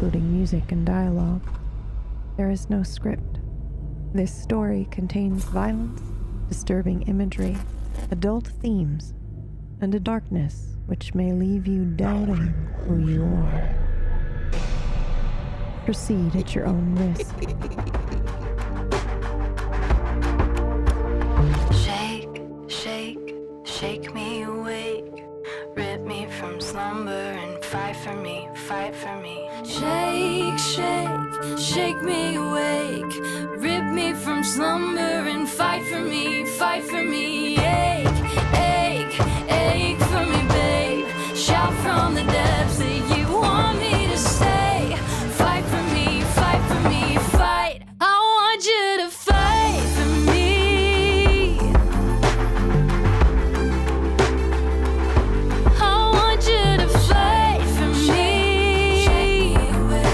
including music and dialogue. There is no script. This story contains violence, disturbing imagery, adult themes, and a darkness which may leave you doubting who you are. Proceed at your own risk. Shake, shake, shake me awake. Rip me from slumber and fight for me, fight for me. Shake, shake, shake me awake. Rip me from slumber and fight for me, fight for me. Ache, ache, ache for me, babe. Shout from the depths that you want me to stay. Fight for me, fight for me, fight. I want you to fight for me. I want you to fight for me. Shake me away,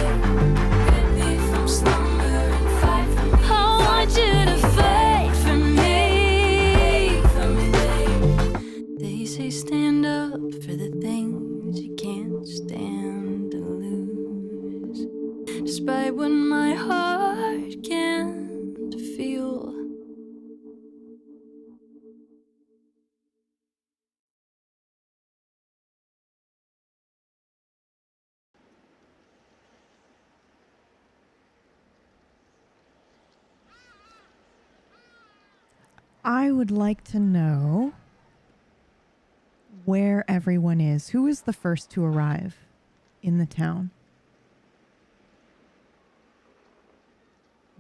rip me from slumber and fight for me. I want you to fight for me, babe. They say stand up for the things you can't stand to lose. Despite what my heart can't feel. I would like to know where everyone is. Who is the first to arrive in the town?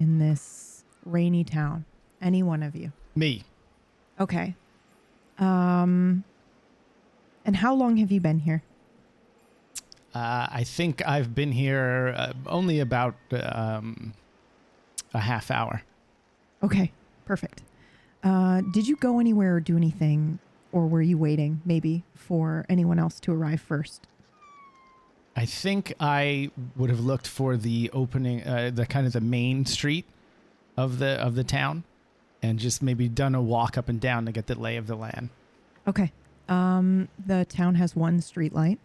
In this rainy town? Any one of you? Me. Okay. And how long have you been here? I think I've been here only about a half hour. Okay, perfect. Did you go anywhere or do anything, or were you waiting maybe for anyone else to arrive first? I think I would have looked for the opening, the kind of the main street of the town, and just maybe done a walk up and down to get the lay of the land. Okay. The town has one street light.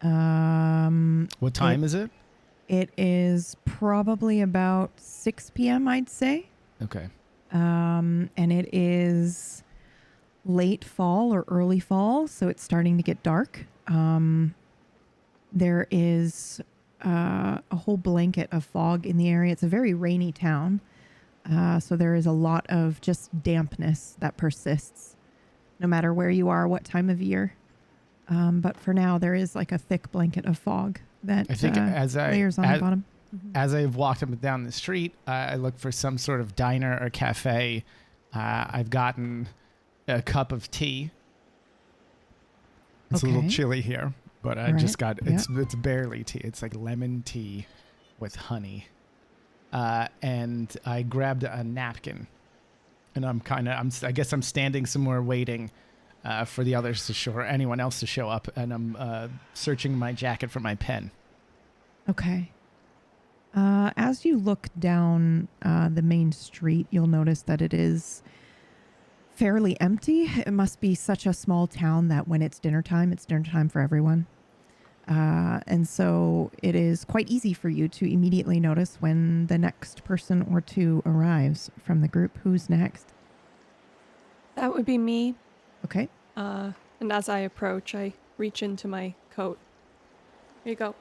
What time is it? It is probably about 6 p.m., I'd say. Okay. And it is late fall or early fall, so it's starting to get dark. There is a whole blanket of fog in the area. It's a very rainy town, so there is a lot of just dampness that persists, no matter where you are, what time of year. But for now, there is like a thick blanket of fog that I think layers on the bottom. As I've walked up and down the street, I look for some sort of diner or cafe. I've gotten a cup of tea. It's a little chilly here, but I just got it's barely tea. It's like lemon tea with honey. And I grabbed a napkin, and I guess I'm standing somewhere waiting for the others to show, or anyone else to show up, and I'm searching my jacket for my pen. Okay. As you look down the main street, you'll notice that it is fairly empty. It must be such a small town that when it's dinner time for everyone. And so it is quite easy for you to immediately notice when the next person or two arrives from the group. Who's next? That would be me. Okay. And as I approach, I reach into my coat. Here you go.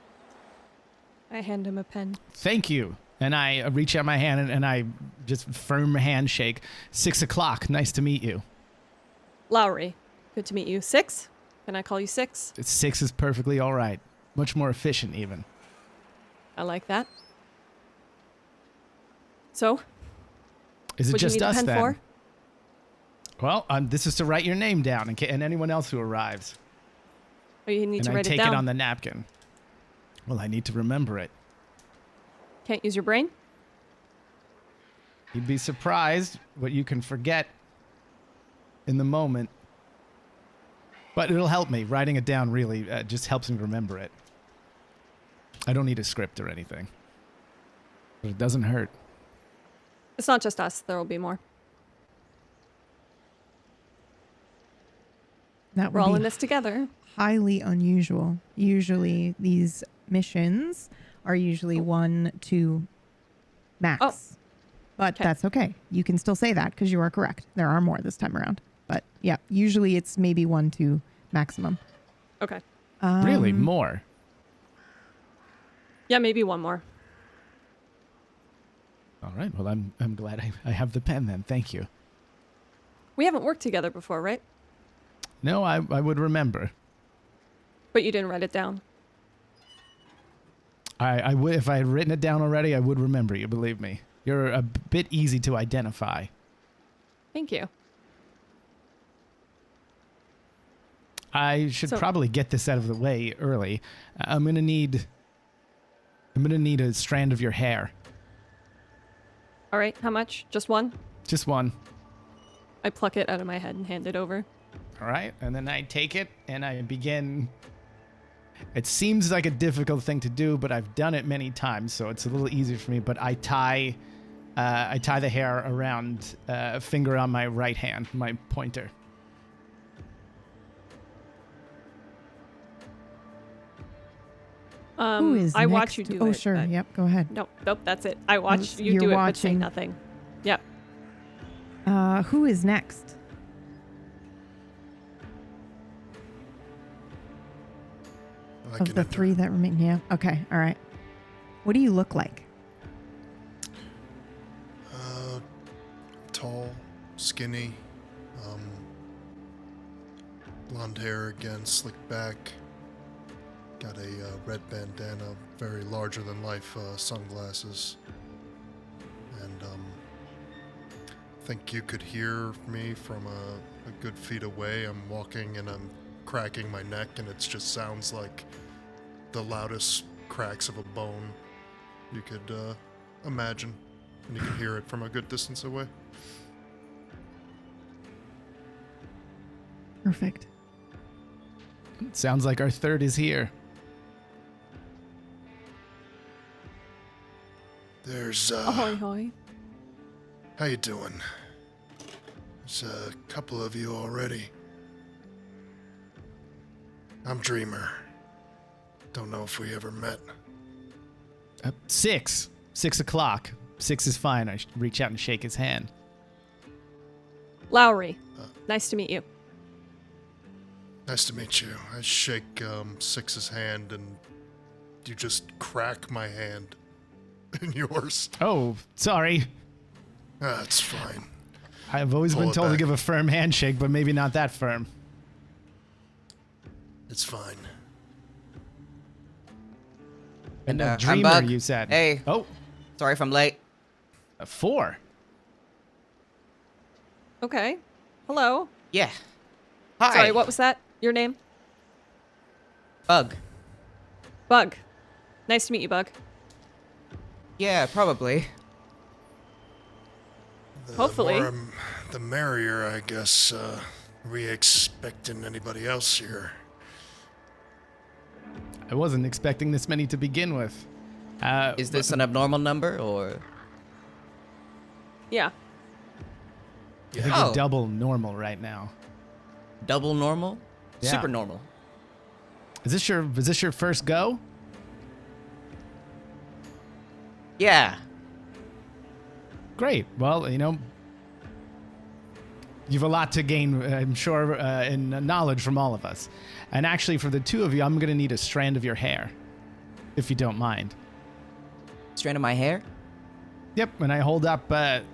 I hand him a pen. Thank you. And I reach out my hand and I just firm handshake. 6 o'clock. Nice to meet you. Lowry. Good to meet you. 6? Can I call you 6? 6 is perfectly all right. Much more efficient, even. I like that. So? Is it just us then? then? Well, this is to write your name down and anyone else who arrives. Oh, you need and to write it take down. it on the napkin. Well, I need to remember it. Can't use your brain? You'd be surprised what you can forget in the moment. But it'll help me. Writing it down really just helps me remember it. I don't need a script or anything. But it doesn't hurt. It's not just us. There will be more. We're all in this together. Highly unusual. Usually these missions are usually 1, 2 max. Oh. But 'Kay. that's okay. You can still say that because you are correct. There are more this time around. But yeah, usually it's maybe 1, 2 maximum. Okay. Really? More? Yeah, maybe one more. All right. Well, I'm glad I have the pen then. Thank you. We haven't worked together before, right? No, I would remember. But you didn't write it down. I would, if I had written it down already, I would remember you, believe me. You're a bit easy to identify. Thank you. I should probably get this out of the way early. I'm gonna need a strand of your hair. All right, how much? Just one? Just one. I pluck it out of my head and hand it over. All right, and then I take it and I begin. It seems like a difficult thing to do, but I've done it many times, so it's a little easier for me. But I tie the hair around a finger on my right hand, my pointer. Who is I next? watch you do it. Oh, sure. but- Yep. Go ahead. Nope, that's it. I watch you You're do it, but say watching. nothing. Yep. Who is next? I Of can the enter. 3 that remain. Yeah. Okay. All right. What do you look like? Tall, skinny, blonde hair again, slicked back. Got a red bandana, very larger than life sunglasses, and I think you could hear me from a good feet away. I'm walking and I'm cracking my neck, and it just sounds like the loudest cracks of a bone you could imagine, and you can hear it from a good distance away. Perfect. Sounds like our third is here. There's Ahoy, hoy. how you doing? There's a couple of you already. I'm Dreamer. Don't know if we ever met. 6 o'clock. 6 is fine. I reach out and shake his hand. Lowry. Nice to meet you. Nice to meet you. I shake Six's hand, and you just crack my hand in yours. Oh, sorry. That's fine. I've always Pull been it told to back. give a firm handshake, but maybe not that firm. It's fine. And I'm Dreamer, Bug. you said. Hey. Oh, Sorry if I'm late. 4. Okay. Hello. Yeah. Hi. Sorry, what was that? Your name? Bug. Bug. Nice to meet you, Bug. Yeah, probably. The Hopefully. more the merrier, I guess. We expecting anybody else here? I wasn't expecting this many to begin with. Is this an abnormal number or? Yeah. I think Oh. we're double normal right now. Double normal? Yeah. Super normal. Is this your first go? Yeah. Great. Well, you've a lot to gain, I'm sure, in knowledge from all of us. And actually, for the two of you, I'm going to need a strand of your hair, if you don't mind. Strand of my hair? Yep, and I hold up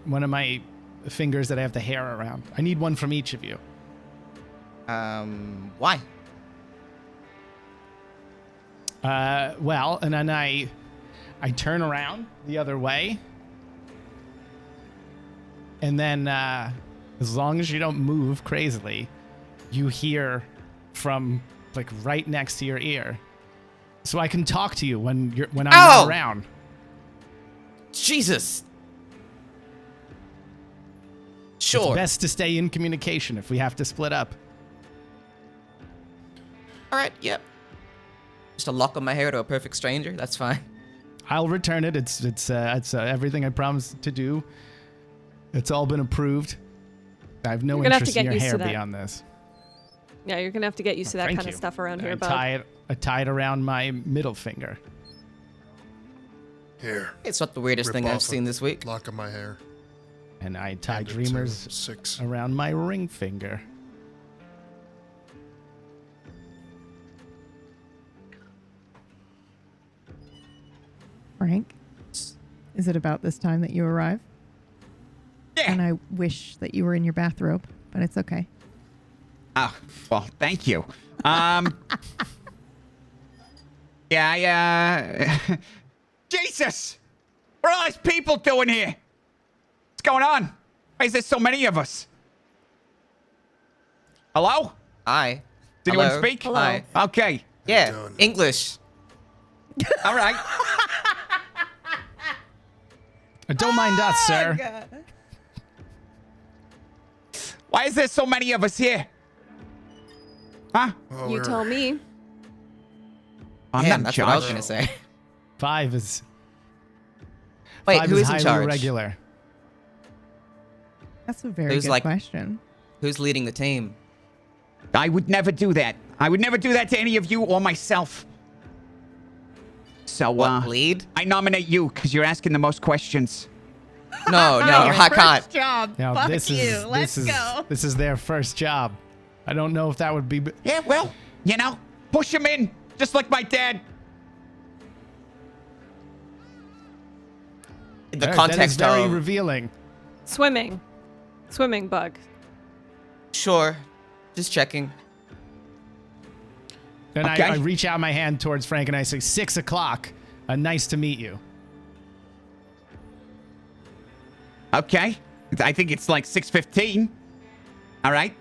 one of my fingers that I have the hair around. I need one from each of you. Why? Well, and then I turn around the other way. And then, as long as you don't move crazily, you hear from, like, right next to your ear. So I can talk to you when I'm not Ow! around. Jesus. It's Sure. best to stay in communication if we have to split up. All right. Yep. Just a lock of my hair to a perfect stranger. That's fine. I'll return it. It's everything I promised to do. It's all been approved. I have no You're gonna have to interest in get your used to hair that. beyond this. Yeah, you're gonna have to get used to that Thank kind you. of stuff around here, I Bug. tie it around my middle finger. Here. It's not the weirdest Rip thing I've off seen a this week. Lock of my hair. And I tie Hand it to dreamers 6. around my ring finger. Frank, is it about this time that you arrive? Yeah. And I wish that you were in your bathrobe, but it's okay. Oh, well, thank you. Yeah, Jesus! What are all these people doing here? What's going on? Why is there so many of us? Hello? Hi. Did anyone Hello? speak? Hello. Hi. Okay. Yeah, doing? English. All right. Don't mind us, sir. Why is there so many of us here? Huh? Well, You we're- tell me. I'm Damn, not in that's what I was charge. gonna say. 5 is Wait, 5 who is is in highly charge? regular. That's a very Who's good like- question. Who's leading the team? I would never do that. I would never do that to any of you or myself. So, What, lead? I nominate you because you're asking the most questions. No, I can't. Job. Now this is their first job. I don't know if that would be. Yeah, well, you know, push him in, just like my dad. In the That is context very of... revealing. Swimming. Swimming bug. Sure. Just checking. And Okay. I reach out my hand towards Frank and I say, 6 o'clock. Nice to meet you. Okay. I think it's like 6:15. All right.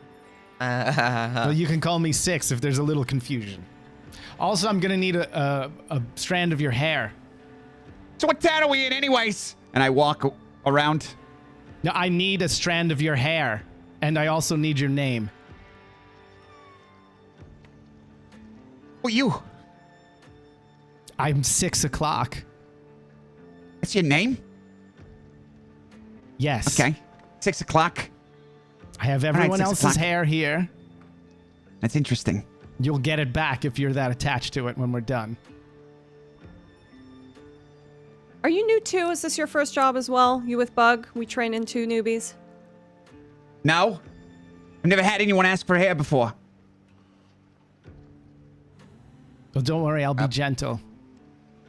Well, you can call me 6 if there's a little confusion. Also, I'm going to need a strand of your hair. So what town are we in anyways? And I walk around. No, I need a strand of your hair. And I also need your name. Who are you? I'm 6 o'clock. That's your name? Yes. Okay. 6 o'clock. I have everyone 6 else's o'clock. hair here. That's interesting. You'll get it back if you're that attached to it when we're done. Are you new too? Is this your first job as well? You with Bug? We train in 2 newbies. No. I've never had anyone ask for hair before. Well, don't worry, I'll be gentle.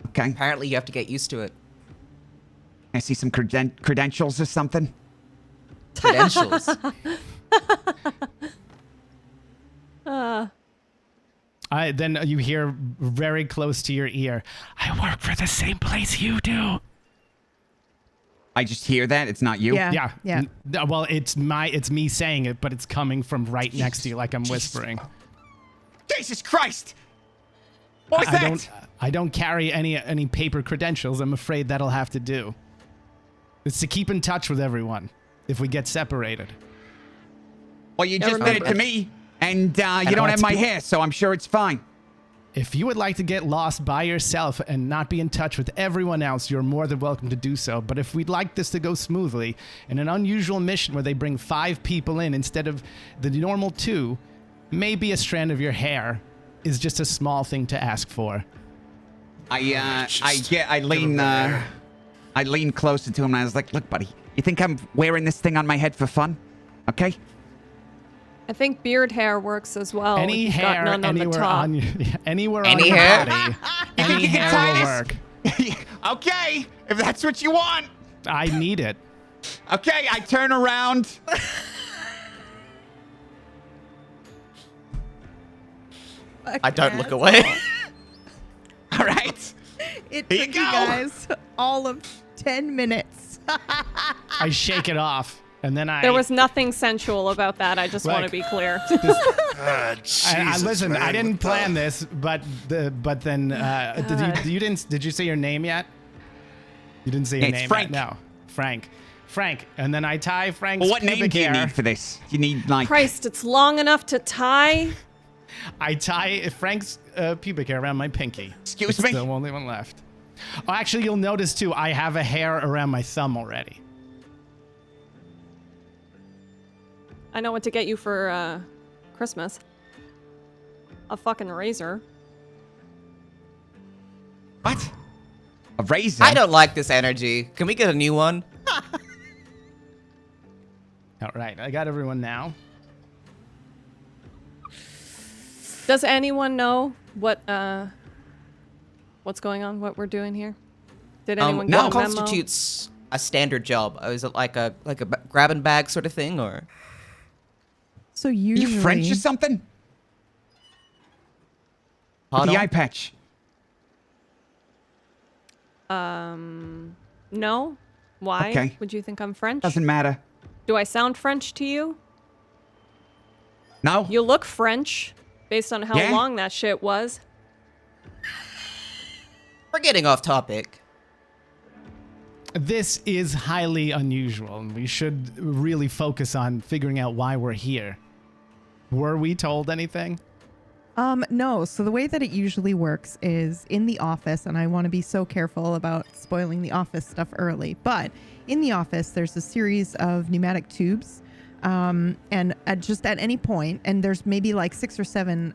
Okay. Apparently you have to get used to it. I see some credentials or something. Credentials. Then you hear very close to your ear, I work for the same place you do. I just hear that. It's not you. Yeah. Well, it's me saying it, but it's coming from right next to you, like I'm whispering. Jesus Christ! What was that? I don't carry any paper credentials. I'm afraid that'll have to do. It's to keep in touch with everyone if we get separated. Well, you Never just did it to mind. me, and you don't know have it's my cool. hair, so I'm sure it's fine. If you would like to get lost by yourself and not be in touch with everyone else, you're more than welcome to do so. But if we'd like this to go smoothly, in an unusual mission where they bring 5 people in instead of the normal 2, maybe a strand of your hair is just a small thing to ask for. I lean closer to him and I was like, look, buddy, you think I'm wearing this thing on my head for fun? Okay? I think beard hair works as well. Any if you've got hair none on the anywhere top. on you, anywhere on Any your hair? body, You think any you can hair tie will this? work. Okay, if that's what you want. I need it. Okay, I turn around. I don't look away. All right. It Here you took you go. guys all of 10 minutes. I shake it off, and then I. There was nothing sensual about that. I just want to Like- be clear. Ah, Jesus, I listen. man, I didn't what the- plan this, but then did you say your name yet? You didn't say your It's name Frank. yet. No, Frank, and then I tie Frank's Well, what name pubic do you hair. need for this? You need like. Christ, it's long enough to tie. I tie Frank's pubic hair around my pinky. Excuse It's me? the only one left. Oh, actually, you'll notice too. I have a hair around my thumb already. I know what to get you for Christmas. A fucking razor. What? A razor? I don't like this energy. Can we get a new one? All right, I got everyone now. Does anyone know what's going on? What we're doing here? Did anyone get a What memo? constitutes a standard job? Is it like a grab and bag sort of thing, or? So Are usually, you French or something? With Pardon? the eye patch. No. Why? Okay. Would you think I'm French? Doesn't matter. Do I sound French to you? No? You look French, based on how Yeah? long that shit was. We're getting off topic. This is highly unusual, and we should really focus on figuring out why we're here. Were we told anything? No. So the way that it usually works is in the office, and I want to be so careful about spoiling the office stuff early, but in the office, there's a series of pneumatic tubes, and just at any point, and there's maybe like 6 or 7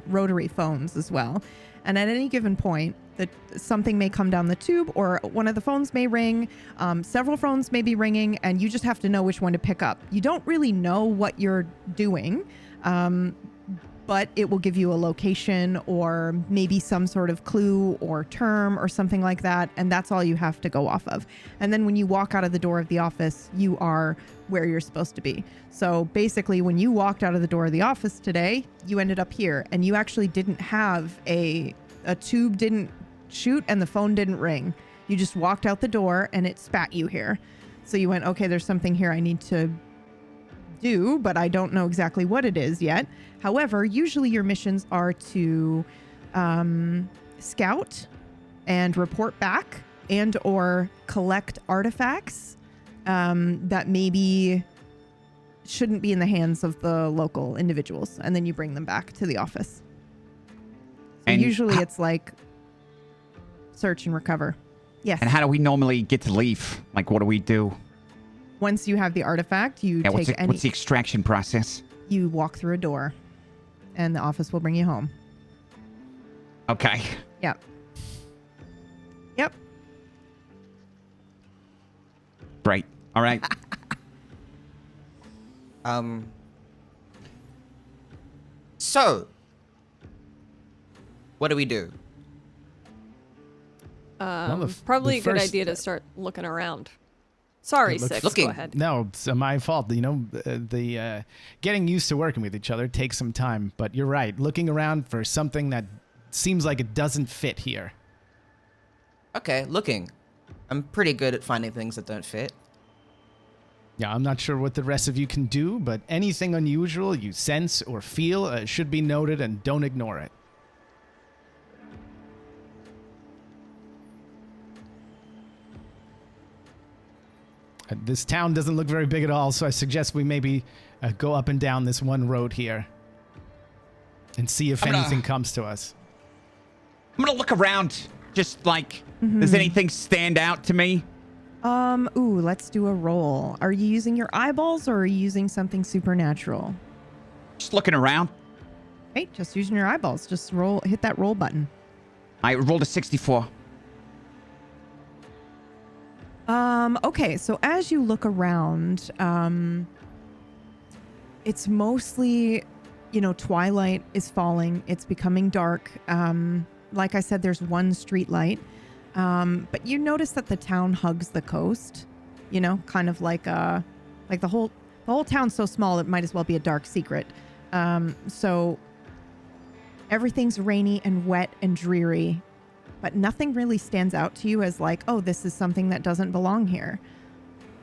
rotary phones as well. And at any given point, that something may come down the tube, or one of the phones may ring, several phones may be ringing, and you just have to know which one to pick up. You don't really know what you're doing, but it will give you a location or maybe some sort of clue or term or something like that, and that's all you have to go off of. And then when you walk out of the door of the office, you are where you're supposed to be. So basically, when you walked out of the door of the office today, you ended up here, and you actually didn't have a tube didn't shoot and the phone didn't ring. You just walked out the door and it spat you here. So you went, okay, there's something here I need to do, but I don't know exactly what it is yet. However, usually your missions are to scout and report back and or collect artifacts that maybe shouldn't be in the hands of the local individuals, and then you bring them back to the office. So And usually it's like search and recover. Yes. And how do we normally get to leave? Like, what do we do? Once you have the artifact, you Yeah, take what's the extraction process? you walk through a door, and the office will bring you home. Okay. Yep. Yep. Great. All right. So, what do we do? Probably a good first- idea to start looking around. Sorry, It looks- Six. Looking. Go ahead. No, it's my fault. You know, the getting used to working with each other takes some time. But you're right. Looking around for something that seems like it doesn't fit here. Okay, looking. I'm pretty good at finding things that don't fit. Yeah, I'm not sure what the rest of you can do, but anything unusual you sense or feel should be noted, and don't ignore it. This town doesn't look very big at all, so I suggest we maybe go up and down this one road here and see if anything comes to us. I'm gonna look around. Just like, does anything stand out to me? Ooh, let's do a roll. Are you using your eyeballs or are you using something supernatural? Just looking around. Hey, just using your eyeballs. Just roll, hit that roll button. I rolled a 64. Okay, so as you look around, it's mostly, twilight is falling. It's becoming dark. Like I said, there's one street light. But you notice that the town hugs the coast, kind of like the whole town's so small, it might as well be a dark secret. So everything's rainy and wet and dreary, but nothing really stands out to you as like, oh, this is something that doesn't belong here.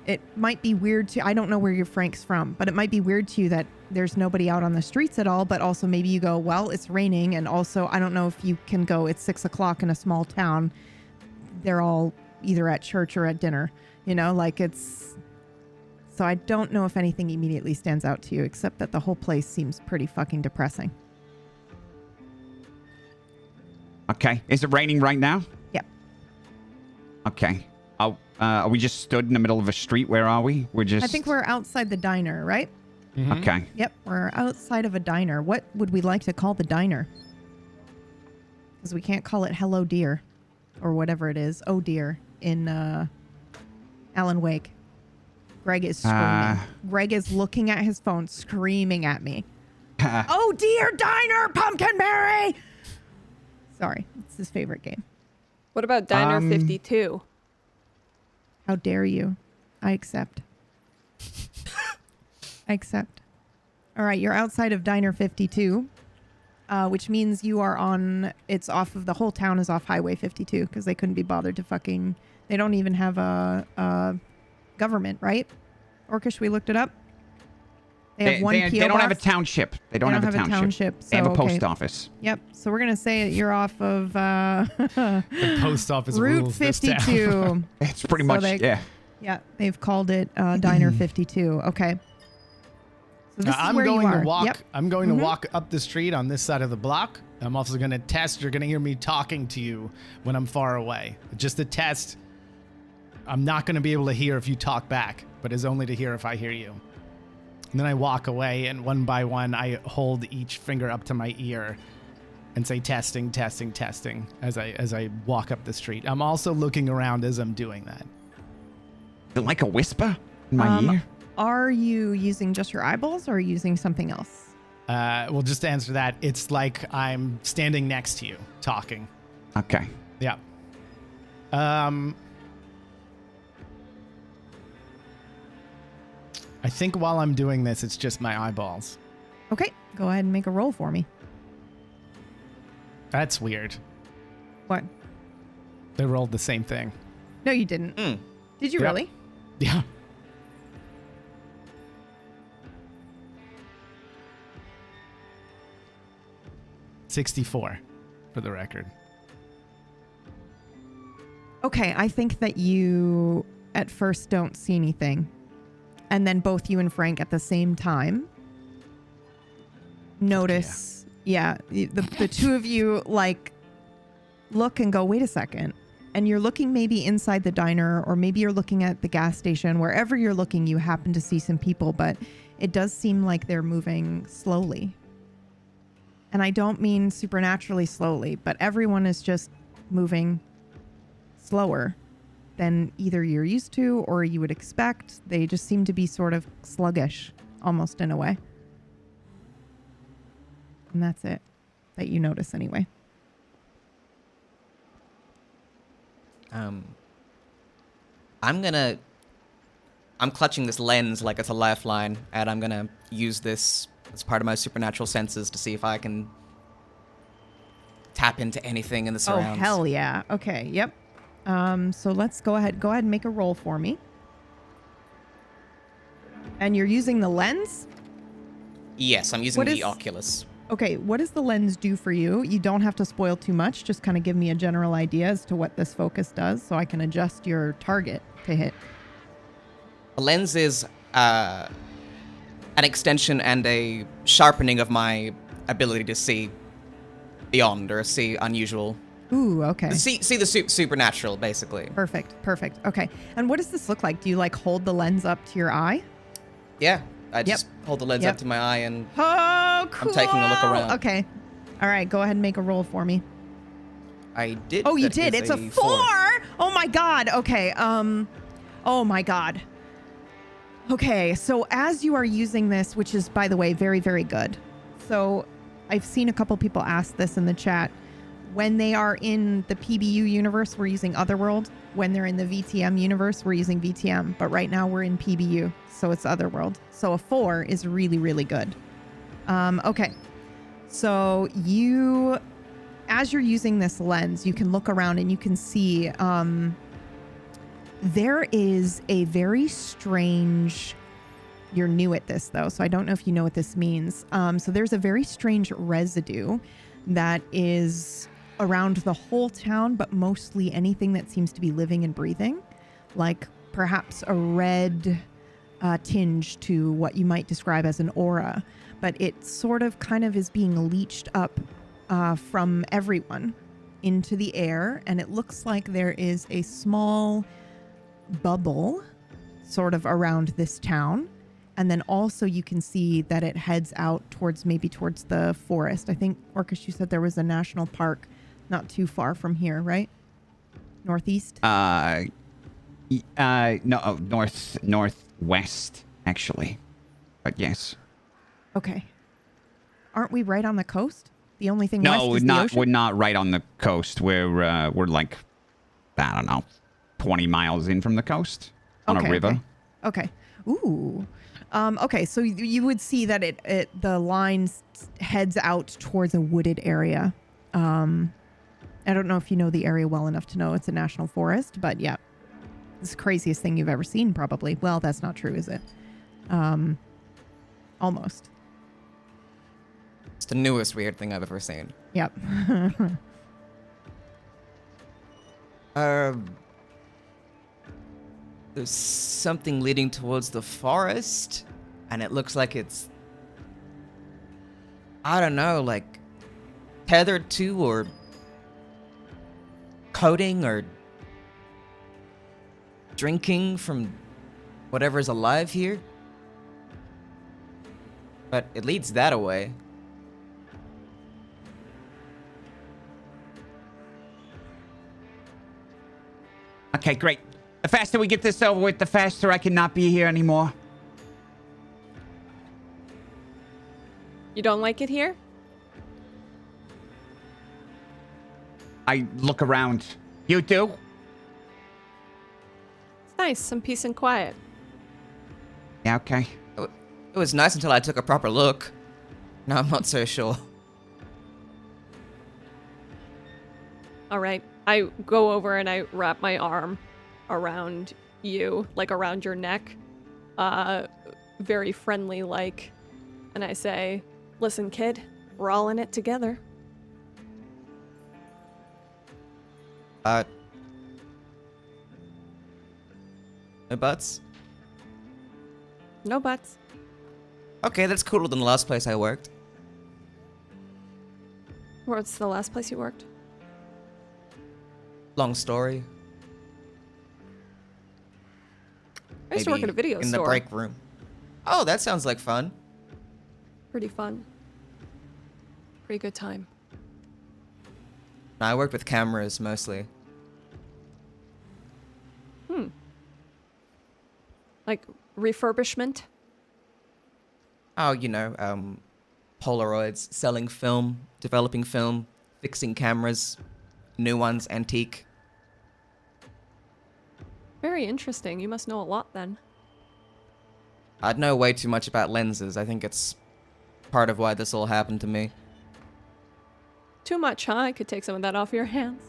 It might be weird to, I don't know where your Frank's from, but it might be weird to you that there's nobody out on the streets at all, but also maybe you go, well, it's raining. And also, I don't know if you can go, it's 6 o'clock in a small town. They're all either at church or at dinner, so I don't know if anything immediately stands out to you, except that the whole place seems pretty fucking depressing. Okay. Is it raining right now? Yep. Okay. Are we just stood in the middle of a street? Where are we? We're just... I think we're outside the diner, right? Okay. Yep, we're outside of a diner. What would we like to call the diner? Because we can't call it Hello Dear or whatever it is. Oh dear, in Alan Wake. Greg is screaming. Greg is looking at his phone, screaming at me. Oh dear, Diner Pumpkinberry! Sorry, it's his favorite game. What about Diner 52? How dare you? I accept. I accept. All right, you're outside of Diner 52, which means you are on, it's off of, the whole town is off Highway 52 because they couldn't be bothered to fucking, they don't even have a government, right? Orcish, we looked it up. They have one PO They don't box. have a township. They don't have a township. So, They have a okay. post office. Yep. So we're going to say that you're off of The post office Route rules this town. 52. It's pretty So much, they- yeah. Yeah, they've called it Diner 52. Okay. So this is I'm where going you are. to walk. Yep. I'm going to walk up the street on this side of the block. I'm also going to test. You're going to hear me talking to you when I'm far away. Just a test. I'm not going to be able to hear if you talk back, but it's only to hear if I hear you. And then I walk away, and one by one, I hold each finger up to my ear and say testing, testing, testing as I walk up the street. I'm also looking around as I'm doing that. Is it like a whisper in my ear? Are you using just your eyeballs or are you using something else? Well, just to answer that, it's like I'm standing next to you talking. Okay. Yeah. I think while I'm doing this, it's just my eyeballs. Okay, go ahead and make a roll for me. That's weird. What? They rolled the same thing. No, you didn't. Mm. Did you Yep. really? Yeah. $64 for the record. Okay, I think that you at first don't see anything. And then both you and Frank at the same time notice, the two of you like look and go, wait a second. And you're looking maybe inside the diner, or maybe you're looking at the gas station. Wherever you're looking, you happen to see some people, but it does seem like they're moving slowly. And I don't mean supernaturally slowly, but everyone is just moving slower than either you're used to or you would expect. They just seem to be sort of sluggish, almost in a way. And that's it that you notice anyway. I'm clutching this lens like it's a lifeline, and I'm gonna use this as part of my supernatural senses to see if I can tap into anything in the surrounds. Oh, hell yeah. Okay, yep. So let's go ahead and make a roll for me. And you're using the lens? Yes, I'm using the Oculus. Okay, what does the lens do for you? You don't have to spoil too much. Just kind of give me a general idea as to what this focus does so I can adjust your target to hit. A lens is an extension and a sharpening of my ability to see beyond or see unusual. Ooh, okay. See the supernatural, basically. Perfect. Okay. And what does this look like? Do you like hold the lens up to your eye? Yeah, I just hold the lens up to my eye and Oh, cool. I'm taking a look around. Okay. All right, go ahead and make a roll for me. I did. Oh, you That did. is It's a 4. Oh my god. Okay. Oh my god. Okay, so as you are using this, which is, by the way, very, very good. So I've seen a couple people ask this in the chat. When they are in the PBU universe, we're using Otherworld. When they're in the VTM universe, we're using VTM. But right now we're in PBU, so it's Otherworld. So a 4 is really, really good. Okay. So as you're using this lens, you can look around and you can see there is a very strange... You're new at this, though, so I don't know if you know what this means. So there's a very strange residue that is around the whole town, but mostly anything that seems to be living and breathing, like perhaps a red tinge to what you might describe as an aura. But it sort of kind of is being leached up from everyone into the air, and it looks like there is a small bubble sort of around this town. And then also you can see that it heads out towards the forest. I think, Orcish, you said there was a national park not too far from here, right? Northeast? No, northwest, actually. But yes. Okay. Aren't we right on the coast? The only thing west No, is the ocean? we're not right on the coast. We're like, I don't know, 20 miles in from the coast on a river. Okay. Ooh. Okay, so you would see that the line heads out towards a wooded area. I don't know if you know the area well enough to know it's a national forest, but yeah. It's the craziest thing you've ever seen, probably. Well, that's not true, is it? Almost. It's the newest weird thing I've ever seen. Yep. There's something leading towards the forest, and it looks like it's, I don't know, like tethered to or coating or drinking from whatever's alive here. But it leads that away. Okay, great. The faster we get this over with, the faster I cannot be here anymore. You don't like it here? I look around. You do? It's nice, some peace and quiet. Yeah, okay. It was nice until I took a proper look. Now I'm not so sure. All right. I go over and I wrap my arm around you, like around your neck, very friendly like, and I say, listen, kid, we're all in it together. No buts? No buts. Okay, that's cooler than the last place I worked. What's the last place you worked? Long story. I used to work at a video in store. the break room. Oh, that sounds like fun. Pretty fun. Pretty good time. I worked with cameras mostly. Like refurbishment? Oh, you know, Polaroids, selling film, developing film, fixing cameras, new ones, antique. Very interesting. You must know a lot then. I'd know way too much about lenses. I think it's part of why this all happened to me. Too much, huh? I could take some of that off your hands.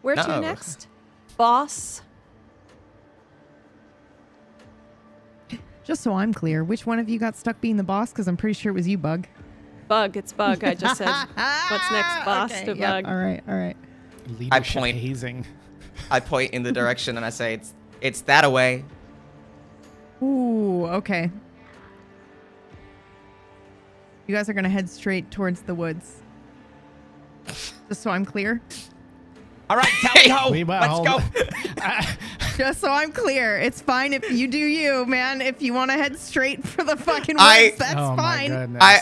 Where to No. next? Boss? Just so I'm clear, which one of you got stuck being the boss? Because I'm pretty sure it was you, Bug. Bug, it's Bug. I just said, what's next, boss Okay, to yep, Bug? all right. Leadership point. hazing. I point in the direction and I say, it's that away. Ooh, okay. You guys are going to head straight towards the woods. Just so I'm clear. All right, tally ho. Well, Let's go. Just so I'm clear. It's fine if you do you, man. If you want to head straight for the fucking woods, that's oh fine. My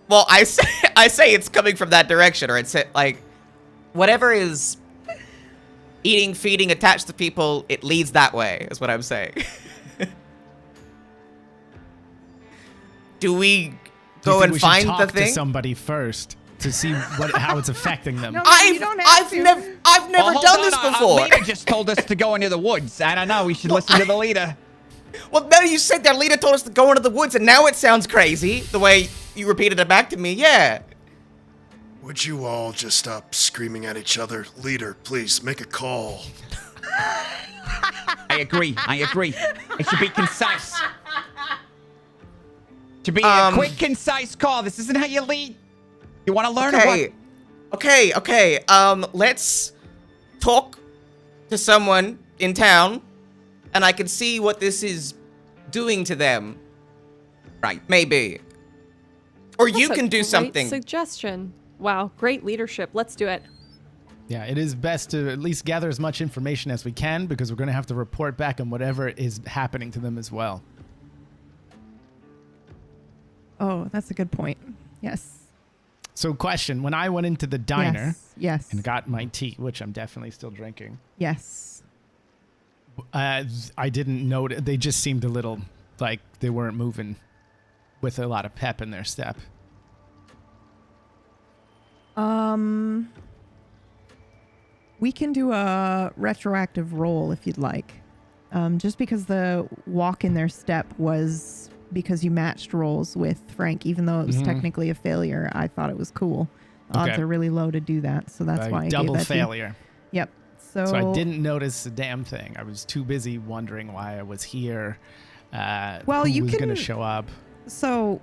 goodness. I say it's coming from that direction, or it's like, whatever is eating, feeding, attached to people, it leads that way, is what I'm saying. Do we Do you go think and we should find talk the to thing? somebody first to see how it's affecting them? No, you don't have I've to. never Well, hold done on, this before. Leader just told us to go into the woods. I don't know. We should listen to the leader. Well, no, you said their leader told us to go into the woods, and now it sounds crazy the way you repeated it back to me. Yeah. Would you all just stop screaming at each other? Leader, please, make a call. I agree. It should be concise. Should be a quick, concise call. This isn't how you lead. You want to learn or what? Okay. Let's talk to someone in town, and I can see what this is doing to them. Right. Maybe. Or That's you a can do great something. Suggestion. Wow, great leadership. Let's do it. Yeah, it is best to at least gather as much information as we can because we're going to have to report back on whatever is happening to them as well. Oh, that's a good point. Yes. So question, when I went into the diner Yes. and got my tea, which I'm definitely still drinking, Yes. I didn't notice. They just seemed a little like they weren't moving with a lot of pep in their step. We can do a retroactive roll if you'd like. Just because the walk in their step was because you matched rolls with Frank, even though it was technically a failure, I thought it was cool. Odds are really low to do that, so that's why I double gave that failure. Yep. So I didn't notice a damn thing. I was too busy wondering why I was here. Well, who you was can- going to show up? So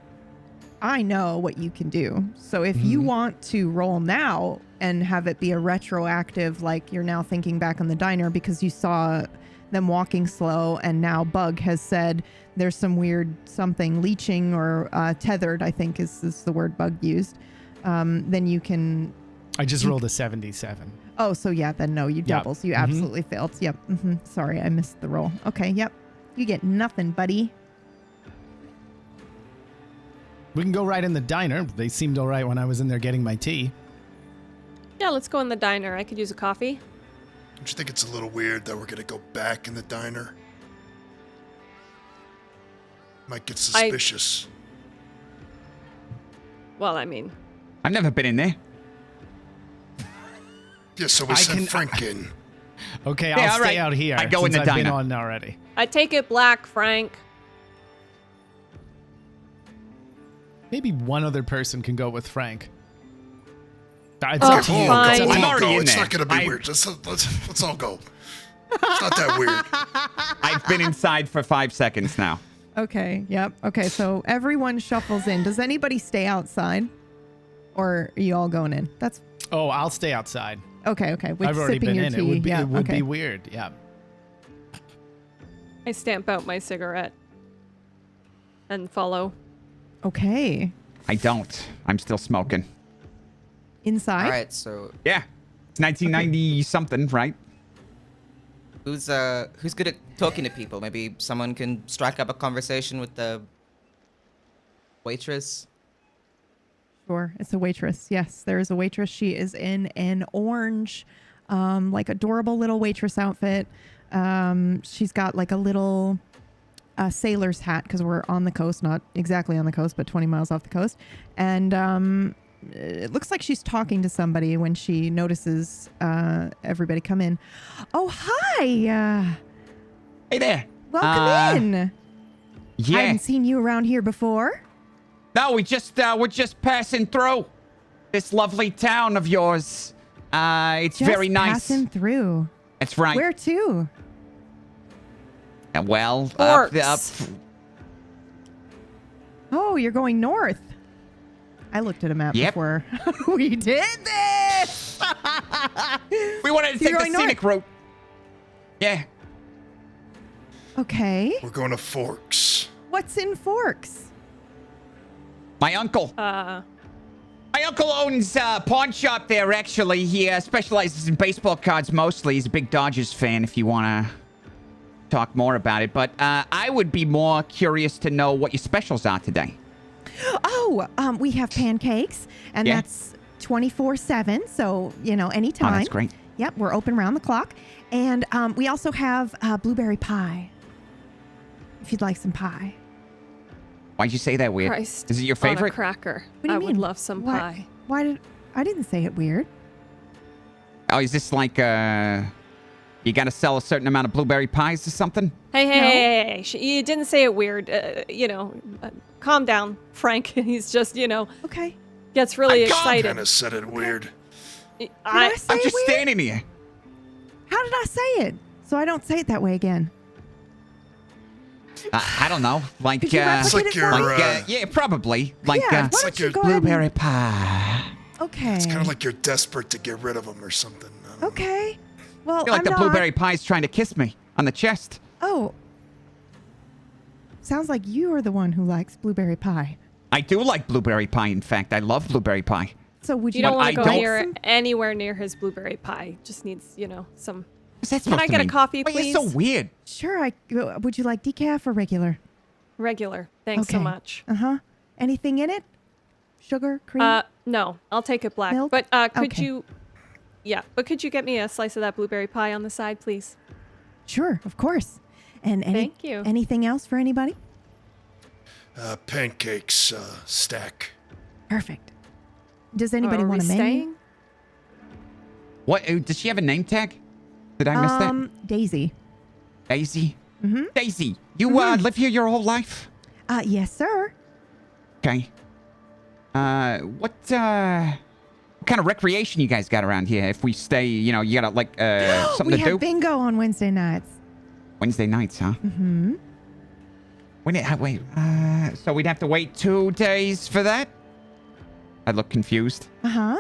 I know what you can do. So if you want to roll now and have it be a retroactive, like you're now thinking back on the diner because you saw them walking slow and now Bug has said there's some weird something leeching or tethered, I think is the word Bug used, then you can... I just rolled a 77. Oh, so yeah, then no, you double. So you absolutely failed. Yep. Sorry, I missed the roll. Okay, yep. You get nothing, buddy. We can go right in the diner. They seemed all right when I was in there getting my tea. Yeah, let's go in the diner. I could use a coffee. Don't you think it's a little weird that we're gonna go back in the diner? Might get suspicious. Well, I mean, I've never been in there. Yeah, so we sent Frank in. Okay, Yeah, I'll all stay right. out here. I go in since the I've been diner. on already. I take it black, Frank. Maybe one other person can go with Frank. It's Oh, up to you. fine. It's up to I'm you. already in It's there. not gonna be weird. Let's all go. It's not that weird. I've been inside for 5 seconds now. Okay, yep. Okay, so everyone shuffles in. Does anybody stay outside? Or are you all going in? That's Oh, I'll stay outside. okay, with I've already sipping been your in. tea. It would be, yeah, it would okay. be weird. Yeah. I stamp out my cigarette and follow. Okay. I don't. I'm still smoking. Inside? All right, so Yeah. It's 1990 something, right? who's good at talking to people? Maybe someone can strike up a conversation with the waitress. Sure. It's a waitress. Yes, there is a waitress. She is in an orange, like adorable little waitress outfit. She's got like a little sailor's hat because we're on the coast, not exactly on the coast, but 20 miles off the coast. And it looks like she's talking to somebody when she notices everybody come in. Oh, hi. Hey there. Welcome in. I Yeah. haven't seen you around here before. No, we're just passing through this lovely town of yours. It's Just very nice. passing through. That's right. Where to? Well, Forks. up. Oh, you're going north. I looked at a map Yep. before we did this. We wanted to So you're take the going north? scenic route. Yeah. Okay. We're going to Forks. What's in Forks? My uncle. My uncle owns a pawn shop there, actually. He specializes in baseball cards mostly. He's a big Dodgers fan, if you want to talk more about it. But I would be more curious to know what your specials are today. Oh, we have pancakes, and Yeah. that's 24/7. So anytime. Oh, that's great. Yep, we're open around the clock, and we also have blueberry pie. If you'd like some pie. Why'd you say that weird? Christ. Is it your On a favorite? cracker. What do you I mean? would love some Why- pie. Why did I didn't say it weird? Oh, is this like you got to sell a certain amount of blueberry pies or something? Hey. You didn't say it weird. Calm down, Frank. He's just, Okay. gets really I'm calm. excited. Kind of said it weird. Did I say I'm it just weird? standing here. How did I say it? So I don't say it that way again. I don't know. Like, Could you It's replicate like it for your, me? yeah, probably. Like, Yeah, why it's don't like you your go ahead and- blueberry pie. Okay. It's kind of like you're desperate to get rid of them or something. I don't know. Okay. Well, I feel like I'm the not. blueberry pie's trying to kiss me on the chest. Oh. Sounds like you are the one who likes blueberry pie. I do like blueberry pie, in fact. I love blueberry pie. So would you You don't But want to I go don't- anywhere near his blueberry pie. Just needs, some. What's that Can I supposed to get a mean? coffee, Why are you so please? weird? Sure. Would you like decaf or regular? Regular. Thanks so Okay. much. Uh-huh. Anything in it? sugar, cream? No, I'll take it black. Milk? But could Okay. you? Yeah, but could you get me a slice of that blueberry pie on the side, please? Sure, of course. And Thank you. Anything else for anybody? Pancakes, stack. Perfect. Does anybody Are we want a menu? staying? What? Does she have a name tag? Did I miss that? Daisy. Daisy? Mm-hmm. Daisy, you live here your whole life? Yes, sir. Okay. What kind of recreation you guys got around here? If we stay, you got like something We to do? have bingo on Wednesday nights. Wednesday nights, huh? Mm-hmm. Wait. So we'd have to wait 2 days for that? I look confused. Uh-huh.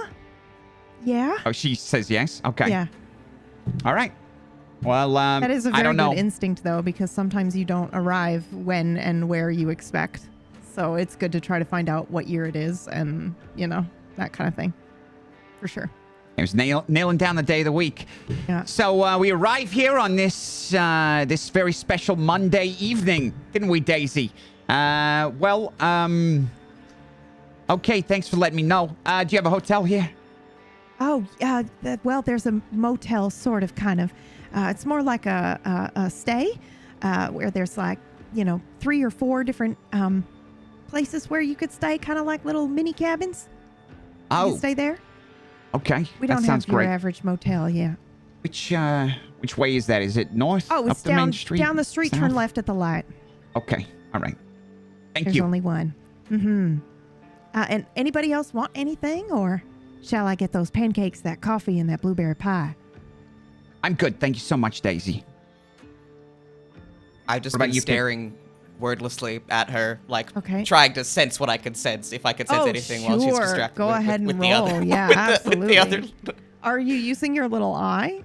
Yeah. Oh, she says yes. Okay. Yeah. All right. Well, That is a I very don't know. good instinct, though, because sometimes you don't arrive when and where you expect. So it's good to try to find out what year it is and, that kind of thing. For sure. It was nailing down the day of the week. Yeah. So we arrive here on this this very special Monday evening, didn't we, Daisy? Okay, thanks for letting me know. Do you have a hotel here? Oh, well, there's a motel, sort of, kind of. It's more like a stay where there's 3 or 4 different places where you could stay, kind of like little mini cabins. You Oh, can stay there. okay. We that don't sounds have your great. average motel, yeah. Which way is that? Is it north? Oh, up it's the main down street? down the street. Turn South? left at the light. Okay. All right. Thank There's you. only one. Mm-hmm. And anybody else want anything, or shall I get those pancakes, that coffee, and that blueberry pie? I'm good. Thank you so much, Daisy. I've just What about been you, Pip? staring wordlessly at her, Okay. trying to sense what I could sense, if I could sense anything while she's sure. distracted. Go with, ahead with, and with roll. The other, Yeah, with the- absolutely. with the other. Are you using your little eye?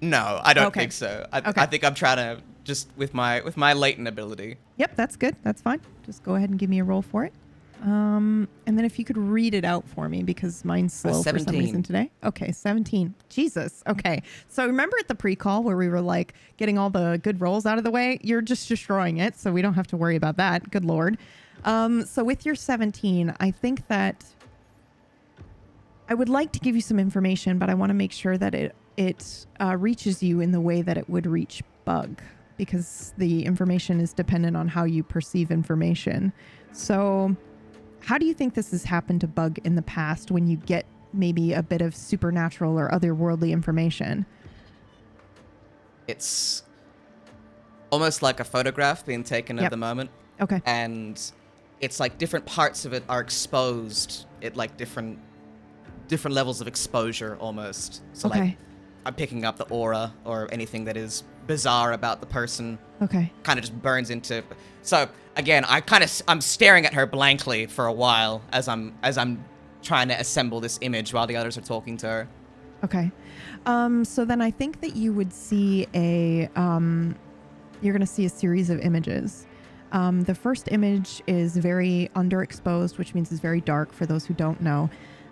No, I don't Okay. think so. Okay. I think I'm trying to just with my latent ability. Yep, that's good. That's fine. Just go ahead and give me a roll for it. And then if you could read it out for me, because mine's slow for some 17. reason today. Okay, 17. Jesus. Okay. So remember at the pre-call where we were getting all the good rolls out of the way? You're just destroying it, so we don't have to worry about that. Good Lord. So with your 17, I think that I would like to give you some information, but I want to make sure that it reaches you in the way that it would reach Bug, because the information is dependent on how you perceive information. So how do you think this has happened to Bug in the past when you get maybe a bit of supernatural or otherworldly information? It's almost like a photograph being taken Yep. at the moment, Okay. and it's like different parts of it are exposed at like different levels of exposure almost. So Okay. like I'm picking up the aura or anything that is bizarre about the person Okay. kind of just burns into. So again, I'm staring at her blankly for a while as I'm trying to assemble this image while the others are talking to her. Okay. So then I think that you would see you're going to see a series of images. The first image is very underexposed, which means it's very dark for those who don't know.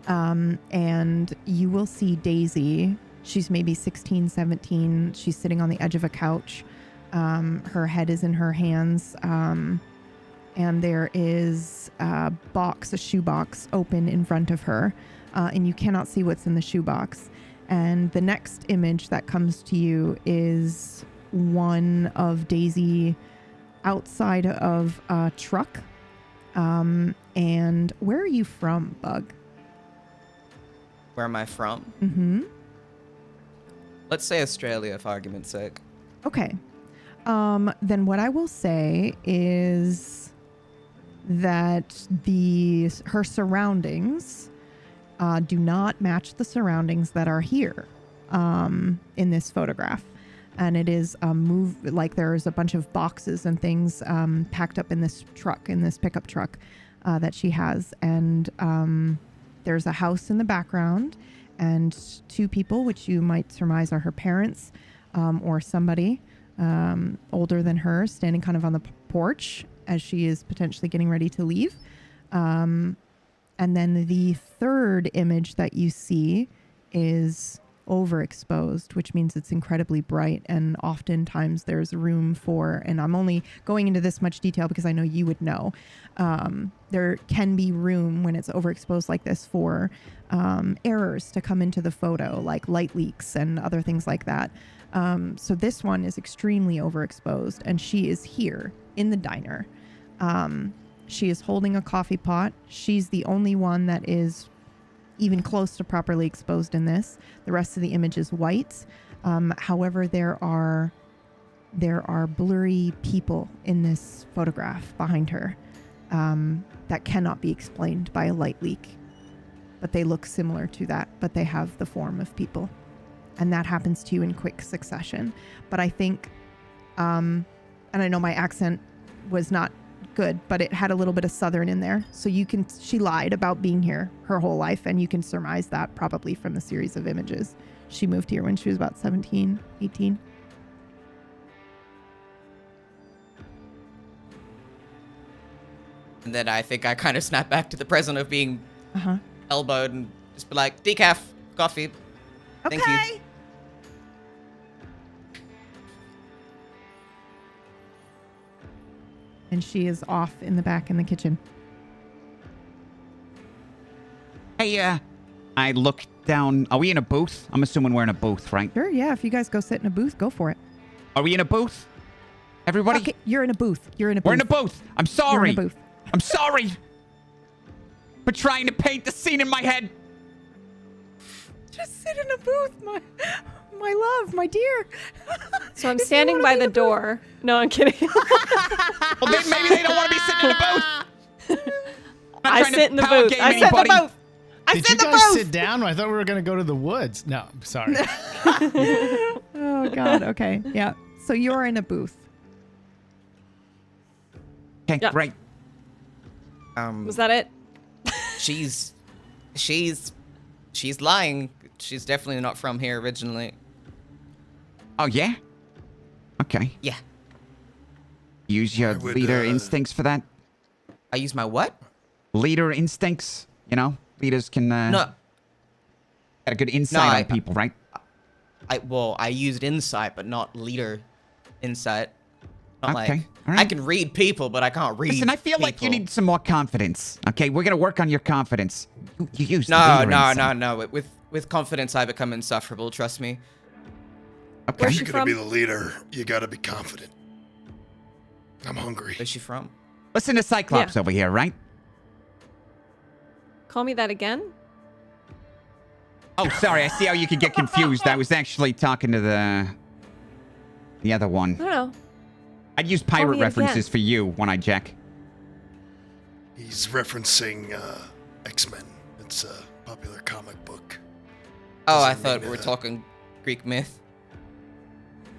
And you will see Daisy. She's maybe 16, 17. She's sitting on the edge of a couch. Her head is in her hands. And there is a shoebox open in front of her. And you cannot see what's in the shoebox. And the next image that comes to you is one of Daisy outside of a truck. And where are you from, Bug? Where am I from? Mm-hmm. Let's say Australia, for argument's sake. Okay. Then what I will say is that her surroundings do not match the surroundings that are here in this photograph. And it is there's a bunch of boxes and things packed up in this pickup truck that she has. And there's a house in the background and 2 people, which you might surmise are her parents or somebody older than her, standing kind of on the porch as she is potentially getting ready to leave. And then the third image that you see is overexposed, which means it's incredibly bright. And oftentimes there's room for, and I'm only going into this much detail because I know you would know, there can be room when it's overexposed like this for errors to come into the photo, like light leaks and other things like that. So this one is extremely overexposed, and she is here in the diner. She is holding a coffee pot. She's the only one that is even close to properly exposed in this. The rest of the image is white. However, there are blurry people in this photograph behind her that cannot be explained by a light leak. But they look similar to that, but they have the form of people. And that happens to you in quick succession. But I think, and I know my accent was not good, but it had a little bit of Southern in there. So she lied about being here her whole life, and you can surmise that probably from the series of images. She moved here when she was about 17, 18. And then I think I kind of snap back to the present of being elbowed and just be like, decaf, coffee. Okay. Thank you. And she is off in the back in the kitchen. Hey, I look down. Are we in a booth? I'm assuming we're in a booth, right? Sure, yeah. If you guys go sit in a booth, go for it. Are we in a booth? Everybody? Okay, you're in a booth. You're in a booth. We're in a booth. I'm sorry. You're in a booth. I'm sorry for trying to paint the scene in my head. Just sit in a booth, my love, my dear. So I'm standing by the door. No, I'm kidding. Well, maybe they don't want to be sitting in the booth. I sit in the booth. I sit in the booth. Did you guys sit down? I thought we were going to go to the woods. No, sorry. Oh, God. Okay. Yeah. So you're in a booth. Okay, Yeah. great. Was that it? She's lying. She's definitely not from here originally. Oh, yeah? Okay. Yeah. Use your leader instincts for that. I use my what? Leader instincts. You know, leaders can No. got a good insight on people, right? I used insight, but not leader insight. Not Okay, like all right. I can read people, but I can't read. Listen, I feel like you people. need some more confidence. Okay, we're gonna work on your confidence. You use the leader insight. No. With confidence, I become insufferable. Trust me. Okay. Where's If she you're gonna from? be the leader, you gotta be confident. I'm hungry. Where's she from? Listen to Cyclops Yeah. over here, right? Call me that again? Oh, sorry. I see how you could get confused. I was actually talking to the other one. I don't know. I'd use me pirate again. references for you when I check. He's referencing X-Men. It's a popular comic book. Oh, I Doesn't thought mean we were talking Greek myth.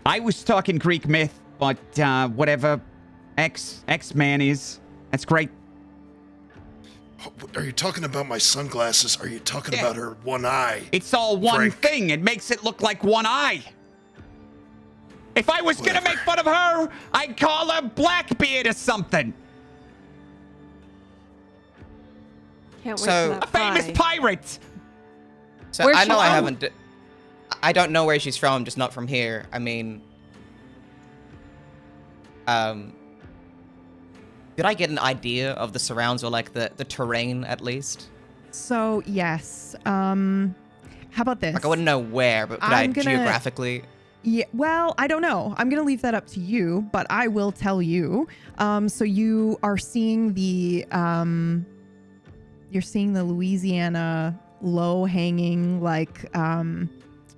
I was talking Greek myth, but whatever X-Man is, that's great. Are you talking about my sunglasses? Are you talking Yeah. about her one eye? It's all one Frank. thing. It makes it look like one eye. If I was gonna Whatever. make fun of her, I'd call her Blackbeard or something. Can't wait So- for that A famous pie. pirate. So Where's I she know I from? haven't. I don't know where she's from. Just not from here. I mean, did I get an idea of the surrounds or like the terrain at least? So, yes. How about this? Like I wouldn't know where, but could I'm I gonna- geographically? Yeah, well, I don't know. I'm going to leave that up to you, but I will tell you. So you are seeing you're seeing the Louisiana low-hanging, like,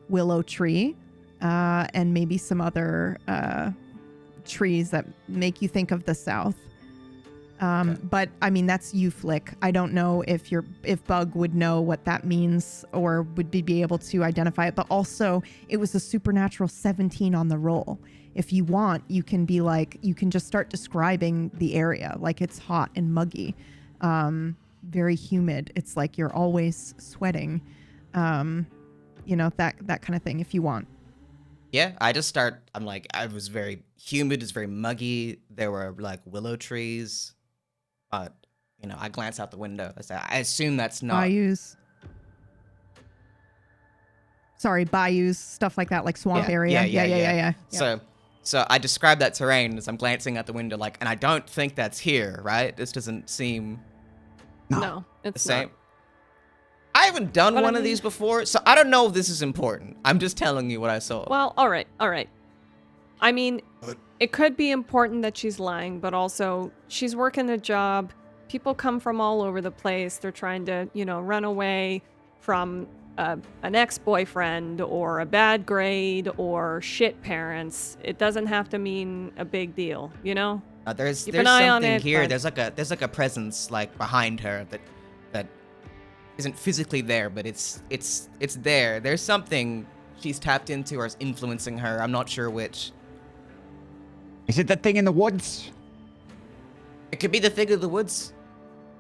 willow tree, and maybe some other trees that make you think of the South. But I mean, that's you, Flick. I don't know if Bug would know what that means or would be able to identify it. But also, it was a supernatural 17 on the roll. If you want, you can be like, you can just start describing the area. Like it's hot and muggy, very humid. It's like you're always sweating, you know, that kind of thing if you want. Yeah, I just start. I'm like, I was very humid. It's very muggy. There were like willow trees, but you know, I glance out the window. I say, I assume that's not. I use. Sorry, bayous, stuff like that, like swamp area. Yeah. So I describe that terrain as I'm glancing out the window, like, and I don't think that's here, right? This doesn't seem No, the it's same. not. I haven't done But one of these before, so I don't know if this is important. I'm just telling you what I saw. Well, all right. I mean, But- it could be important that she's lying, but also she's working a job. People come from all over the place. They're trying to, run away from an ex-boyfriend or a bad grade or shit parents. It doesn't have to mean a big deal, There's Keep an eye on something it, here. but- There's like a presence like behind her that isn't physically there, but it's there. There's something she's tapped into or is influencing her. I'm not sure which. Is it that thing in the woods? It could be the thing of the woods,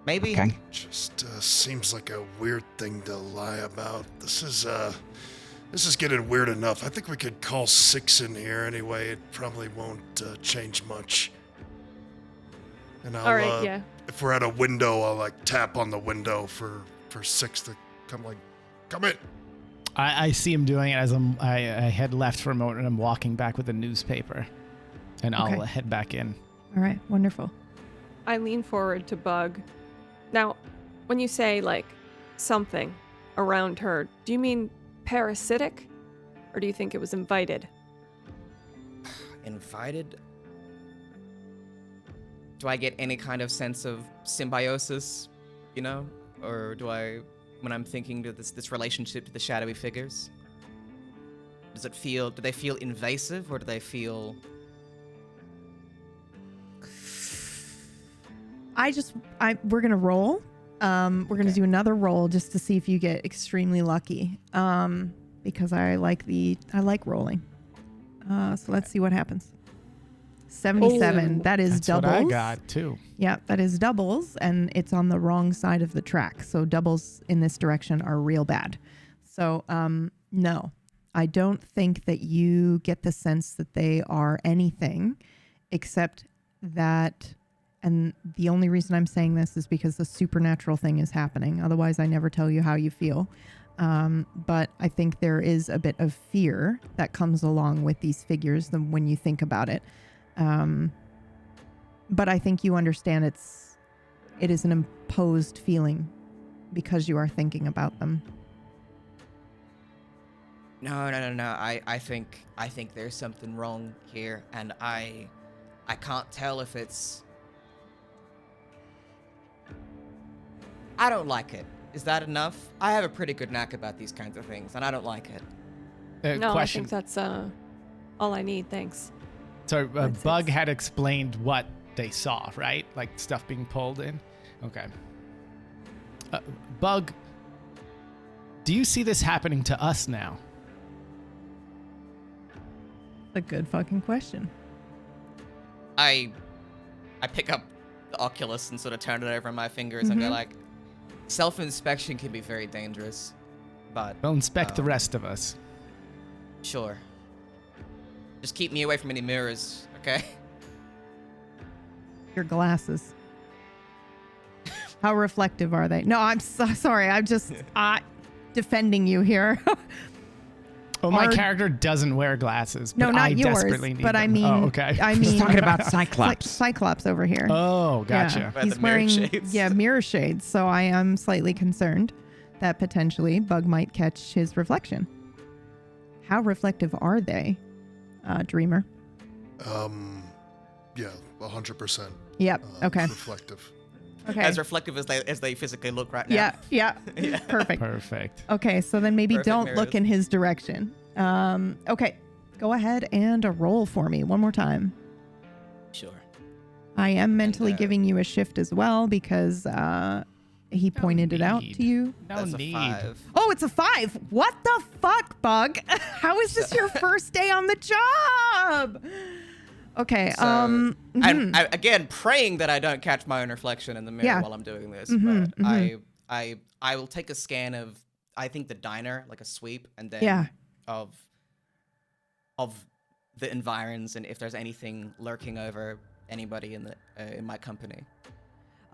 maybe. Okay. Just seems like a weird thing to lie about. This is getting weird enough. I think we could call 6 in here anyway. It probably won't change much. And I'll, All right, yeah. if we're at a window, I'll like tap on the window for 6 to come in. I see him doing it as I head left for a moment and I'm walking back with a newspaper. And I'll Okay. head back in. All right, wonderful. I lean forward to Bug. Now, when you say, like, something around her, do you mean parasitic? Or do you think it was invited? Invited? Do I get any kind of sense of symbiosis, Or do I, when I'm thinking to this relationship to the shadowy figures? Do they feel invasive or do they feel... We're going to roll. We're going to do another roll just to see if you get extremely lucky. Because I like rolling. So let's see what happens. 77. Oh. That is That's doubles. what I got too. Yeah, that is doubles, and it's on the wrong side of the track. So doubles in this direction are real bad. So no, I don't think that you get the sense that they are anything except that, and the only reason I'm saying this is because the supernatural thing is happening. Otherwise, I never tell you how you feel. But I think there is a bit of fear that comes along with these figures when you think about it. But I think you understand it is an imposed feeling because you are thinking about them. No. I think there's something wrong here, and I can't tell if it's... I don't like it. Is that enough? I have a pretty good knack about these kinds of things, and I don't like it. No, Question. I think that's all I need, thanks. So That's Bug it. had explained what they saw, right? Like stuff being pulled in. Okay. Bug, do you see this happening to us now? A good fucking question. I pick up the Oculus and sort of turn it over my fingers and go like, self-inspection can be very dangerous, but... Well, inspect the rest of us. Sure. Just keep me away from any mirrors, okay? Your glasses. How reflective are they? No, I'm so sorry. I'm just defending you here. Oh, my Are- character doesn't wear glasses. No, but not I yours. desperately need But I them. mean, Oh, okay. He's talking about Like Cyclops. Cyclops over here. Oh, gotcha. Yeah, By he's the mirror wearing shades. mirror shades. So I am slightly concerned that potentially Bug might catch his reflection. How reflective are they, Dreamer? Yeah, 100%. Yep. Okay. Reflective. Okay. As reflective as they physically look right now. Yeah. Perfect. Perfect. Okay, so then maybe Perfect don't mirrors. look in his direction. Okay, go ahead and roll for me one more time. Sure. I am mentally And, giving you a shift as well because he pointed it out need. to you. No That's need. a 5. Oh, it's a 5. What the fuck, Bug? How is this your first day on the job? Okay. So, mhm. I'm again praying that I don't catch my own reflection in the mirror Yeah. while I'm doing this. Mhm, But I will take a scan of I think the diner, like a sweep, and then Yeah. of the environs and if there's anything lurking over anybody in my company.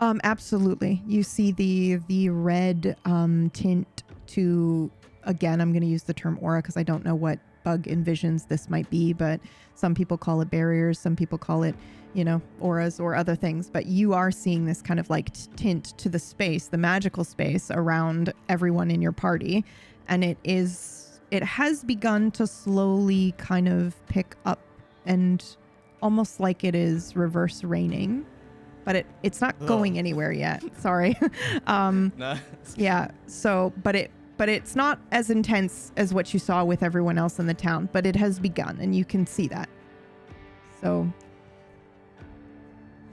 Absolutely. You see the red tint to again, I'm going to use the term aura because I don't know what Bug envisions this might be, but some people call it barriers, some people call it, auras or other things. But you are seeing this kind of like tint to the space, the magical space around everyone in your party. And it has begun to slowly kind of pick up and almost like it is reverse raining, but it's not going anywhere yet. Sorry. No. Yeah. So, but it's not as intense as what you saw with everyone else in the town, but it has begun and you can see that. So.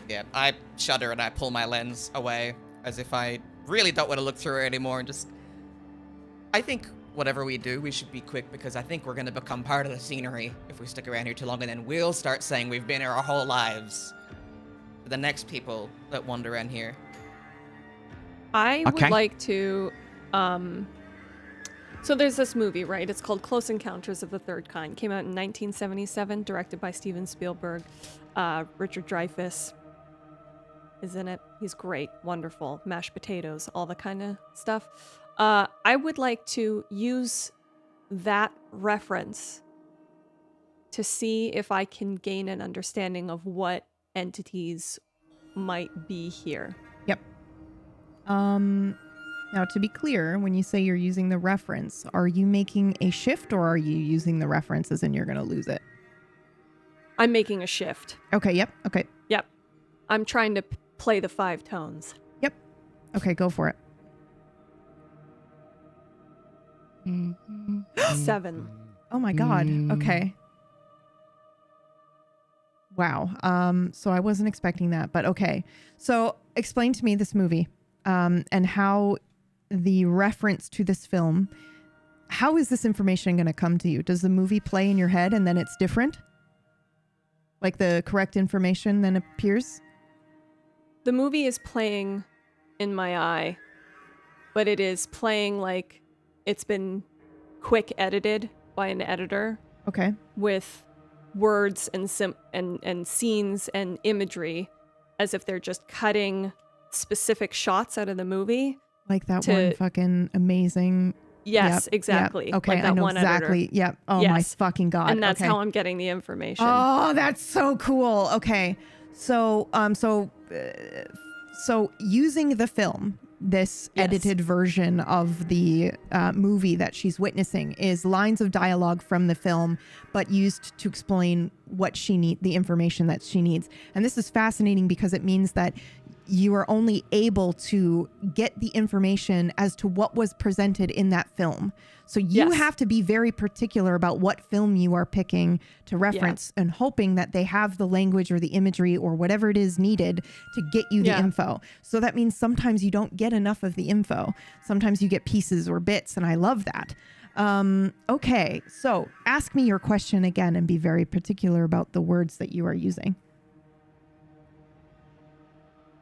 Yeah, I shudder and I pull my lens away as if I really don't want to look through it anymore and just... I think whatever we do, we should be quick because I think we're going to become part of the scenery if we stick around here too long, and then we'll start saying we've been here our whole lives for the next people that wander in here. I would like to... So there's this movie, right? It's called Close Encounters of the Third Kind. Came out in 1977, directed by Steven Spielberg. Richard Dreyfuss is in it. He's great, wonderful. Mashed potatoes, all the kind of stuff. I would like to use that reference to see if I can gain an understanding of what entities might be here. Yep. Now, to be clear, when you say you're using the reference, are you making a shift or are you using the reference as in you're going to lose it? I'm making a shift. Okay, yep, okay. Yep. I'm trying to play the 5 tones. Yep. Okay, go for it. 7. Oh my God. Okay. Wow. So I wasn't expecting that, but okay. So explain to me this movie, and how the reference to this film, how is this information going to come to you? Does the movie play in your head and then it's different? Like the correct information then appears? The movie is playing in my eye, but it is playing like it's been quick edited by an editor. Okay. With words and scenes and imagery as if they're just cutting specific shots out of the movie. Like that one fucking amazing. Yes, yep, exactly. Yep. Okay, like that I know one exactly. Editor. Yep. Oh yes. my fucking God. And that's okay. how I'm getting the information. Oh, that's so cool. Okay. So using the film, this edited version of the movie that she's witnessing is lines of dialogue from the film, but used to explain what the information that she needs. And this is fascinating because it means that you are only able to get the information as to what was presented in that film. So you have to be very particular about what film you are picking to reference and hoping that they have the language or the imagery or whatever it is needed to get you the info. So that means sometimes you don't get enough of the info. Sometimes you get pieces or bits, and I love that. Okay, so ask me your question again and be very particular about the words that you are using.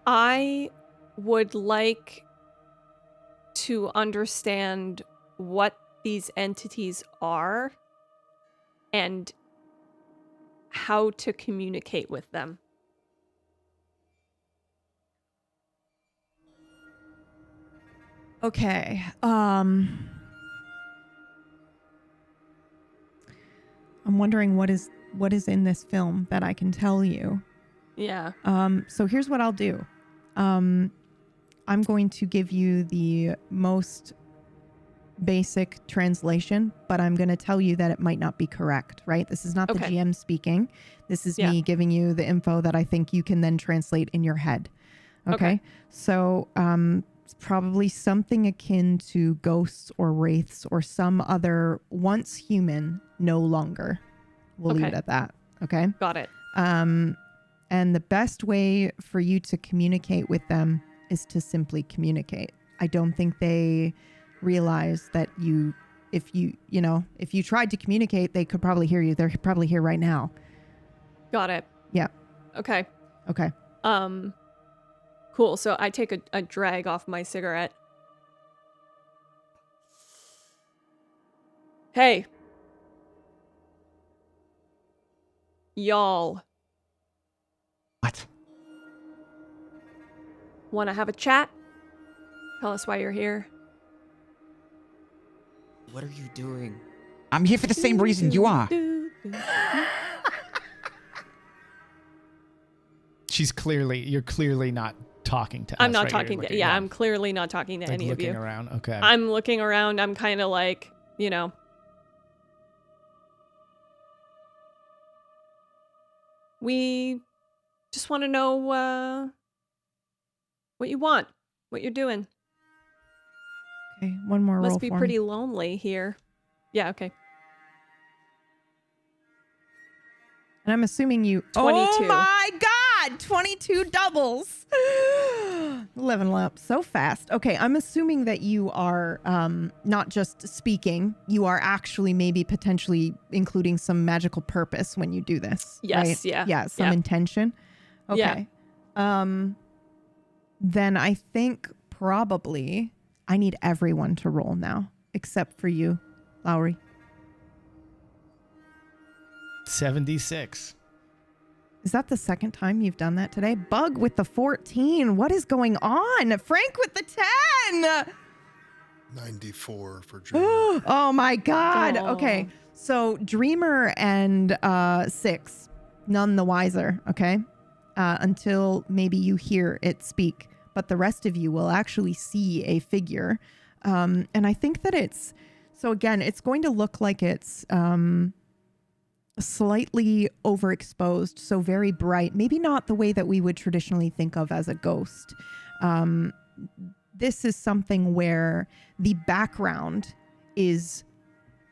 I would like to understand what these entities are and how to communicate with them. Okay. I'm wondering what is in this film that I can tell you. Yeah. So here's what I'll do. I'm going to give you the most basic translation, but I'm going to tell you that it might not be correct, right? This is not the GM speaking. This is me giving you the info that I think you can then translate in your head. Okay. So, it's probably something akin to ghosts or wraiths or some other once human, no longer. We'll leave it at that. Okay. Got it. And the best way for you to communicate with them is to simply communicate. I don't think they realize that if you tried to communicate, they could probably hear you. They're probably here right now. Got it. Yeah. Okay. Okay. Cool. So I take a drag off my cigarette. Hey. Y'all. What? Want to have a chat? Tell us why you're here. What are you doing? I'm here for the same reason you are. You're clearly not talking to us. I'm not right? talking You're to, looking- yeah, I'm clearly not talking to like any of looking you. around. Okay. I'm looking around. I'm kind of like, you know. We just want to know what you want, what you're doing. Okay, one more roll Must be for pretty me. lonely here. Yeah, okay. And I'm assuming you... 22. Oh my God! 22 doubles! 11 laps. So fast. Okay, I'm assuming that you are not just speaking. You are actually maybe potentially including some magical purpose when you do this. Yes, right? yeah. Yeah, some intention. Okay. Then I think probably I need everyone to roll now, except for you, Lowry. 76. Is that the second time you've done that today? Bug with the 14. What is going on? Frank with the 10. 94 for Dreamer. Oh my God. Aw. Okay. So Dreamer and 6, none the wiser. Okay. Until maybe you hear it speak, but the rest of you will actually see a figure. And I think that so again, it's going to look like it's, slightly overexposed, so very bright, maybe not the way that we would traditionally think of as a ghost. This is something where the background is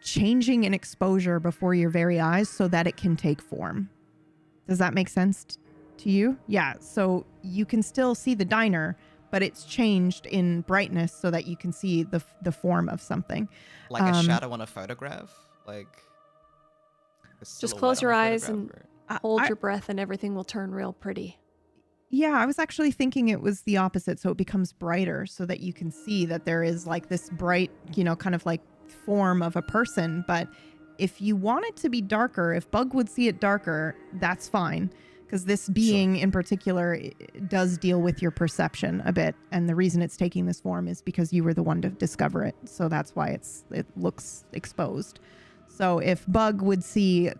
changing in exposure before your very eyes so that it can take form. Does that make sense to you? Yeah, so you can still see the diner, but it's changed in brightness so that you can see the form of something. Like a shadow on a photograph? Like... Just close your eyes and hold I- your breath and everything will turn real pretty. Yeah, I was actually thinking it was the opposite. So it becomes brighter so that you can see that there is like this bright, kind of like form of a person. But if you want it to be darker, if Bug would see it darker, that's fine. Because this being in particular does deal with your perception a bit. And the reason it's taking this form is because you were the one to discover it. So that's why it looks exposed. So if Bug would see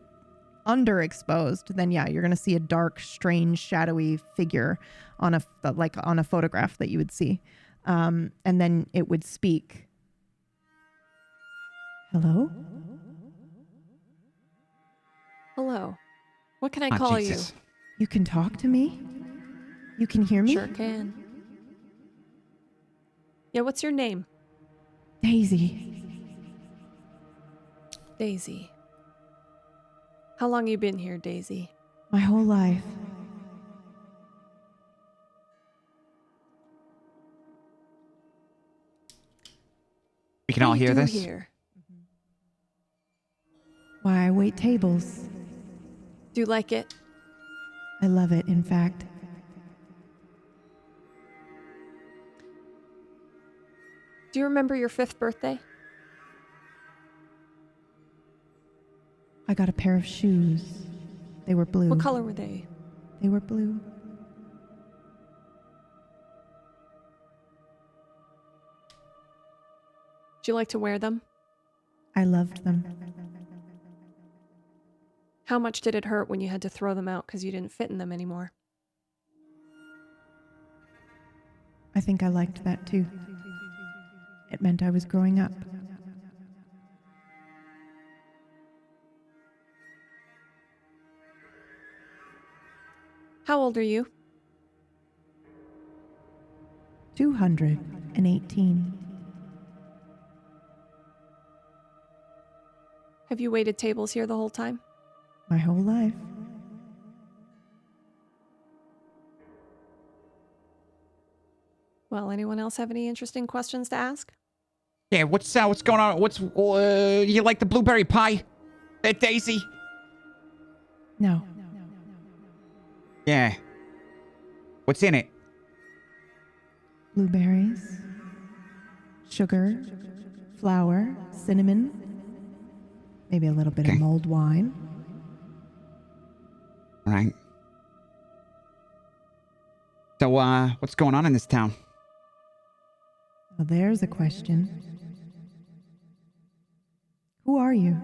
underexposed, then yeah, you're going to see a dark, strange, shadowy figure on a photograph that you would see. And then it would speak. Hello? Hello. What can I call Jesus. You can talk to me? You can hear you? me? Sure can. Yeah, what's your name? Daisy. Daisy. How long you been here, Daisy? My whole life. We can all What do you hear do this. Here? Why I wait tables. Do you like it? I love it, in fact. Do you remember your 5th birthday? I got a pair of shoes. They were blue. What color were they? They were blue. Do you like to wear them? I loved them. How much did it hurt when you had to throw them out because you didn't fit in them anymore? I think I liked that too. It meant I was growing up. How old are you? 218. Have you waited tables here the whole time? My whole life. Well, anyone else have any interesting questions to ask? Yeah, what's going on? You like the blueberry pie? Daisy? No. Yeah. What's in it? Blueberries, sugar, flour, cinnamon, maybe a little bit of mulled wine. All right. So, what's going on in this town? Well, there's a question. Who are you?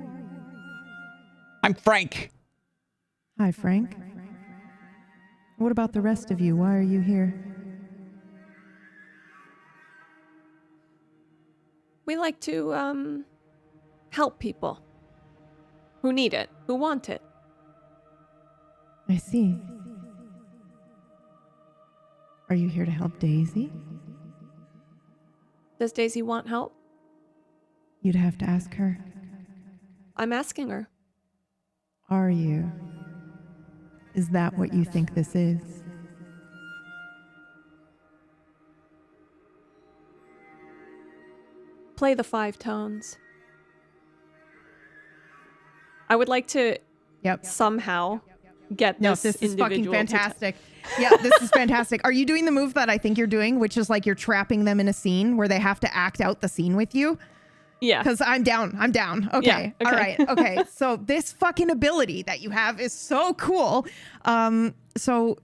I'm Frank. Hi, Frank. What about the rest of you? Why are you here? We like to, help people who need it, who want it. I see. Are you here to help Daisy? Does Daisy want help? You'd have to ask her. I'm asking her. Are you? Is that what you think this is? Play the 5 tones. I would like to somehow get This is fucking individual to fantastic. Yeah, this is fantastic. Are you doing the move that I think you're doing, which is like you're trapping them in a scene where they have to act out the scene with you? Yeah. Because I'm down. Okay. Yeah, okay. All right. Okay. So this fucking ability that you have is so cool. So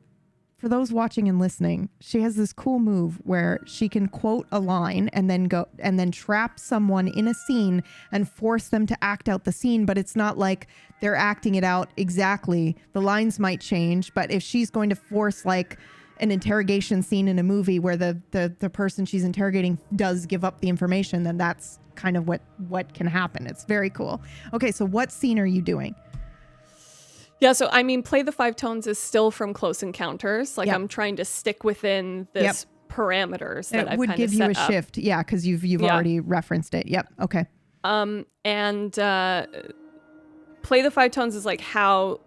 for those watching and listening, she has this cool move where she can quote a line and then trap someone in a scene and force them to act out the scene. But it's not like they're acting it out exactly. The lines might change, but if she's going to force like an interrogation scene in a movie where the person she's interrogating does give up the information, then that's kind of what can happen. It's very cool. Okay, so what scene are you doing? Yeah, so I mean, Play the 5 tones is still from Close Encounters. Like I'm trying to stick within this parameters that I've would kind of give you a set up. shift. Yeah, because you've already referenced it. Yep. Okay. And Play the 5 tones is like how,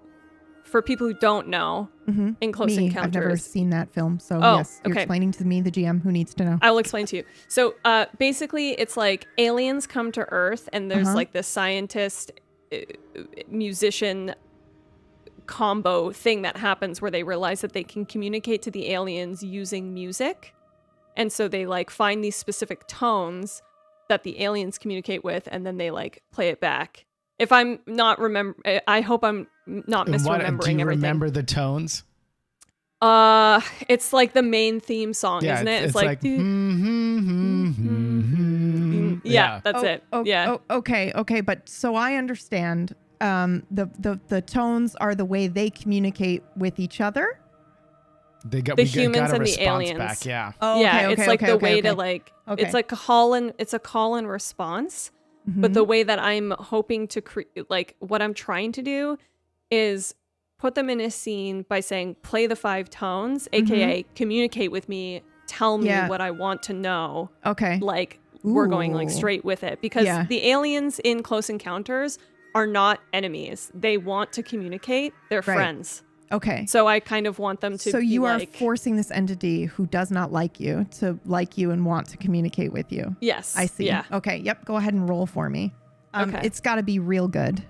for people who don't know, in Close Encounters. I've never seen that film, so yes, you're okay. explaining to me, the GM, who needs to know. I will explain to you. So basically, it's like aliens come to Earth, and there's like this scientist, musician combo thing that happens where they realize that they can communicate to the aliens using music. And so they like find these specific tones that the aliens communicate with, and then they like play it back. If I'm not I hope I'm not misremembering do you everything. remember the tones? It's like the main theme song, isn't it? It's like yeah, that's it. Yeah. Okay. But so I understand. The tones are the way they communicate with each other. The humans and the aliens. Back, yeah. Oh, yeah, okay, it's like the way to like. Okay. It's like a call and response. But the way that I'm hoping to like what I'm trying to do is put them in a scene by saying play the 5 tones, aka communicate with me, tell me what I want to know. Okay. Like we're going like straight with it because the aliens in Close Encounters are not enemies. They want to communicate. They're friends. Okay. So I kind of want them to So be you are like, forcing this entity who does not like you to like you and want to communicate with you. Yes. I see. Yeah. Okay. Yep. Go ahead and roll for me. Okay. It's got to be real good.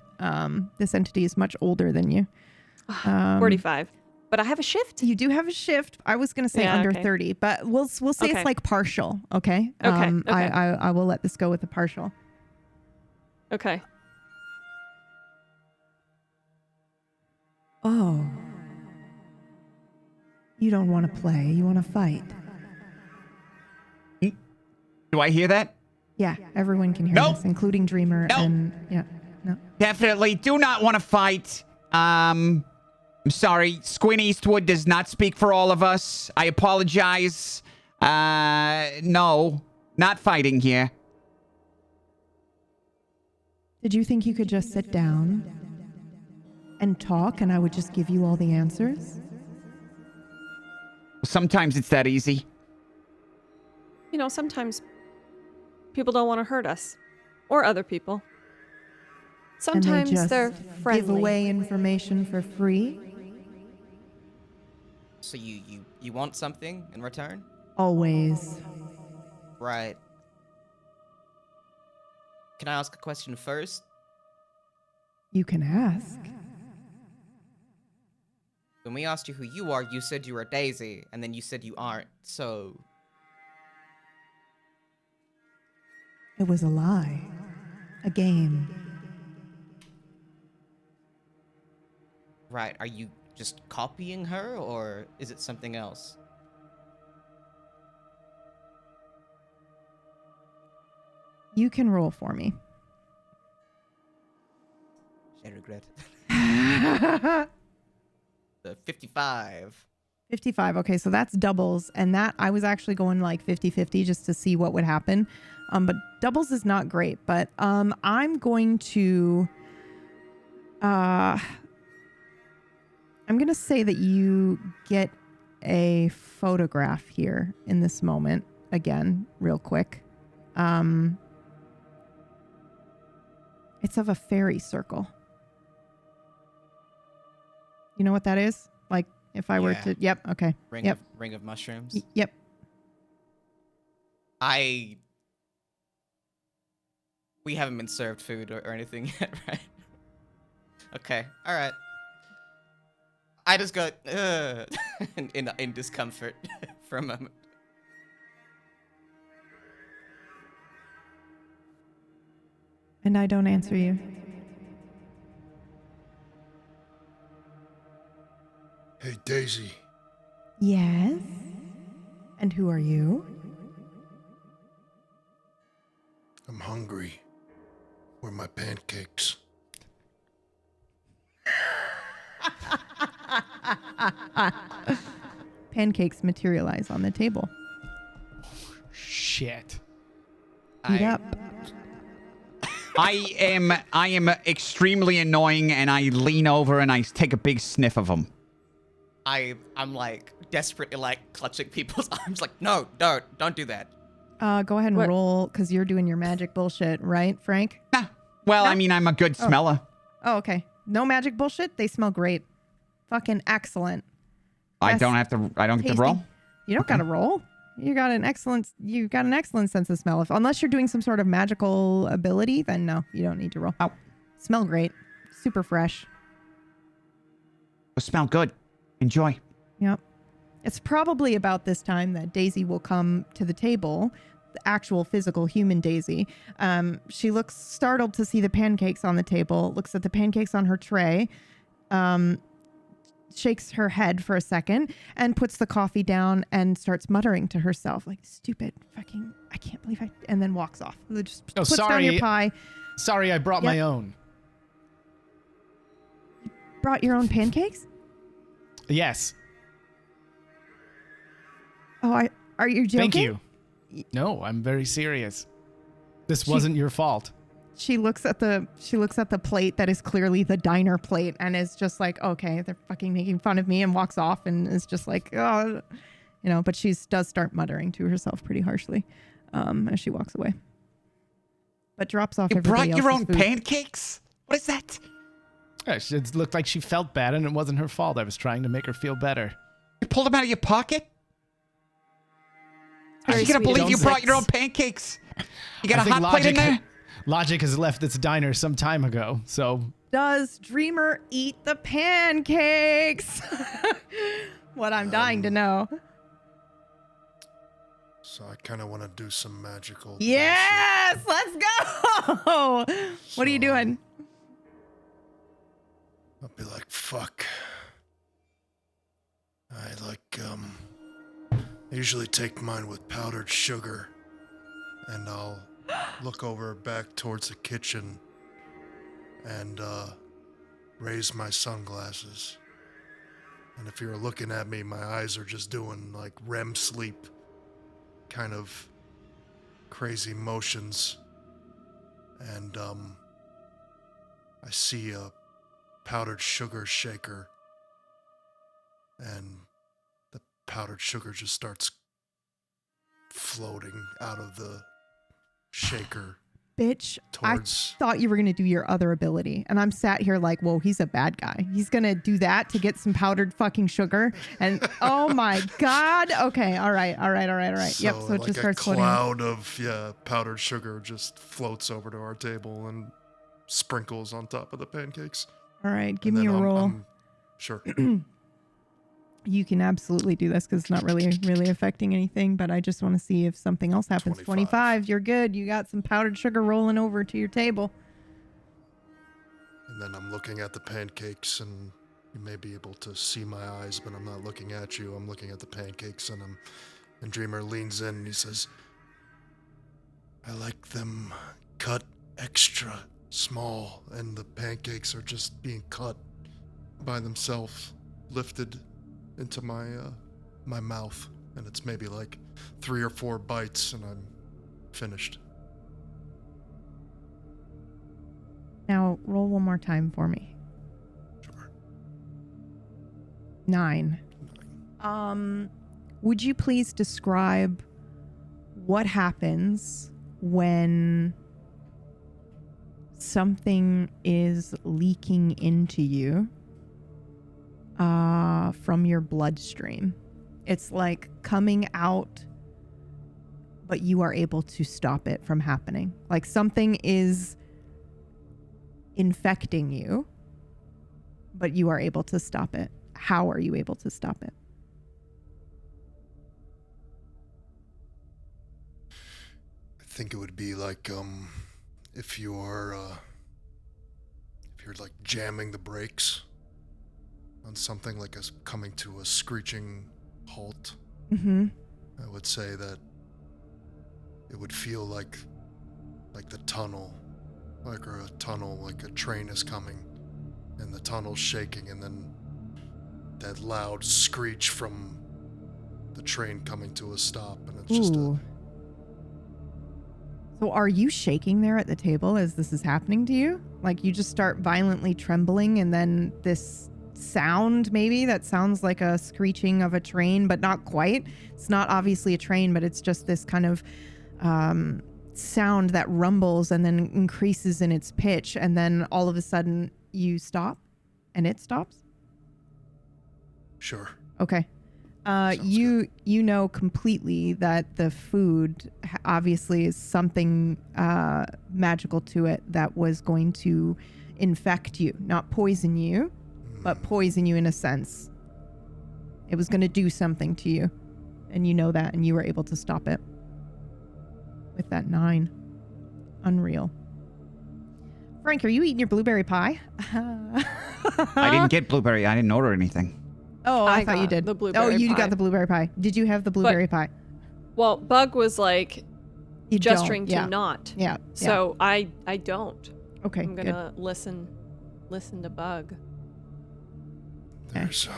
This entity is much older than you. 45. But I have a shift. You do have a shift. I was going to say under 30, but we'll say it's like partial. Okay. Okay. I will let this go with the partial. Okay. Oh. You don't want to play. You want to fight. Do I hear that? Yeah, everyone can hear Nope. this, including Dreamer. Nope. And no. Definitely do not want to fight. I'm sorry. Squint Eastwood does not speak for all of us. I apologize. No, not fighting here. Did you think you could just sit down and talk and I would just give you all the answers? Sometimes it's that easy. You know, sometimes people don't want to hurt us or other people. Sometimes and they just they're friendly. give away information for free? So you want something in return? Always. Right. Can I ask a question first? You can ask. When we asked you who you are, you said you were Daisy, and then you said you aren't, so... It was a lie. A game. Right, are you just copying her, or is it something else? You can roll for me. I regret it. 55. 55. Okay, so that's doubles. And that I was actually going like 50-50 just to see what would happen. But doubles is not great. But I'm going to say that you get a photograph here in this moment again, real quick. It's of a fairy circle. You know what that is? Like if I were to, yep. Okay. Ring of mushrooms. Yep. We haven't been served food or anything yet, right? Okay. All right. I just got in discomfort for a moment. And I don't answer you. Hey, Daisy. Yes? And who are you? I'm hungry. Where are my pancakes? Pancakes materialize on the table. Shit. Eat up. I am extremely annoying, and I lean over and I take a big sniff of them. I'm like desperately like clutching people's arms, like no, don't do that. Go ahead and roll, because you're doing your magic bullshit, right, Frank? Nah. Well, No? I mean, I'm a good smeller. Oh, okay. No magic bullshit. They smell great. Fucking excellent. I don't get to roll. You don't gotta roll. You got an excellent sense of smell. Unless you're doing some sort of magical ability, then no, you don't need to roll. Oh. Smell great. Super fresh. They smell good. Enjoy. Yep. It's probably about this time that Daisy will come to the table, the actual physical human Daisy. She looks startled to see the pancakes on the table, looks at the pancakes on her tray, shakes her head for a second, and puts the coffee down and starts muttering to herself, like, stupid, fucking, I can't believe I, and then walks off. Just puts down your pie. Sorry, I brought my own. Brought your own pancakes? Yes. Oh, are you joking? Thank you. No, I'm very serious. This wasn't your fault. She looks at the plate that is clearly the diner plate and is just like, okay, they're fucking making fun of me, and walks off and is just like, oh, you know, but she does start muttering to herself pretty harshly as she walks away. But drops off everybody else's You brought your own food. pancakes? What is that? Yeah, it looked like she felt bad, and it wasn't her fault. I was trying to make her feel better. You pulled them out of your pocket? Very I can't sweet. believe you Don't brought say- your own pancakes. You got I a think hot plate in there? Logic has left its diner some time ago, so... Does Dreamer eat the pancakes? What I'm dying to know. So I kind of want to do some magical. Yes, let's go. What are you doing? I'll be like, fuck. I usually take mine with powdered sugar, and I'll look over back towards the kitchen and raise my sunglasses. And if you're looking at me, my eyes are just doing like REM sleep kind of crazy motions. And I see a powdered sugar shaker, and the powdered sugar just starts floating out of the shaker. Bitch, Towards- I thought you were going to do your other ability. And I'm sat here like, whoa, he's a bad guy. He's going to do that to get some powdered fucking sugar. And oh my God. Okay. All right. Yep. So it like just a starts floating. cloud of powdered sugar just floats over to our table and sprinkles on top of the pancakes. All right. Give And me a then roll. Sure. You can absolutely do this because it's not really affecting anything, but I just want to see if something else happens. 25. You're good. You got some powdered sugar rolling over to your table. And then I'm looking at the pancakes, and you may be able to see my eyes, but I'm not looking at you. I'm looking at the pancakes, and Dreamer leans in and he says, I like them cut extra small, and the pancakes are just being cut by themselves, lifted into my mouth, and it's maybe like 3 or 4 bites, and I'm finished. Now roll one more time for me. Sure. 9. Would you please describe what happens when something is leaking into you from your bloodstream? It's like coming out, but you are able to stop it from happening. Like something is infecting you, but you are able to stop it. How are you able to stop it? I think it would be like if you're like jamming the brakes on something, like coming to a screeching halt. Mm-hmm. I would say that it would feel like the tunnel, like a train is coming, and the tunnel's shaking, and then that loud screech from the train coming to a stop, and it's just Ooh. So are you shaking there at the table as this is happening to you? Like you just start violently trembling, and then this sound maybe that sounds like a screeching of a train, but not quite. It's not obviously a train, but it's just this kind of sound that rumbles and then increases in its pitch, and then all of a sudden you stop and it stops? Sure. Okay. You know completely that the food obviously is something magical to it that was going to infect you, not poison you, but poison you in a sense. It was going to do something to you, and you know that, and you were able to stop it with that 9. Unreal. Frank, are you eating your blueberry pie? I didn't get blueberry. I didn't order anything. Oh, I thought you got did. the blueberry Oh, you pie. got the blueberry pie. Did you have the blueberry pie? Well, Bug was like You gesturing don't. Yeah. to not. Yeah. So I don't. Okay. I'm Good. gonna listen to Bug. There's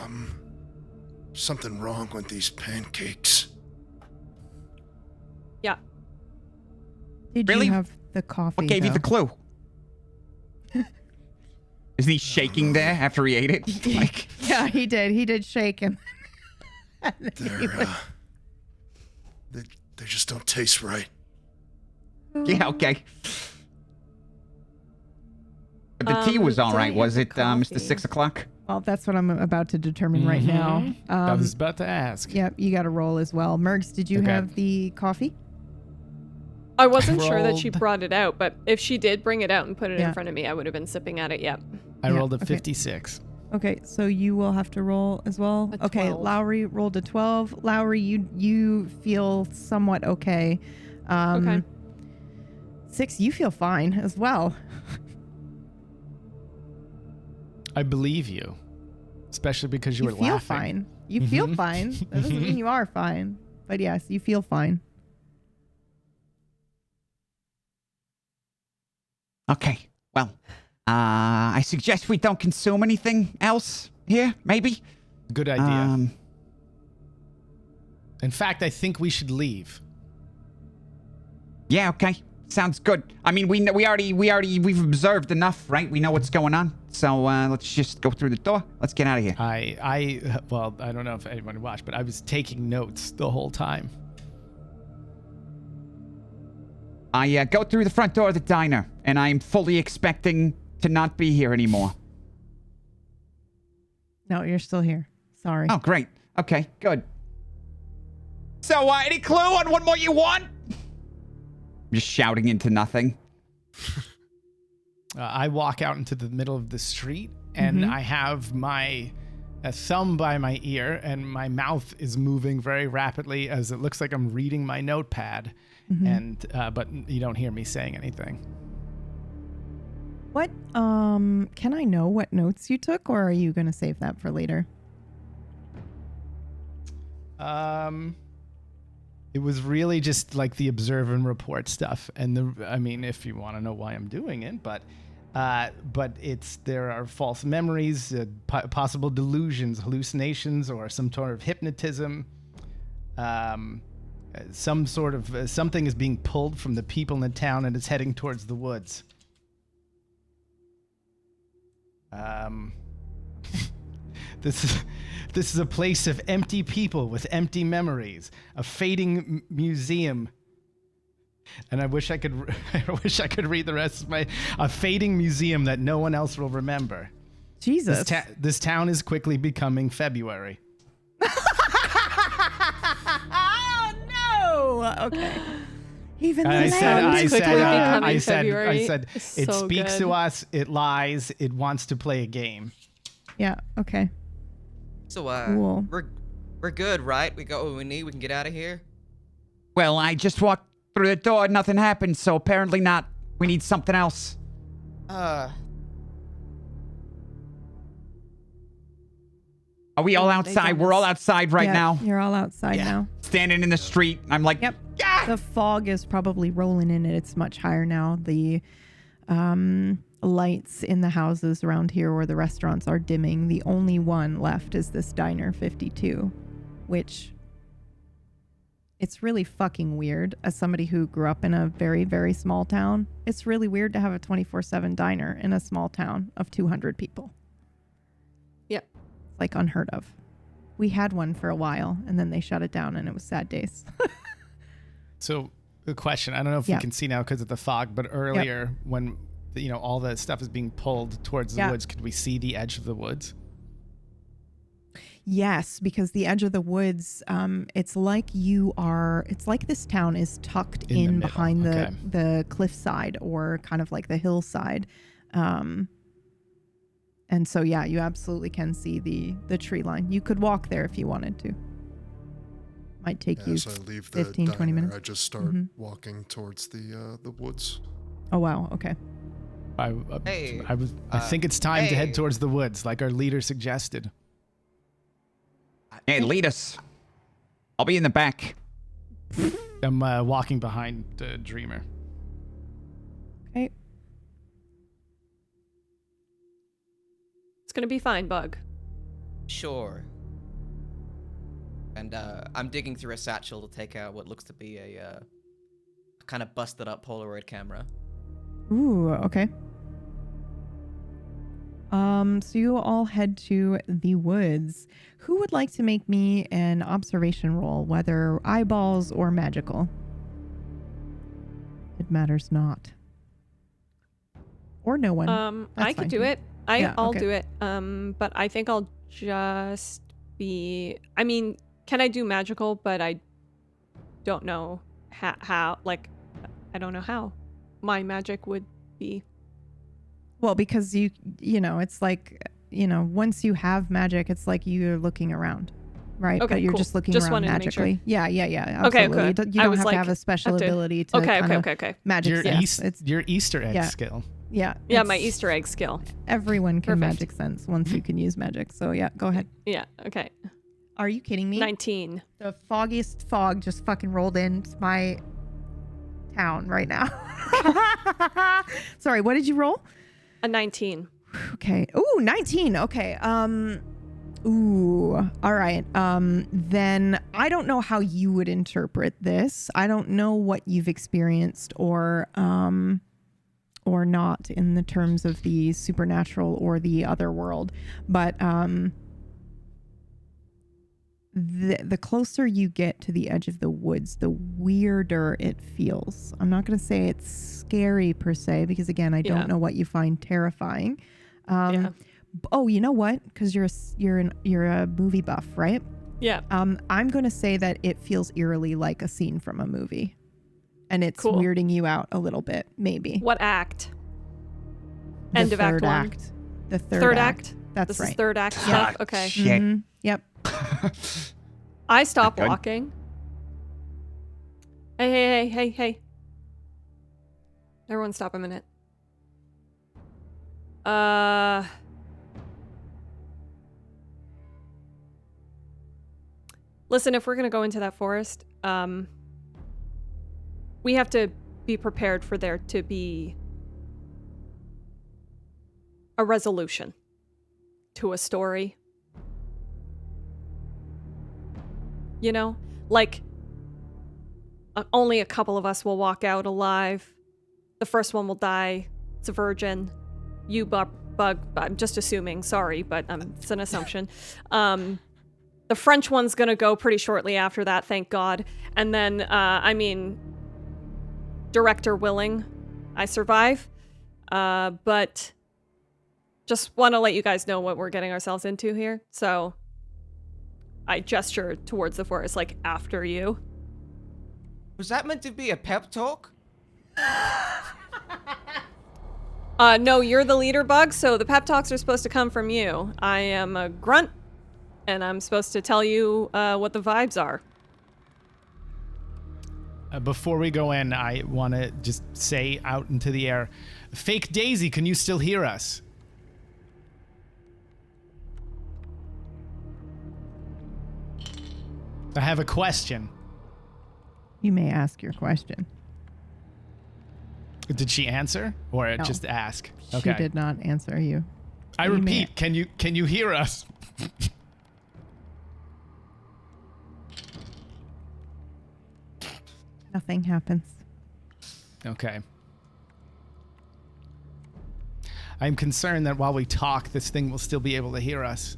something wrong with these pancakes. Yeah. Did Really? you have the coffee? What gave you the though? clue? Isn't he shaking there after he ate it? Like, Yeah, he did. He did shake him. They're they just don't taste right. yeah, okay. But the tea was all don't right, you was have it, the Mr. coffee? 6 o'clock? Well, that's what I'm about to determine right now. I was about to ask. Yep, you got to roll as well. Mergs, did you Okay. have the coffee? I wasn't sure that she rolled- brought it out, but if she did bring it out and put it Yeah. in front of me, I would have been sipping at it. Yep. I Yeah, rolled a okay. 56. Okay, so you will have to roll as well. A Okay, 12. Lowry rolled a 12. Lowry, you feel somewhat okay. Okay. 6, you feel fine as well. I believe you, especially because you were feel laughing. fine. You feel Mhm. fine. That doesn't mean you are fine. But yes, you feel fine. Okay, well, I suggest we don't consume anything else here, maybe? Good idea. In fact, I think we should leave. Yeah, okay. Sounds good. I mean, we've observed enough, right? We know what's going on. So let's just go through the door. Let's get out of here. Well, I don't know if anyone watched, but I was taking notes the whole time. I go through the front door of the diner, and I'm fully expecting to not be here anymore. No, you're still here. Sorry. Oh, great. Okay, good. So, any clue on what more you want? Just shouting into nothing. I walk out into the middle of the street, and I have my thumb by my ear, and my mouth is moving very rapidly as it looks like I'm reading my notepad. And but you don't hear me saying anything. What can I know what notes you took, or are you going to save that if It was really just like the observe and report stuff. And I mean, if you want to know why I'm doing it, but there are false memories, possible delusions, hallucinations, or some sort of hypnotism. Some sort of something is being pulled from the people in the town and it's heading towards the woods. This is a place of empty people with empty memories, a fading museum. And I wish I could read the rest of a fading museum that no one else will remember. Jesus. This town is quickly becoming February. Oh no! Okay. Even the I land. said, it So speaks good. to us, it lies, it wants to play a game. Yeah. Okay. So, Cool. we're good, right? We got what we need. We can get out of here. Well, I just walked through the door. Nothing happened, so apparently not. We need something else. Uh, Are we all They outside? done We're all this. outside right Yeah, now. You're all outside Yeah. now. Standing in the street. I'm like, Yep. "Ah!" The fog is probably rolling in. It's much higher now. The lights in the houses around here where the restaurants are dimming. The only one left is this Diner 52, which it's really fucking weird. As somebody who grew up in a very, very small town, it's really weird to have a 24/7 diner in a small town of 200 people. Yep. Like unheard of. We had one for a while and then they shut it down and it was sad days. So, the question, I don't know if Yeah. you can see now because of the fog, but earlier when all the stuff is being pulled towards the Yeah. woods, could we see the edge of the woods? Yes, because the edge of the woods, it's like this town is tucked In the in middle, behind okay. the cliffside or kind of like the hillside. And so, yeah, you absolutely can see the tree line. You could walk there if you wanted to. Might take you As I leave the 15, 20 diner, minutes. I just start Mhm. walking towards the woods. Oh, wow. Okay. Hey, I think it's time to hey. head towards the woods, like our leader suggested. Hey, lead us. I'll be in the back. I'm walking behind Dreamer. Okay. It's gonna be fine, Bug. sure. And I'm digging through a satchel to take out what looks to be a kind of busted up Polaroid camera. Ooh, okay. So you all head to the woods. Who would like to make me an observation roll, whether eyeballs or magical? It matters not. Or no one. I could do it. I'll okay. do it. But I think I'll just be. I mean, can I do magical? But I don't know how. Like, I don't know how my magic would be. Well, because you know, it's like, once you have magic, it's like you're looking around, right? Okay, But you're cool. just looking Just around wanted to make sure. magically. Yeah, Okay, absolutely. good. You I don't was have like, to have a special have to- ability to Okay. magic Your, sense. your Easter egg Yeah. skill. Yeah. Yeah, it's- my Easter egg skill. Everyone can Perfect. magic sense once you can use magic. So yeah, go ahead. Yeah. Okay. Are you kidding me? 19. The foggiest fog just fucking rolled into my town right now. Sorry, what did you roll? A 19. Okay. Ooh, 19. Okay. Ooh. All right. Then I don't know how you would interpret this. I don't know what you've experienced or not in the terms of the supernatural or the other world, but the closer you get to the edge of the woods, the weirder it feels. I'm not going to say it's scary per se, because again, I don't Yeah. know what you find terrifying. Yeah. Oh, you know what? Because you're a movie buff, right? Yeah. I'm going to say that it feels eerily like a scene from a movie, and it's Cool. weirding you out a little bit, maybe. What act? The End of Act third 1. act. The third, Third act. act? That's This right. is third act stuff? Okay. Shit. Mhm. Yep. I stop Good. walking. Hey. Everyone stop a minute. Listen, if we're gonna go into that forest, we have to be prepared for there to be a resolution to a story. You know? Like, only a couple of us will walk out alive. The first one will die. It's a virgin. You, Bug, I'm just assuming, sorry, but it's an assumption. The French one's gonna go pretty shortly after that, thank God. And then, director willing, I survive. But just want to let you guys know what we're getting ourselves into here. So I gesture towards the forest, like, after you. Was that meant to be a pep talk? No, you're the leader, Bug, so the pep talks are supposed to come from you. I am a grunt, and I'm supposed to tell you what the vibes are. Before we go in, I want to just say out into the air, Fake Daisy, can you still hear us? I have a question. You may ask your question. Did she answer or No. just ask? She Okay. did not answer you. I You repeat, may- can you hear us? Nothing happens. Okay. I'm concerned that while we talk, this thing will still be able to hear us.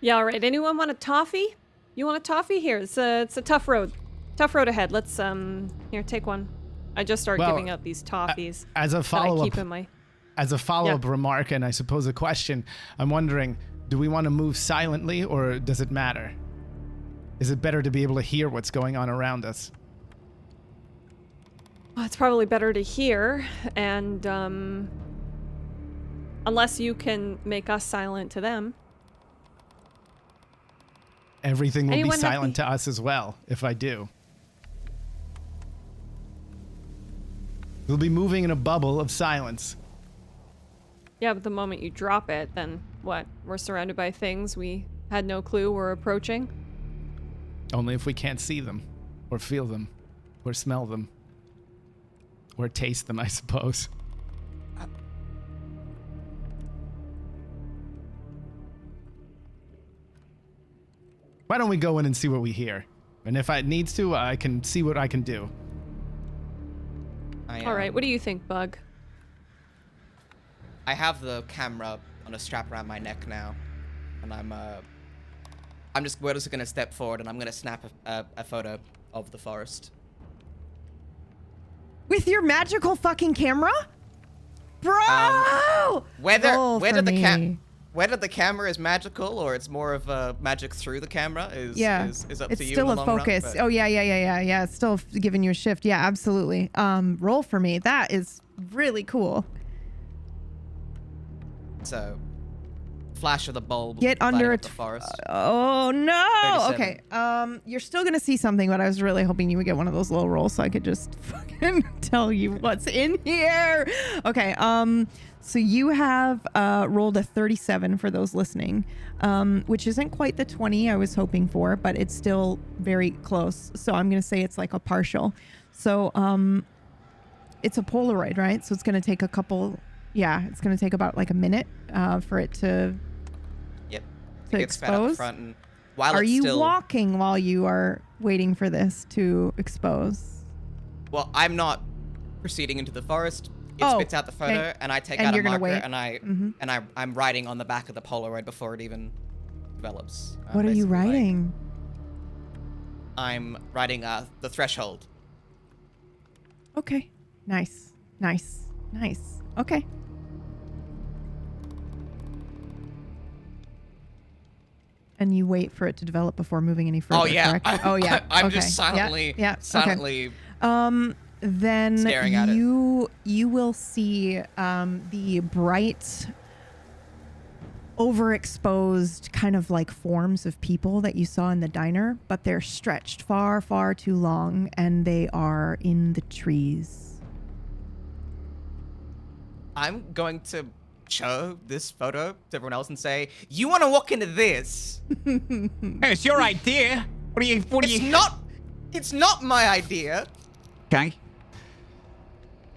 Yeah, all right. Anyone want a toffee? You want a toffee? Here, it's a tough road. Tough road ahead. Let's, here, take one. I just start giving out these toffees. As a that I follow-up, keep in my... as a follow-up remark, and I suppose a question, I'm wondering, do we want to move silently or does it matter? Is it better to be able to hear what's going on around us? Well, it's probably better to hear, and, unless you can make us silent to them. Everything will Anyone be have silent to us as well, if I do. We'll be moving in a bubble of silence. Yeah, but the moment you drop it, then what? We're surrounded by things we had no clue were approaching? Only if we can't see them, or feel them, or smell them, or taste them, I suppose. Why don't we go in and see what we hear? And if it needs to, I can see what I can do. All right, what do you think, Bug? I have the camera on a strap around my neck now, and we're just gonna step forward and I'm gonna snap a photo of the forest. With your magical fucking camera? Bro! Whether Roll for me. whether the camera is magical or it's more of a magic through the camera is up it's to you. still in the a long focus. Run, but- Oh yeah. It's still giving you a shift. Yeah, absolutely. Roll for me. That is really cool. So, flash of the bulb. Get lighting under up it. the forest. Oh no. 37. Okay. You're still gonna see something, but I was really hoping you would get one of those low rolls so I could just fucking tell you what's in here. Okay. So you have rolled a 37 for those listening, which isn't quite the 20 I was hoping for, but it's still very close. So I'm gonna say it's like a partial. So it's a Polaroid, right? So it's gonna take a couple. Yeah, it's gonna take about like a minute for it to. Yep. To It gets spat out the expose? front, and while Are it's you still, walking while you are waiting for this to expose? well, I'm not proceeding into the forest. It Oh, spits out the photo, okay. and I take And out a you're gonna marker, wait. and I'm writing on the back of the Polaroid before it even develops. What are you Basically, like, writing? I'm writing the threshold. Okay. Nice. Okay. And you wait for it to develop before moving any further. Oh yeah. Correct? Oh yeah. I'm okay. just silently, Yeah. Okay. silently. Then staring at it. you will see the bright, overexposed kind of like forms of people that you saw in the diner, but they're stretched far, far too long, and they are in the trees. I'm going to show this photo to everyone else and say, "You want to walk into this? Hey, it's your idea. What do you? It's not. It's not my idea. Okay.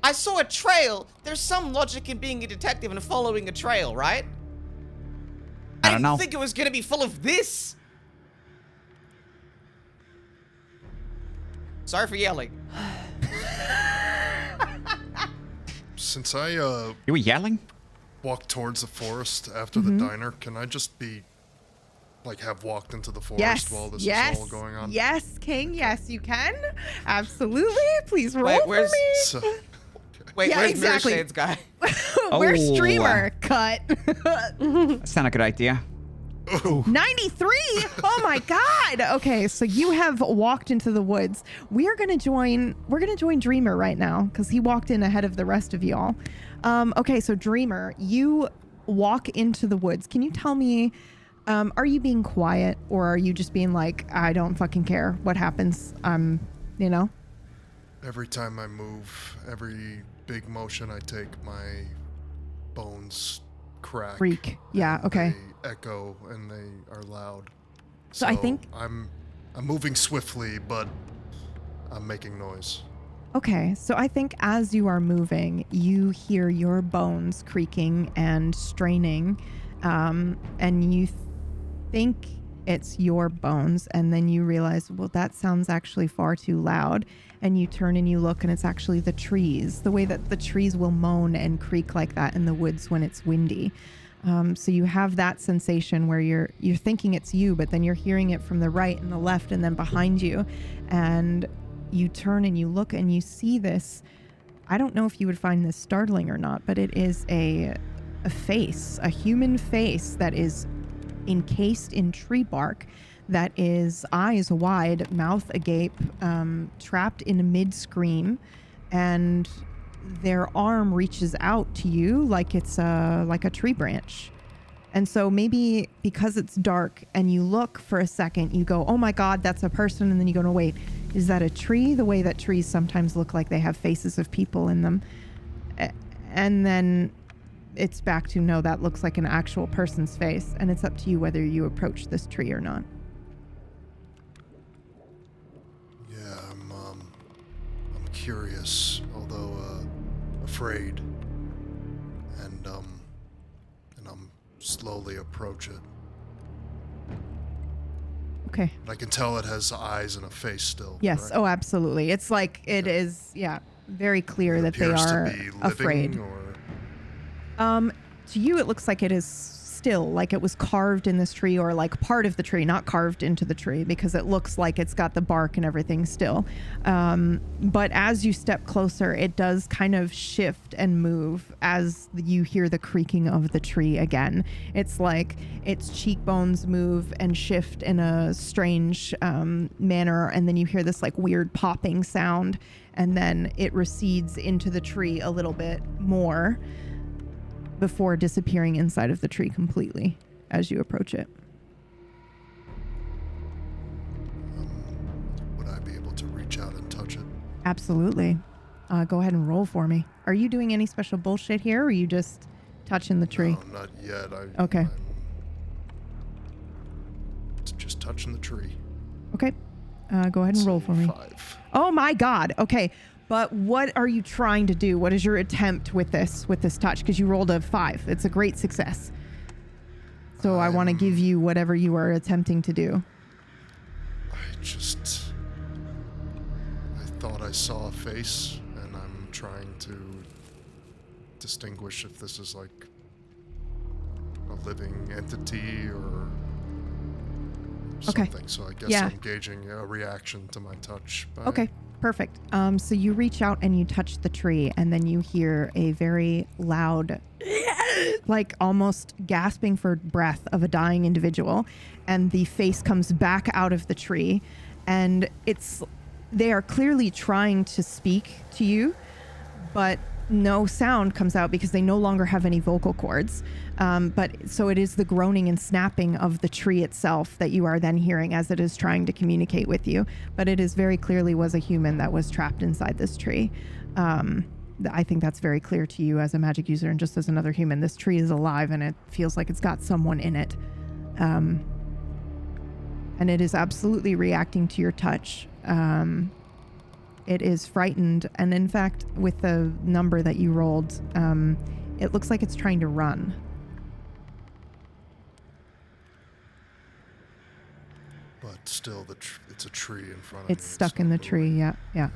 I saw a trail. There's some logic in being a detective and following a trail, right? I don't know. didn't think it was gonna be full of this. Sorry for yelling. Since I You were yelling? walked towards the forest after the diner, can I just be, like, have walked into the forest Yes. while this yes. is all going on? Yes, King. Yes, you can. Absolutely. Please roll Wait, for where's- me. So, Wait, Yeah, where's exactly. Mirror Shades guy? Where's Oh. streamer? Cut. That's not a good idea. 93. Oh my God. Okay, so you have walked into the woods. We're gonna join Dreamer right now because he walked in ahead of the rest of y'all. Okay, so Dreamer, you walk into the woods. Can you tell me, are you being quiet or are you just being like, I don't fucking care what happens? You know? every time I move, every big motion I take, my bones crack. Freak. Yeah, and okay. They echo and they are loud. So I think- I'm moving swiftly, but I'm making noise. Okay, so I think as you are moving, you hear your bones creaking and straining, and you think it's your bones, and then you realize, well, that sounds actually far too loud, and you turn and you look, and it's actually the trees, the way that the trees will moan and creak like that in the woods when it's windy. So you have that sensation where you're thinking it's you, but then you're hearing it from the right and the left and then behind you, and you turn and you look and you see this. I don't know if you would find this startling or not, but it is a face, a human face that is encased in tree bark, that is eyes wide, mouth agape, trapped in a mid-scream, and their arm reaches out to you like it's like a tree branch. And so maybe because it's dark and you look for a second, you go, oh my God, that's a person. And then you go, no, wait, is that a tree? The way that trees sometimes look like they have faces of people in them. And then it's back to, no, that looks like an actual person's face. And it's up to you whether you approach this tree or not. Yeah, I'm curious, although afraid, and I'm slowly approach it. Okay. But I can tell it has eyes and a face still. Yes. right? Oh, absolutely. It's like it is. Yeah. Very clear It that they appears are to be living, afraid. Or To you, it looks like it is still, like it was carved in this tree, or like part of the tree, not carved into the tree, because it looks like it's got the bark and everything still. But as you step closer, it does kind of shift and move as you hear the creaking of the tree again. It's like its cheekbones move and shift in a strange manner, and then you hear this like weird popping sound, and then it recedes into the tree a little bit more before disappearing inside of the tree completely as you approach it. would I be able to reach out and touch it? Absolutely. Go ahead and roll for me. Are you doing any special bullshit here, or are you just touching the tree? No, not yet. Okay. I'm just touching the tree. Okay. Go ahead and roll for me. 5. Oh my God. Okay. But what are you trying to do? What is your attempt with this touch? Because you rolled a 5. It's a great success. So I want to give you whatever you are attempting to do. I thought I saw a face, and I'm trying to distinguish if this is like a living entity or Okay. something. So I guess Yeah. I'm gauging a reaction to my touch. By Okay, perfect. So you reach out and you touch the tree, and then you hear a very loud, like almost gasping for breath of a dying individual, and the face comes back out of the tree, and they are clearly trying to speak to you, but no sound comes out because they no longer have any vocal cords. But so it is the groaning and snapping of the tree itself that you are then hearing as it is trying to communicate with you. But it is very clearly was a human that was trapped inside this tree. I think that's very clear to you as a magic user and just as another human. This tree is alive and it feels like it's got someone in it. And it is absolutely reacting to your touch. it is frightened. And in fact, with the number that you rolled, it looks like it's trying to run. But still, it's a tree in front of me. It's stuck in the tree, yeah. I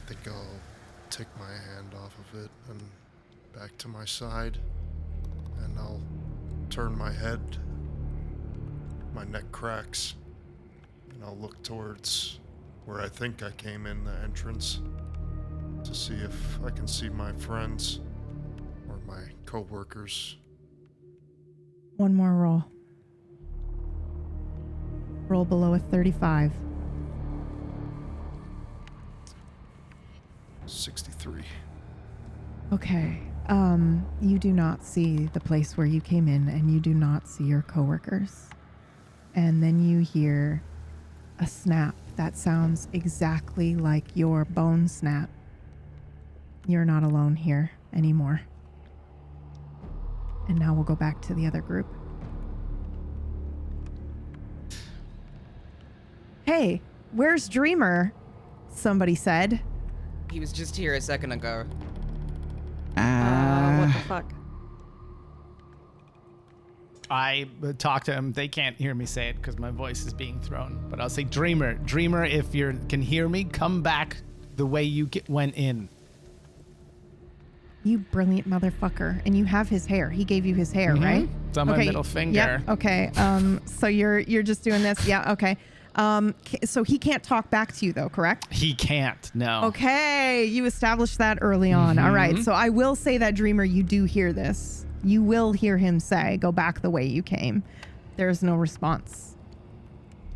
think I'll take my hand off of it and back to my side, and I'll turn my head. My neck cracks, and I'll look towards where I think I came in the entrance to see if I can see my friends or my co-workers. One more roll. Roll below a 35. 63. Okay. You do not see the place where you came in, and you do not see your coworkers. And then you hear a snap that sounds exactly like your bone snap. You're not alone here anymore. And now we'll go back to the other group. Hey, where's Dreamer? Somebody said. He was just here a second ago. What the fuck? I talk to him. They can't hear me say it because my voice is being thrown. But I'll say, Dreamer, if you can hear me, come back the way you went in. You brilliant motherfucker. And you have his hair. He gave you his hair, right? It's on my middle finger. Yeah, okay. So you're just doing this. Yeah, okay. So he can't talk back to you though, correct? He can't, no. Okay, you established that early on. All right, so I will say that, Dreamer, you do hear this. You will hear him say, go back the way you came. There's no response.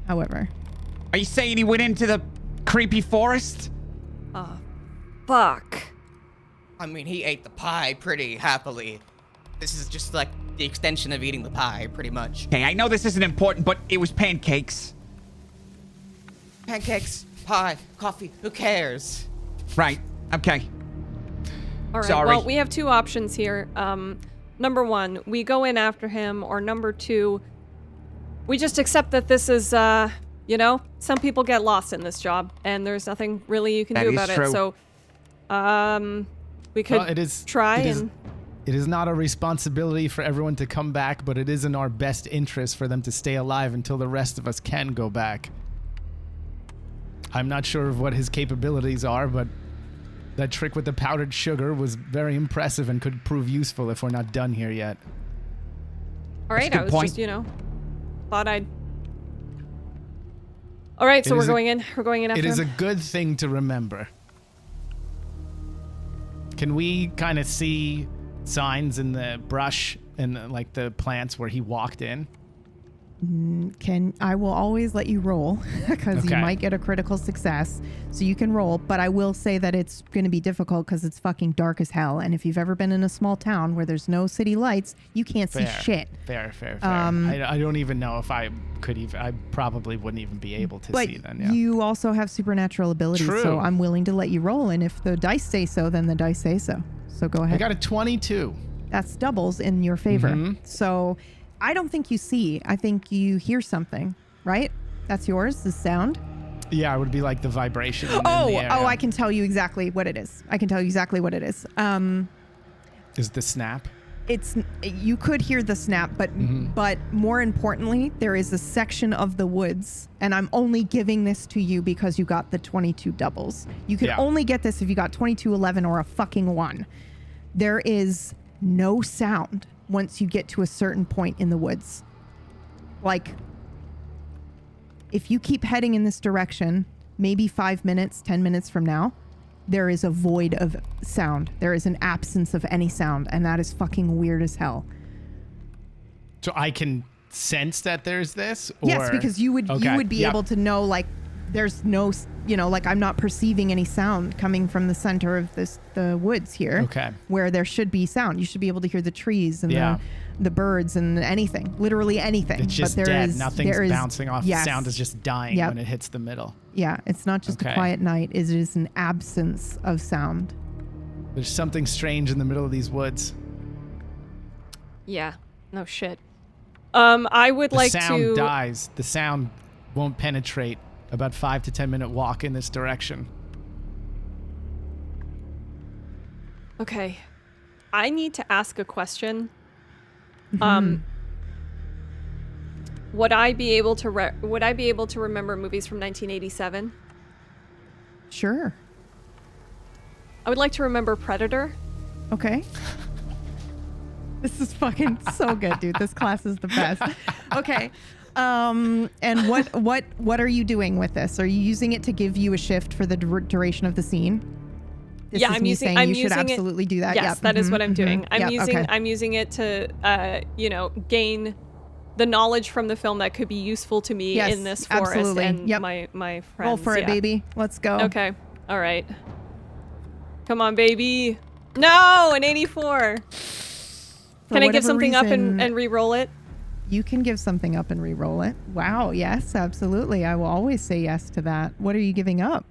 However. Are you saying he went into the creepy forest? Fuck. I mean, he ate the pie pretty happily. This is just like the extension of eating the pie, pretty much. Okay, I know this isn't important, but it was pancakes. Pancakes, pie, coffee, who cares? Right, okay. All right, Sorry. well, we have two options here. Number one, we go in after him, or number two, we just accept that this is, some people get lost in this job, and there's nothing really you can do about it. So, we could It is not a responsibility for everyone to come back, but it is in our best interest for them to stay alive until the rest of us can go back. I'm not sure of what his capabilities are, but that trick with the powdered sugar was very impressive and could prove useful if we're not done here yet. All right, That's a I good was point. just, thought I'd... All right, so we're going in. We're going in after It is a him. good thing to remember. Can we kind of see signs in the brush and like the plants where he walked in? I will always let you roll because you Okay. might get a critical success. So you can roll, but I will say that it's going to be difficult because it's fucking dark as hell. And if you've ever been in a small town where there's no city lights, you can't see shit. Fair. I don't even know if I could even. I probably wouldn't even be able to But see then. Yeah. you also have supernatural abilities, True. so I'm willing to let you roll. And if the dice say so, then the dice say so. So go I ahead. got a 22. That's doubles in your favor. Mhm. So I don't think you see. I think you hear something, right? That's yours, the sound. Yeah, it would be like the vibration. in the area. I can tell you exactly what it is. Is the snap? You could hear the snap, but more importantly, there is a section of the woods, and I'm only giving this to you because you got the 22 doubles. You can only get this if you got 22, 11, or a fucking 1. There is no sound once you get to a certain point in the woods. Like, if you keep heading in this direction, maybe 5 minutes, 10 minutes from now, there is a void of sound. There is an absence of any sound, and that is fucking weird as hell. So I can sense that there's this? Or? Yes, because you would be able to know, like, there's no, like, I'm not perceiving any sound coming from the center of the woods here. Okay. Where there should be sound. You should be able to hear the trees and the birds and anything, literally anything. It's just but dead. Nothing's bouncing off. Yes. Sound is just dying when it hits the middle. Yeah, it's not just a quiet night. It is an absence of sound. There's something strange in the middle of these woods. Yeah, no shit. I would like The to. sound dies. The sound won't penetrate. About 5 to 10 minute walk in this direction. Okay, I need to ask a question. Would I be able to remember movies from 1987? Sure. I would like to remember Predator. Okay. This is fucking so good, dude. This class is the best. Okay. And what are you doing with this? Are you using it to give you a shift for the duration of the scene? This Yeah, is I'm me using. saying I'm you should using absolutely it, do that. Yes, Yep. that is what I'm doing. I'm Yep, using. okay. I'm using it to, gain the knowledge from the film that could be useful to me Yes, in this forest absolutely. and Yep. my friends. Roll for it, yeah. baby. Let's go. Okay. All right. Come on, baby. No, an 84. Can I give whatever something up reason- and re-roll it? You can give something up and re-roll it. Wow. Yes, absolutely. I will always say yes to that. What are you giving up?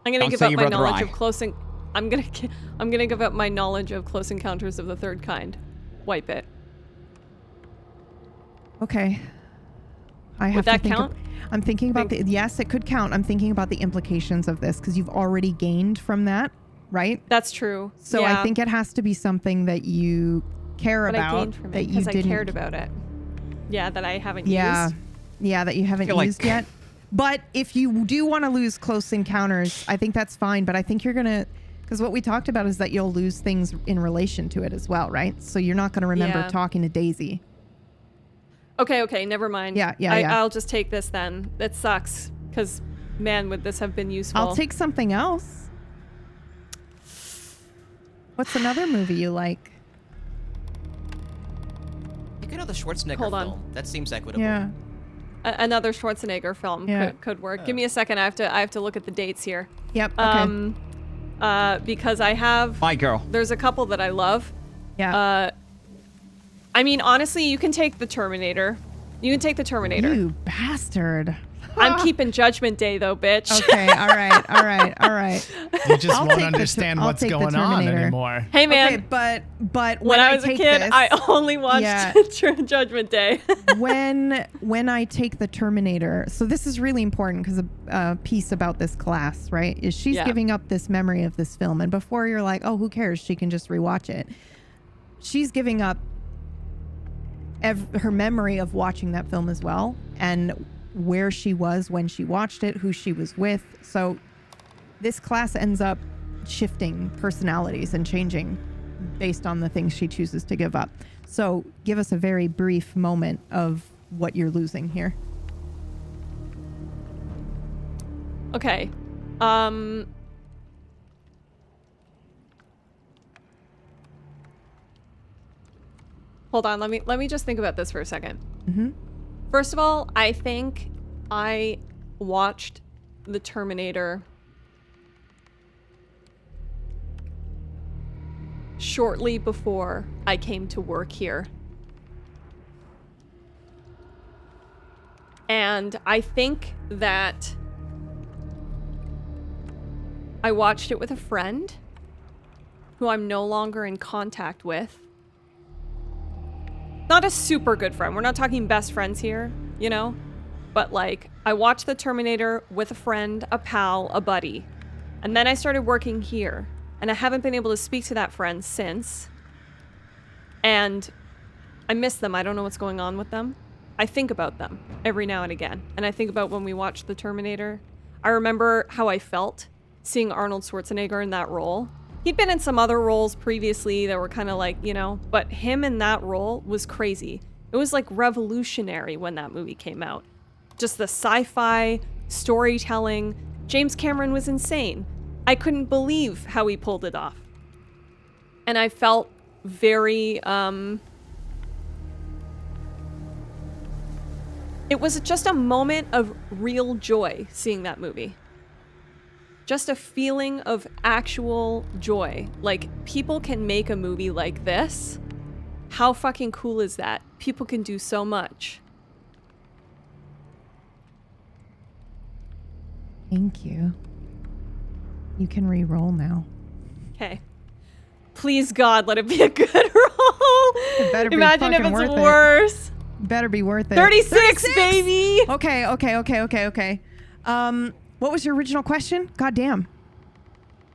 I'm gonna Don't give say up your my brother knowledge I. of close. I'm gonna give up my knowledge of Close Encounters of the Third Kind. Wipe it. Okay. I have Would that to think count? I'm thinking about yes, it could count. I'm thinking about the implications of this because you've already gained from that, right? That's true. So yeah. I think it has to be something that you care But I about gained from that it you because I didn't. cared about it. Yeah, that I haven't Yeah, used. yeah, that you haven't feel like- used yet. But if you do want to lose Close Encounters, I think that's fine. But I think you're gonna, because what we talked about is that you'll lose things in relation to it as well, right? So you're not gonna remember Yeah. talking to Daisy. Okay, never mind. Yeah, I'll just take this then. It sucks because, man, would this have been useful? I'll take something else. What's another movie you like? You get another Schwarzenegger Hold on. film. That seems equitable. Yeah. Another Schwarzenegger film Yeah. could work. Give me a second. I have to look at the dates here. Yep. Okay. Because I have. My girl. There's a couple that I love. yeah. I mean, honestly, you can take the Terminator. You can take the Terminator. You bastard. I'm keeping Judgment Day though, bitch. Okay. All right. You just I'll won't take understand I'll what's take the going on Terminator. anymore. Hey man, Okay, but when I was a take kid, this, I only watched Yeah. Judgment Day. when I take the Terminator, so this is really important because a piece about this class, right, is she's Yeah. giving up this memory of this film, and before you're like, oh, who cares? She can just rewatch it. She's giving up her memory of watching that film as well, and where she was when she watched it, who she was with. So this class ends up shifting personalities and changing based on the things she chooses to give up. So give us a very brief moment of what you're losing here. Okay. Hold on, let me just think about this for a second. Mm-hmm. First of all, I think I watched The Terminator shortly before I came to work here. And I think that I watched it with a friend who I'm no longer in contact with. Not a super good friend. We're not talking best friends here, you know? But like, I watched The Terminator with a friend, a pal, a buddy. And then I started working here. And I haven't been able to speak to that friend since. And I miss them. I don't know what's going on with them. I think about them every now and again. And I think about when we watched The Terminator. I remember how I felt seeing Arnold Schwarzenegger in that role. He'd been in some other roles previously that were kind of like, you know, but him in that role was crazy. It was like revolutionary when that movie came out. Just the sci-fi storytelling. James Cameron was insane. I couldn't believe how he pulled it off. And I felt very, it was just a moment of real joy seeing that movie. Just a feeling of actual joy. Like, people can make a movie like this. How fucking cool is that? People can do so much. Thank you. You can re-roll now. Okay. Please, God, let it be a good roll. It better be Imagine if fucking it's worth it. worse. Better be worth it. 36, baby. Okay. What was your original question? God damn. You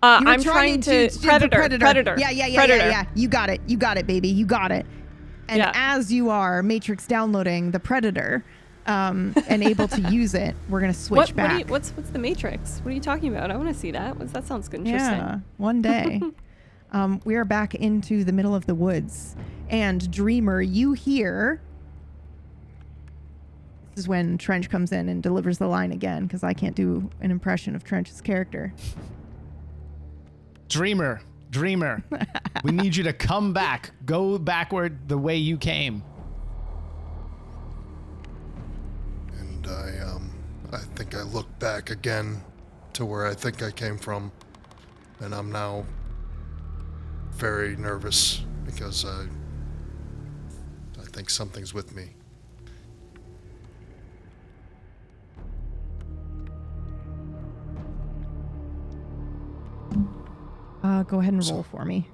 were I'm trying to the predator. Yeah. You got it, baby. You got it. And Yeah. as you are Matrix downloading the Predator, and able to use it, we're gonna switch back. What's the Matrix? What are you talking about? I want to see that. That sounds good. Interesting. Yeah, one day. We are back into the middle of the woods, and Dreamer, you hear. This is when Trench comes in and delivers the line again, because I can't do an impression of Trench's character. Dreamer, we need you to come back. Go backward the way you came. And I think I look back again to where I think I came from, and I'm now very nervous because I think something's with me. Go ahead and roll for me.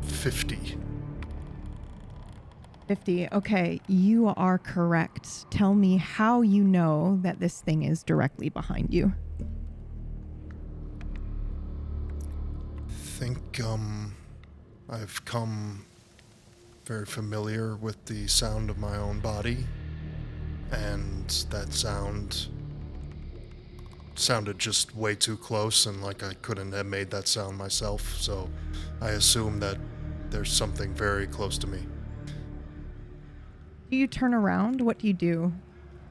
50. 50. Okay, you are correct. Tell me how you know that this thing is directly behind you. I think I've come very familiar with the sound of my own body, and that sounded just way too close, and like I couldn't have made that sound myself, so I assume that there's something very close to me. Do you turn around? What do?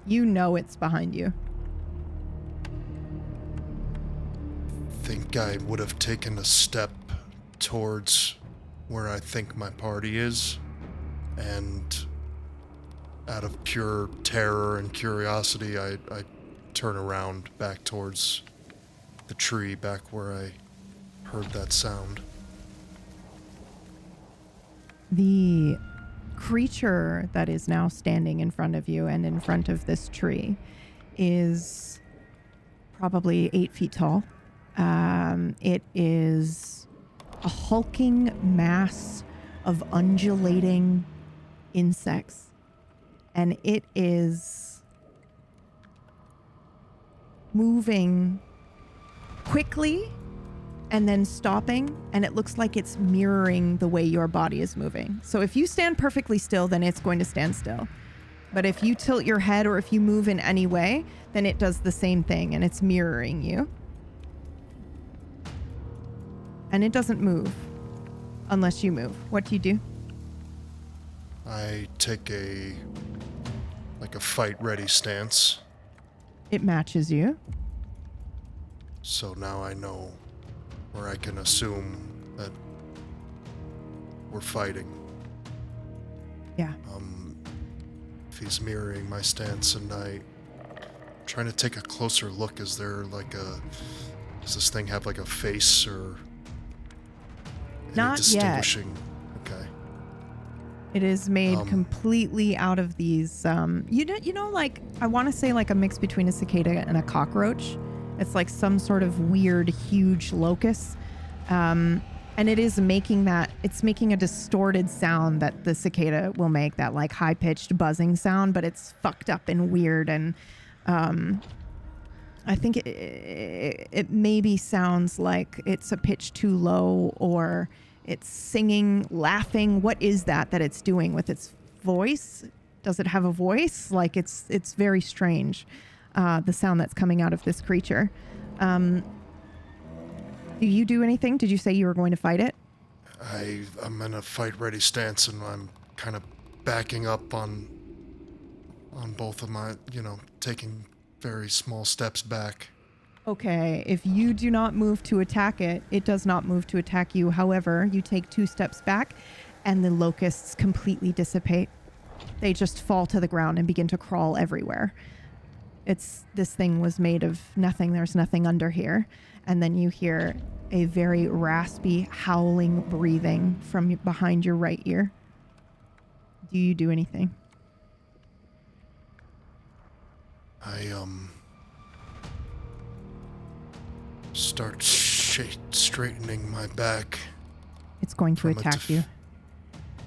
You know it's behind you. I think I would have taken a step towards where I think my party is, and out of pure terror and curiosity, I turn around back towards the tree, back where I heard that sound. The creature that is now standing in front of you and in front of this tree is probably 8 feet tall. It is a hulking mass of undulating insects, and it is moving quickly and then stopping, and it looks like it's mirroring the way your body is moving. So if you stand perfectly still, then it's going to stand still. But if you tilt your head or if you move in any way, then it does the same thing, and it's mirroring you. And it doesn't move unless you move. What do you do? I take a fight-ready stance. It matches you. So now I know where I can assume that we're fighting. Yeah. If he's mirroring my stance, and I'm trying to take a closer look, does this thing have like a face or any Not distinguishing? yet. Okay. It is made completely out of these, like, I want to say like a mix between a cicada and a cockroach. It's like some sort of weird, huge locust. And it is making a distorted sound that the cicada will make, that like high-pitched buzzing sound, but it's fucked up and weird. And I think it maybe sounds like it's a pitch too low, or it's singing, laughing. What is that it's doing with its voice? Does it have a voice? Like it's very strange, the sound that's coming out of this creature. Do you do anything? Did you say you were going to fight it? I'm in a fight-ready stance, and I'm kind of backing up on both of my, taking very small steps back. Okay, if you do not move to attack it, it does not move to attack you. However, you take 2 steps back, and the locusts completely dissipate. They just fall to the ground and begin to crawl everywhere. This thing was made of nothing. There's nothing under here. And then you hear a very raspy, howling breathing from behind your right ear. Do you do anything? I start straightening my back. It's going to From a attack you.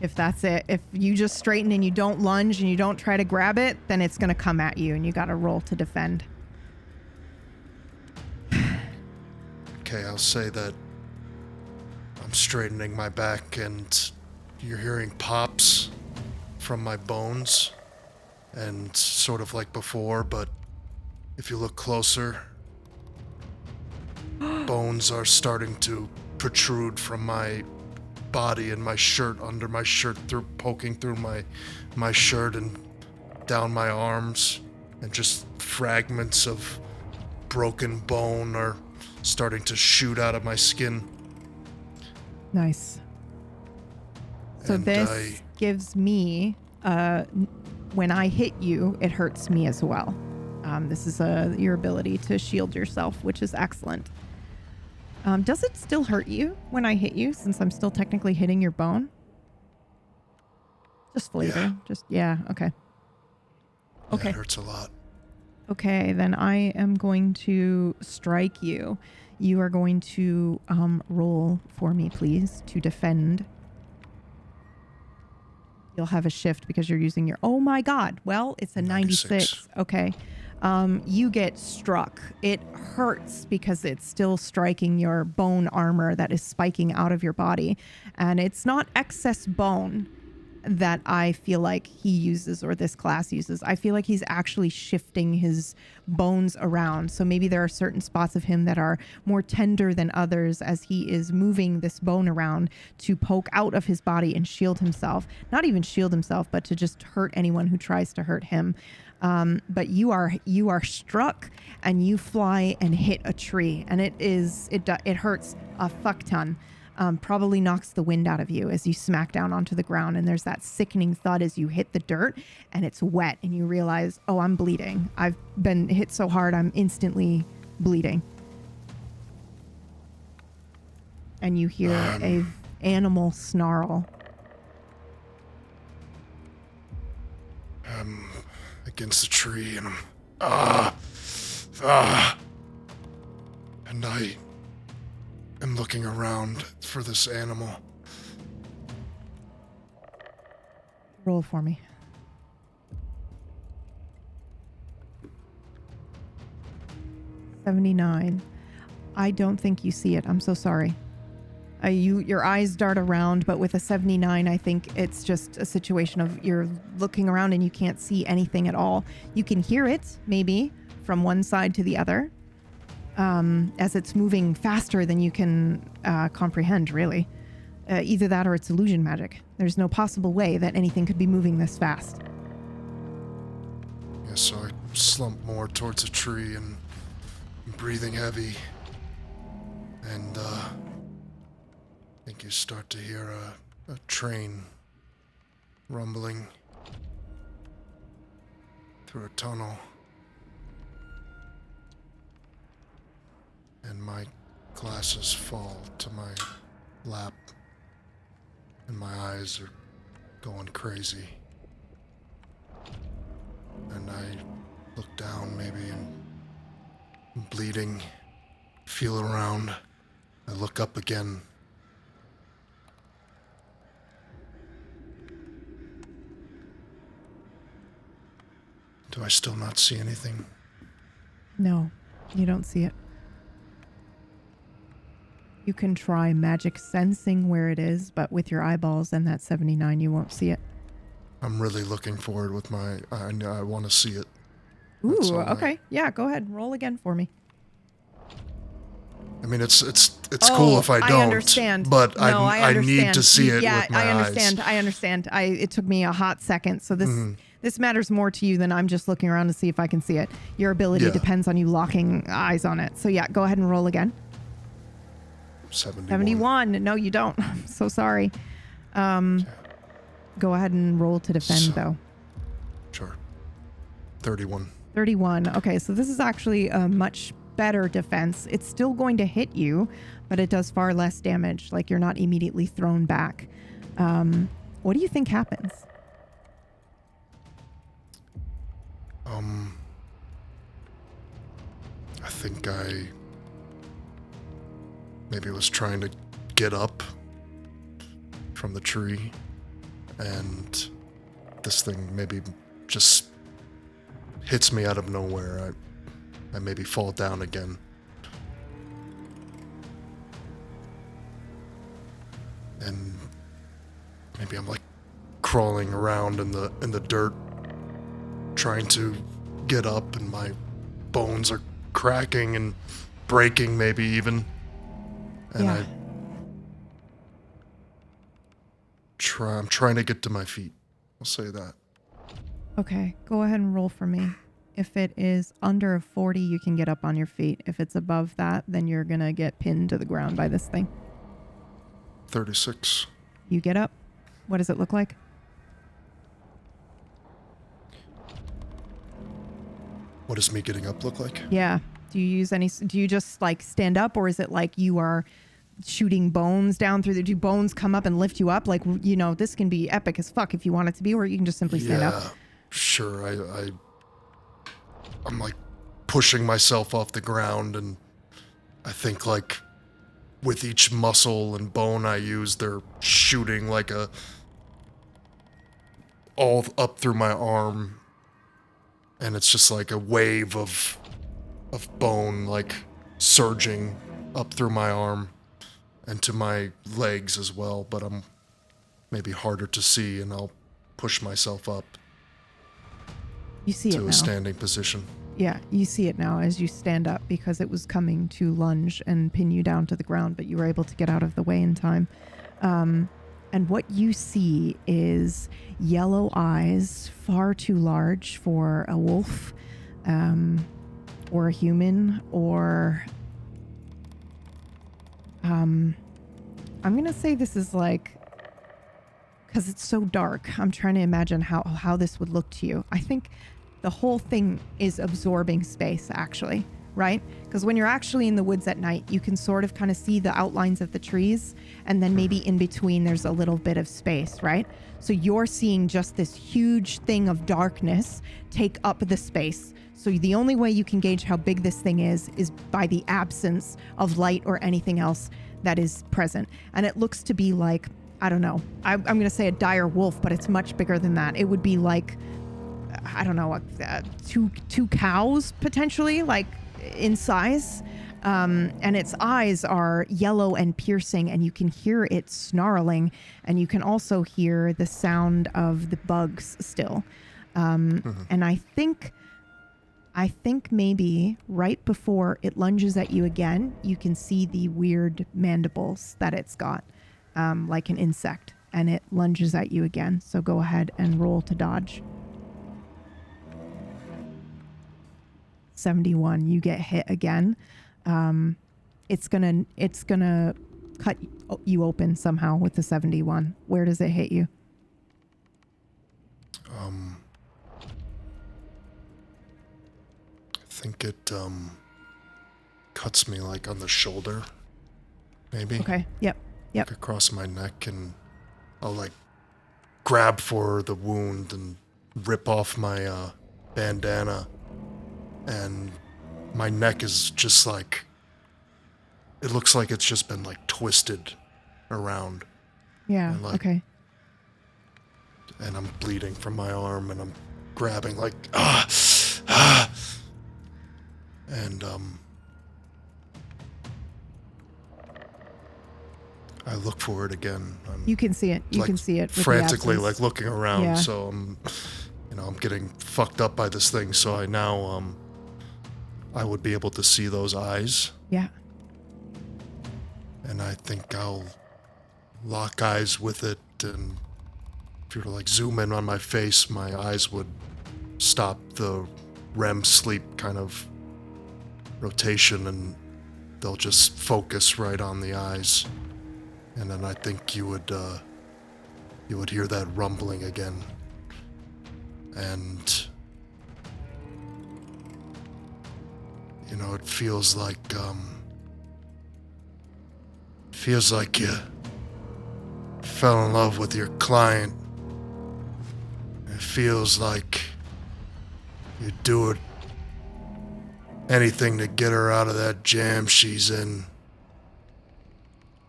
If that's it. If you just straighten and you don't lunge and you don't try to grab it, then it's going to come at you and you got to roll to defend. Okay, I'll say that I'm straightening my back and you're hearing pops from my bones, and sort of like before, but if you look closer, bones are starting to protrude from my body and my shirt, under my shirt, poking through my shirt and down my arms, and just fragments of broken bone are starting to shoot out of my skin. Nice. So And this gives me, when I hit you, it hurts me as well. This is your ability to shield yourself, which is excellent. Does it still hurt you when I hit you, since I'm still technically hitting your bone? Just flavor. Yeah. Okay. Okay. It hurts a lot. Okay, then I am going to strike you. You are going to roll for me, please, to defend. You'll have a shift because you're using your... Oh my god. Well, it's a 96. Okay. You get struck. It hurts because it's still striking your bone armor that is spiking out of your body. And it's not excess bone that I feel like he uses or this class uses. I feel like he's actually shifting his bones around. So maybe there are certain spots of him that are more tender than others as he is moving this bone around to poke out of his body and shield himself. Not even shield himself, but to just hurt anyone who tries to hurt him. But you are struck and you fly and hit a tree, and it hurts a fuck ton. Probably knocks the wind out of you as you smack down onto the ground, and there's that sickening thud as you hit the dirt and it's wet and you realize, oh, I'm bleeding. I've been hit so hard, I'm instantly bleeding. And you hear a animal snarl. I'm against the tree and and I am looking around for this animal. Roll for me. 79. I don't think you see it. I'm so sorry. Your eyes dart around, but with a 79, I think it's just a situation of you're looking around and you can't see anything at all. You can hear it, maybe, from one side to the other, as it's moving faster than you can comprehend, really. Either that or it's illusion magic. There's no possible way that anything could be moving this fast. Yeah, so I slump more towards a tree and I'm breathing heavy. And I think you start to hear a train rumbling through a tunnel. And my glasses fall to my lap, and my eyes are going crazy. And I look down maybe and I'm bleeding, feel around. I look up again. Do I still not see anything? No, you don't see it. You can try magic sensing where it is, but with your eyeballs and that 79, you won't see it. I'm really looking for it with my... I want to see it. Ooh, okay. Yeah, go ahead. Roll again for me. I mean, it's cool if I don't. I understand. But no, I need to see it with my eyes. I understand. It took me a hot second, so this matters more to you than I'm just looking around to see if I can see it. Your ability depends on you locking eyes on it. So yeah, go ahead and roll again. 71. No, you don't. I'm so sorry. Go ahead and roll to defend, though. Sure. 31. 31. Okay, so this is actually a much better defense. It's still going to hit you, but it does far less damage. Like, you're not immediately thrown back. What do you think happens? I think I maybe was trying to get up from the tree, and this thing maybe just hits me out of nowhere. I maybe fall down again. And maybe I'm like crawling around in the dirt, trying to get up, and my bones are cracking and breaking, maybe even. And Yeah. I'm trying to get to my feet. I'll say that. Okay, go ahead and roll for me. If it is under a 40, you can get up on your feet. If it's above that, then you're going to get pinned to the ground by this thing. 36. You get up. What does it look like? What does me getting up look like? Yeah. Do you just like stand up, or is it like you are shooting bones down through do bones come up and lift you up? Like, you know, this can be epic as fuck if you want it to be, or you can just simply stand up. Sure. I'm like pushing myself off the ground, and I think like with each muscle and bone I use, they're shooting like all up through my arm, and it's just like a wave of bone like surging up through my arm and to my legs as well, but I'm maybe harder to see, and I'll push myself up You see it to now. a standing position. Yeah, you see it now as you stand up, because it was coming to lunge and pin you down to the ground, but you were able to get out of the way in time. And what you see is yellow eyes, far too large for a wolf, or a human, or I'm going to say this is like, because it's so dark, I'm trying to imagine how this would look to you. I think the whole thing is absorbing space, actually, right? Because when you're actually in the woods at night, you can sort of kind of see the outlines of the trees, and then maybe in between there's a little bit of space, right? So you're seeing just this huge thing of darkness take up the space. So the only way you can gauge how big this thing is by the absence of light or anything else that is present. And it looks to be like, I don't know, I'm going to say a dire wolf, but it's much bigger than that. It would be like, I don't know, two cows potentially, like in size. And its eyes are yellow and piercing, and you can hear it snarling, and you can also hear the sound of the bugs still. And I think maybe right before it lunges at you again, you can see the weird mandibles that it's got, like an insect, and it lunges at you again. So go ahead and roll to dodge. 71, you get hit again. It's gonna cut you open somehow with the 71. Where does it hit you? I think it cuts me like on the shoulder, maybe. Okay. Yep. Like across my neck, and I'll like grab for the wound and rip off my bandana, and my neck is just like, it looks like it's just been like twisted around. Yeah. And, like, Okay. And I'm bleeding from my arm, and I'm grabbing like and I look for it again. You can see it. You like can see it with frantically, the like absence. looking around. Yeah. So I'm getting fucked up by this thing. So I now I would be able to see those eyes, Yeah. and I think I'll lock eyes with it. And if you were to like zoom in on my face, my eyes would stop the REM sleep kind of rotation, and they'll just focus right on the eyes. And then I think you would hear that rumbling again. And you know, it feels like you fell in love with your client. It feels like you'd do anything to get her out of that jam she's in.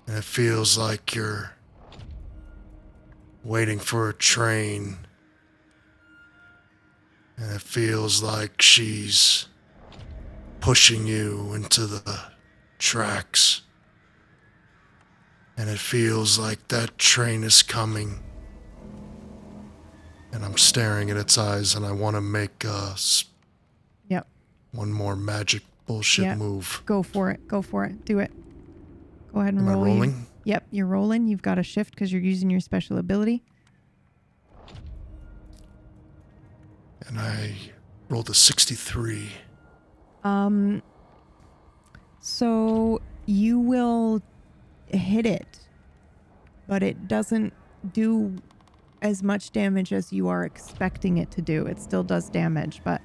And it feels like you're waiting for a train. And it feels like she's pushing you into the tracks. And it feels like that train is coming. And I'm staring at its eyes, and I want to make Yep. one more magic bullshit move. Go for it. Go for it. Do it. Go ahead and Am I roll. rolling? Yep, you're rolling. You've got a shift because you're using your special ability. And I rolled a 63. So you will hit it, but it doesn't do as much damage as you are expecting it to do. It still does damage, but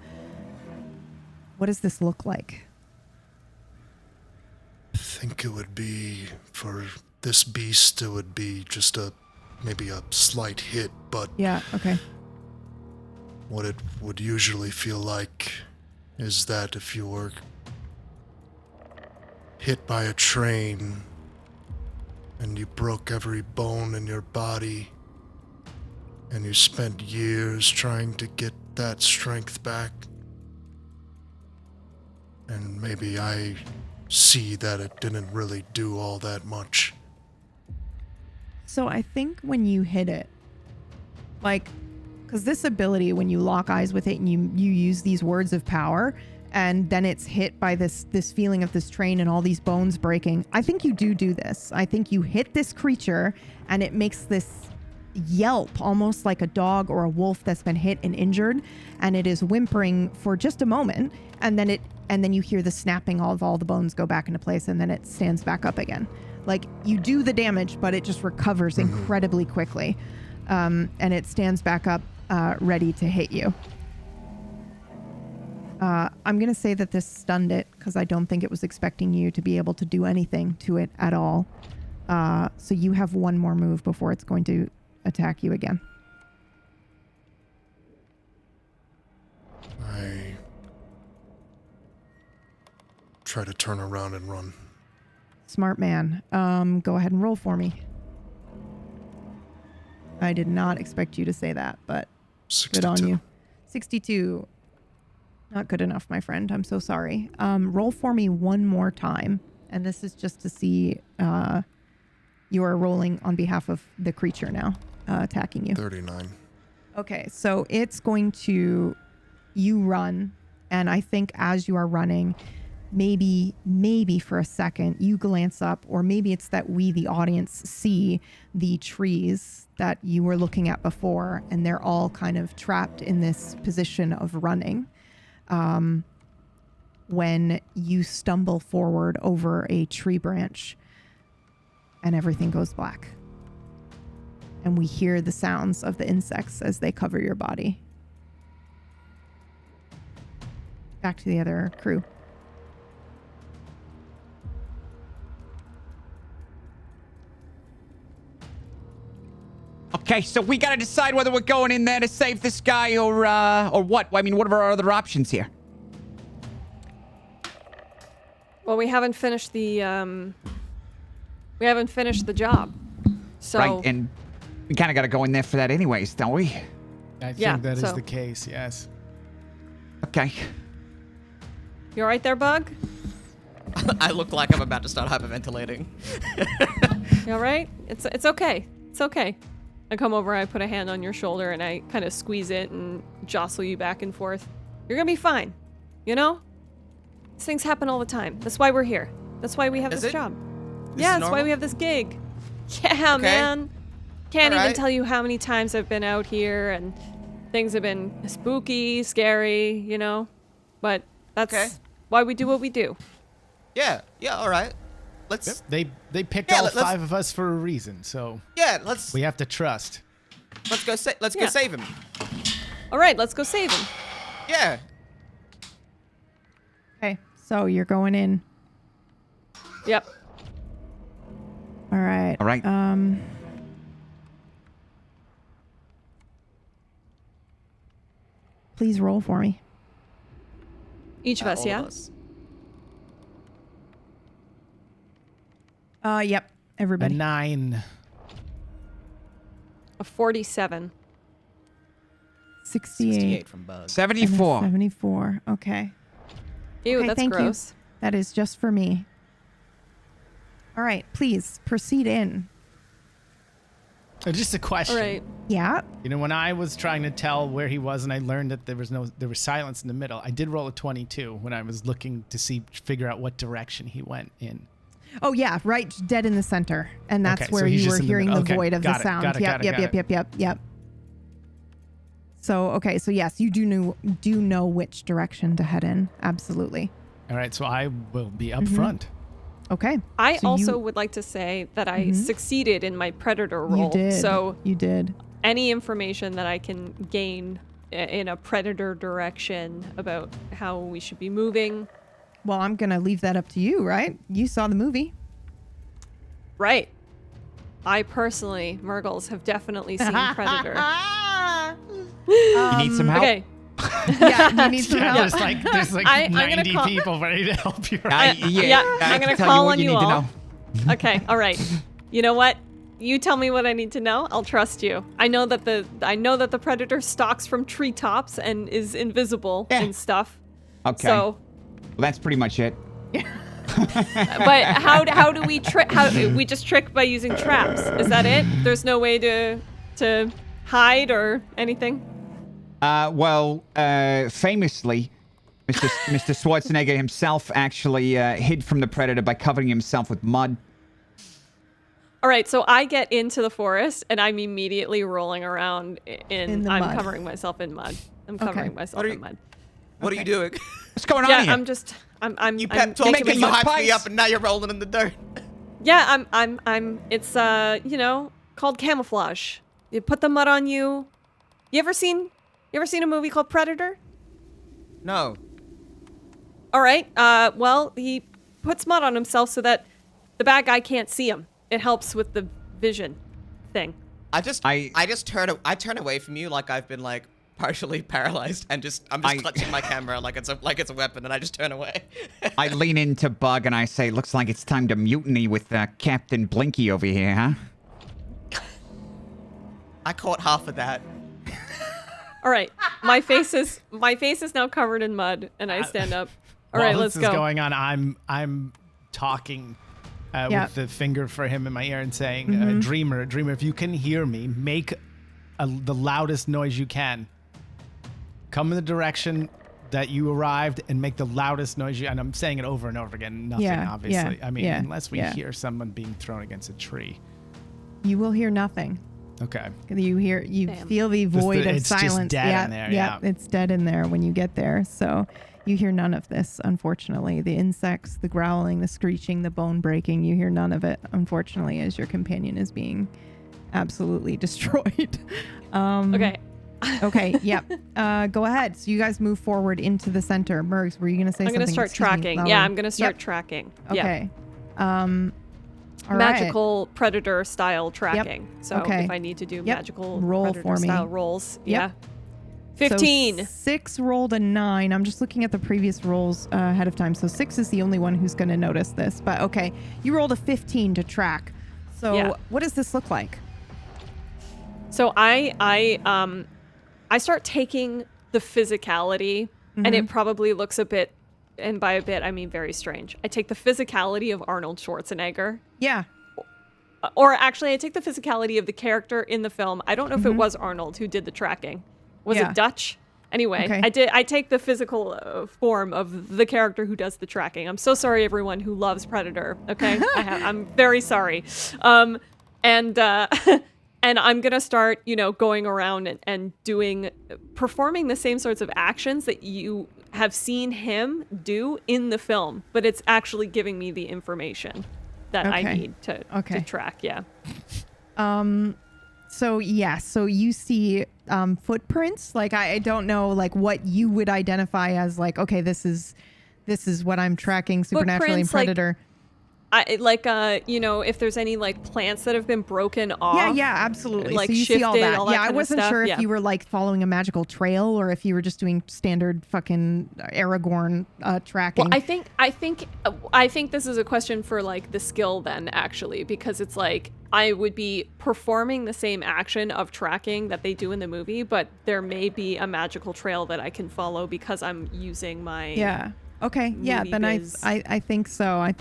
what does this look like? I think it would be, for this beast, it would be just maybe a slight hit, but Yeah, okay. what it would usually feel like is that if you were hit by a train and you broke every bone in your body and you spent years trying to get that strength back, and maybe I see that it didn't really do all that much. So I think when you hit it, like, because this ability, when you lock eyes with it and you use these words of power, and then it's hit by this feeling of this train and all these bones breaking, I think you do this. I think you hit this creature and it makes this yelp, almost like a dog or a wolf that's been hit and injured, and it is whimpering for just a moment, and then you hear the snapping of all the bones go back into place, and then it stands back up again. Like, you do the damage, but it just recovers incredibly quickly, and it stands back up, ready to hit you. I'm going to say that this stunned it because I don't think it was expecting you to be able to do anything to it at all. So you have one more move before it's going to attack you again. I try to turn around and run. Smart man. Go ahead and roll for me. I did not expect you to say that, but 62. good on you. 62. Not good enough, my friend. I'm so sorry. Roll for me one more time. And this is just to see you are rolling on behalf of the creature now, attacking you. 39. Okay, so it's going to, you run, and I think as you are running, maybe for a second, you glance up, or maybe it's that we, the audience, see the trees that you were looking at before, and they're all kind of trapped in this position of running. When you stumble forward over a tree branch and everything goes black. And we hear the sounds of the insects as they cover your body. Back to the other crew. Okay, so we gotta decide whether we're going in there to save this guy or what. I mean, what are our other options here? Well, we haven't finished the job. So Right, and we kind of gotta go in there for that anyways, don't we? I Yeah, think that is so- the case, yes. Okay. you all right there, Bug? I look like I'm about to start hyperventilating. You all right? It's okay. It's okay. I come over, I put a hand on your shoulder, and I kind of squeeze it and jostle you back and forth. You're gonna be fine. You know? These things happen all the time. That's why we're here. That's why we have Is this it? job. This Yeah, is that's why normal? we have this gig. Yeah, Okay. man. Can't even Alright. tell you how many times I've been out here and things have been spooky, scary, you know? But that's Okay. why we do what we do. Yeah, all right. Let's They picked Yeah, all let's- 5 of us for a reason, so let's we have to trust. go Yeah. save him. All right, let's go save him. Yeah. Okay, so you're going in. Yep. All right. All right. Please roll for me. Each of us, All yeah? of us. Yep. everybody. A 9. A 47. 68 from Bug. and a 74. 74. Okay. Ew, Okay, that's thank you. gross. That is just for me. All right, please proceed in. Just a question. All right. Yeah. You know, when I was trying to tell where he was and I learned that there was silence in the middle, I did roll a 22 when I was looking to figure out what direction he went in. Oh yeah, right, dead in the center, and that's Okay, where so he's you just were in the hearing middle. the Okay, void of got the it, sound. got it, Yep, got it, yep, got yep. Yep. So okay, so yes, you do know which direction to head in. Absolutely. All right, so I will be up front. Okay. I So also you- would like to say that I succeeded in my predator roll. You did. So you did. any information that I can gain in a predator direction about how we should be moving. Well, I'm gonna leave that up to you, right? You saw the movie. Right. I personally, Murgles, have definitely seen Predator. You need some help? Okay. Yeah, you need some Yeah, help. there's like I'm gonna 90 call- people ready to help you. Yeah, I I'm can gonna tell call what on you you need to all. know. Okay, all right. You know what? You tell me what I need to know. I'll trust you. I know that the predator stalks from treetops and is invisible Yeah. and stuff. Okay. So, Well, that's pretty much it. but how do we trick? How we just trick by using traps? Is that it? There's no way to hide or anything. Famously, Mr. Schwarzenegger himself actually hid from the predator by covering himself with mud. All right, so I get into the forest and I'm immediately rolling around In the I'm mud. covering myself in mud. I'm Okay. covering myself What are in you- mud. What are you doing? What's going on Yeah, here? I'm You I'm pep talked making me, you mud hyped me pies. up, and now you're rolling in the dirt. Yeah, I'm it's called camouflage. You put the mud on you. You ever seen a movie called Predator? No. All right. Well, he puts mud on himself so that the bad guy can't see him. It helps with the vision thing. I just turn away from you like I've been like partially paralyzed and I'm just clutching my camera like it's a weapon, and I just turn away. I lean into Bug and I say, looks like it's time to mutiny with Captain Blinky over here, huh? I caught half of that. All right. My face is now covered in mud, and I stand up. All right, While let's this is go. going on, I'm talking Yeah. with the finger for him in my ear and saying, Dreamer, if you can hear me, make the loudest noise you can. Come in the direction that you arrived and make the loudest noise and I'm saying it over and over again. Nothing, Yeah, obviously. yeah, I mean, yeah, unless we yeah. hear someone being thrown against a tree. You will hear nothing. Okay. You Damn. feel the void of it's just silence. dead in there, yeah. It's dead in there when you get there. So you hear none of this, unfortunately. The insects, the growling, the screeching, the bone breaking, you hear none of it, unfortunately, as your companion is being absolutely destroyed. Okay. Okay, yep. Go ahead. So you guys move forward into the center. Mergs, were you going to say I'm something? going to start Excuse me, tracking. louder. Yeah, I'm going to start Yep. tracking. Okay. Yeah. All right. Magical predator style tracking. So Okay. if I need to do Yep. magical Roll predator for me. style rolls. Yep. Yeah. 15. So 6 rolled a 9. I'm just looking at the previous rolls ahead of time. So 6 is the only one who's going to notice this. But okay, you rolled a 15 to track. So Yeah. what does this look like? So I start taking the physicality, and it probably looks a bit, and by a bit I mean very strange. I take the physicality of Arnold Schwarzenegger, Yeah. or actually I take the physicality of the character in the film. I don't know if it was Arnold who did the tracking. Was Yeah. it Dutch? Anyway, Okay. I take the physical form of the character who does the tracking. I'm so sorry, everyone who loves Predator. Okay, I'm very sorry. And I'm gonna start, going around and performing the same sorts of actions that you have seen him do in the film, but it's actually giving me the information that I Okay. need to track. Yeah. So you see footprints. Like I don't know like what you would identify as like, okay, this is what I'm tracking supernaturally in Footprints, like- Predator. if there's any like plants that have been broken off. Yeah, absolutely. Like so you see all shifted, that. all that Yeah, I kind of wasn't stuff. sure Yeah. if you were like following a magical trail or if you were just doing standard fucking Aragorn tracking. Well, I think this is a question for like the skill then, actually, because it's like I would be performing the same action of tracking that they do in the movie, but there may be a magical trail that I can follow because I'm using my Yeah. Okay. Yeah. movie Then biz. I think so. I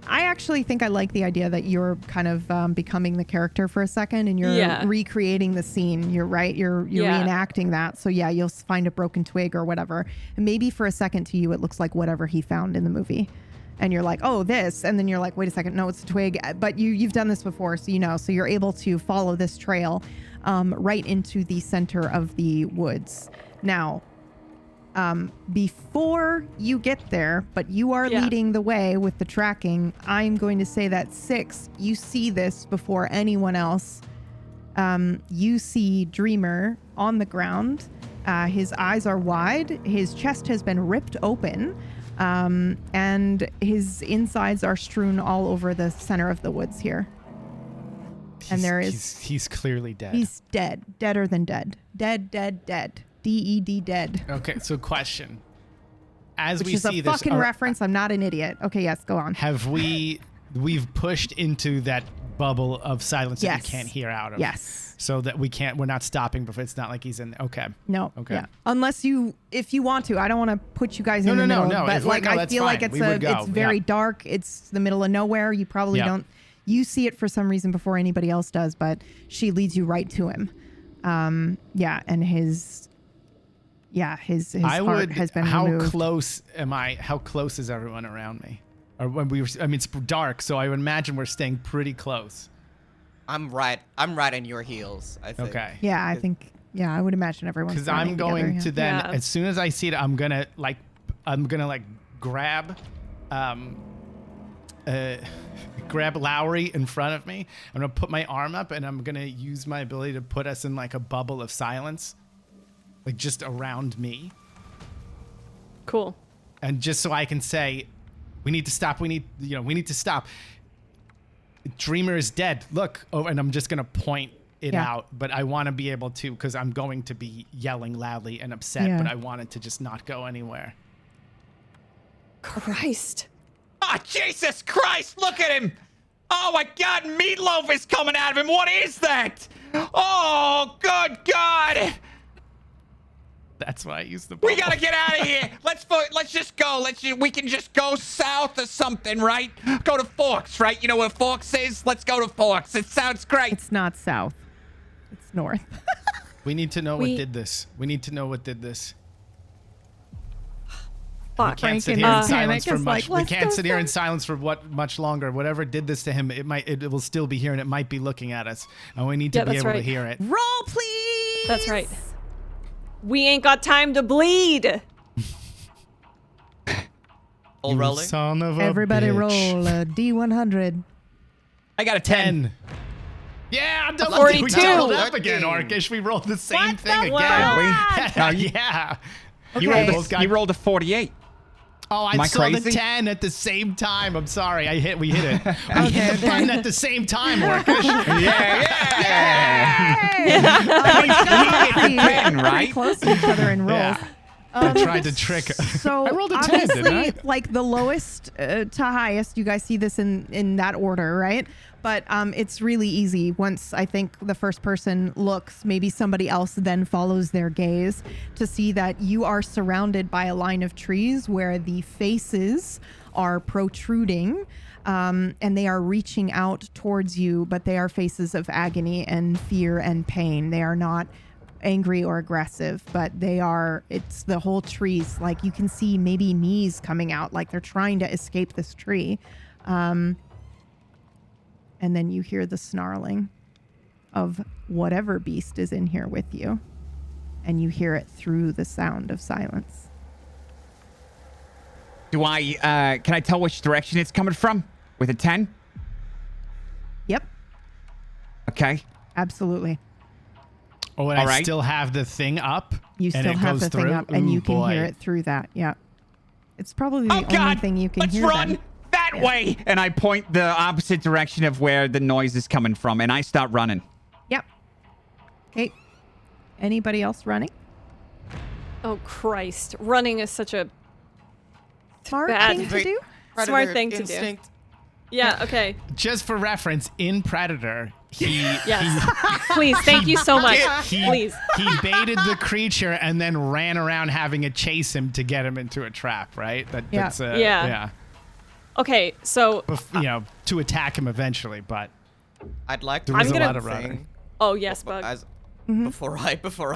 actually think I like the idea that you're kind of becoming the character for a second and you're recreating the scene. You're right. You're reenacting that. So yeah, you'll find a broken twig or whatever. And maybe for a second to you, it looks like whatever he found in the movie. And you're like, oh, this. And then you're like, wait a second. No, it's a twig. But you've done this before. So, so you're able to follow this trail right into the center of the woods. Now, before you get there, but you are leading the way with the tracking, I'm going to say that 6, you see this before anyone else. You see Dreamer on the ground. His eyes are wide. His chest has been ripped open. And his insides are strewn all over the center of the woods here. He's clearly dead. He's dead. Deader than dead. Dead. DED dead. Okay, so question. As Which we is see a this, fucking reference. I'm not an idiot. Okay, yes, go on. have we've pushed into that bubble of silence that Yes. we can't hear out of? Yes. So that we're not stopping before it's not like he's in. Okay. No. Okay. Yeah. Unless if you want to, I don't want to put you guys in the middle. No. But If like, no, I that's feel like fine. We would go. it's very dark. It's the middle of nowhere. You probably don't. You see it for some reason before anybody else does, but she leads you right to him. And his heart has been removed. Close am I? How close is everyone around me? Or when it's dark, so I would imagine we're staying pretty close. I'm right on your heels, I think. Okay. Yeah, I think. Yeah, I would imagine everyone's. Because I'm going to then, Yeah. as soon as I see it, I'm gonna grab, grab Lowry in front of me. I'm gonna put my arm up, and I'm gonna use my ability to put us in like a bubble of silence, like just around me. Cool. And just so I can say, we need to stop. We need to stop. Dreamer is dead. Look. Oh, and I'm just gonna point it out, but I want to be able to, because I'm going to be yelling loudly and upset, but I want it to just not go anywhere. Christ. Oh, Jesus Christ, look at him. Oh my God, meatloaf is coming out of him. What is that? Oh, good God. That's why I use the. We gotta get out of here. Let's just go. We can just go south or something, right? Go to Forks, right? You know where Forks is? Let's go to Forks. It sounds great. It's not south. It's north. We need to know what did this. We need to know what did this. Fuck. We can't sit here in silence for much. We can't sit here in silence for much longer. Whatever did this to him, it will still be here, and it might be looking at us, and we need to be able to hear it. Roll, please. That's right. We ain't got time to bleed. All rolling? Son of a Everybody bitch. roll a D100. I got a 10. Yeah, I'm double. 42. We doubled up again, Orcish. We rolled the same thing again. Yeah. You rolled a 48. Oh, I saw the 10 at the same time. I'm sorry. We hit it. We hit the button at the same time, Orcish. Ten, right? Pretty close to each other in rolls. Yeah. I tried to trick her. So I rolled a 10, obviously, didn't I? like the lowest to highest, you guys see this in that order, right? But it's really easy. Once I think the first person looks, maybe somebody else then follows their gaze to see that you are surrounded by a line of trees where the faces are protruding and they are reaching out towards you, but they are faces of agony and fear and pain. They are not angry or aggressive, but it's the whole trees. Like you can see maybe knees coming out, like they're trying to escape this tree. And then you hear the snarling of whatever beast is in here with you. And you hear it through the sound of silence. Can I tell which direction it's coming from with a 10? Yep, Okay. absolutely. Oh, and All I right. still have the thing up. You and still it have goes the thing through? up and Ooh, you can boy. hear it through that. Yeah. It's probably the Oh only God! thing you can Let's hear run! then. that way! And I point the opposite direction of where the noise is coming from, and I start running. Yep. Okay. Anybody else running? Oh, Christ. Running is such a Smart bad thing to do? Smart thing to do. Yeah, okay. Just for reference, in Predator, Yes. Please, thank you so much. Please. He baited the creature and then ran around having it chase him to get him into a trap, right? That's Yeah. Okay, so to attack him eventually, but I'd like there to was do a lot of one running. thing Oh, yes, Bug. Before I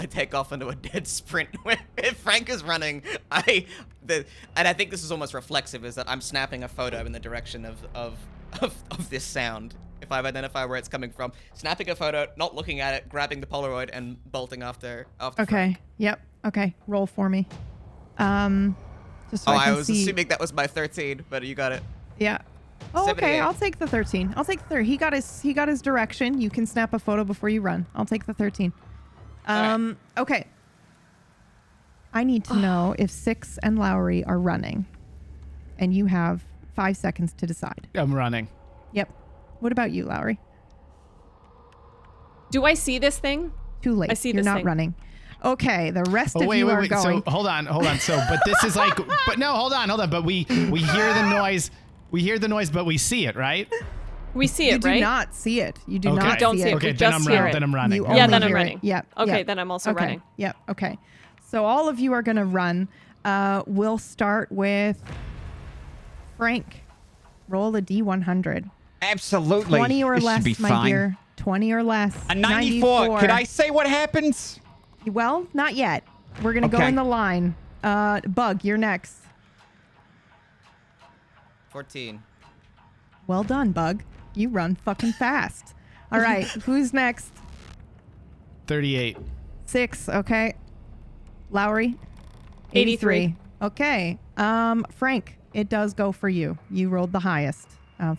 take off into a dead sprint, if Frank is running, and I think this is almost reflexive, is that I'm snapping a photo in the direction of this sound. If I identify where it's coming from, snapping a photo, not looking at it, grabbing the Polaroid, and bolting after. Okay. Frank. Yep. Okay. Roll for me. Just so I can was see. assuming that was my 13, but you got it. Yeah. Oh, okay. 78. I'll take the 13. I'll take the 13. He got his direction. You can snap a photo before you run. I'll take the 13. Right. Okay. I need to know if Six and Lowry are running, and you have 5 seconds to decide. I'm running. Yep. What about you, Lowry? Do I see this thing? Too late. I see You're this not thing. running. Okay. The rest of Wait. you are going. So hold on. So, but this is like, but no, hold on. But we hear the noise. We hear the noise, but we see it, right? We see You it, do right? not see it. You do Okay. not We don't see see it. it. Okay, We then just I'm hear running. it. Then I'm running. You Yeah. only then I'm hear it. running. Yep. Okay, yep. then I'm also Okay. running. Yep. Okay. So all of you are going to run. We'll start with Frank. Roll a D100. Absolutely. 20 or this less, should be my fine. dear. 20 or less. A 94. Could I say what happens? Well, not yet. We're going to go Okay. in the line. Bug, you're next. 14. Well done, Bug. You run fucking fast. All right. Who's next? 38. 6. Okay. Lowry? 83. Okay. Frank, it does go for you. You rolled the highest.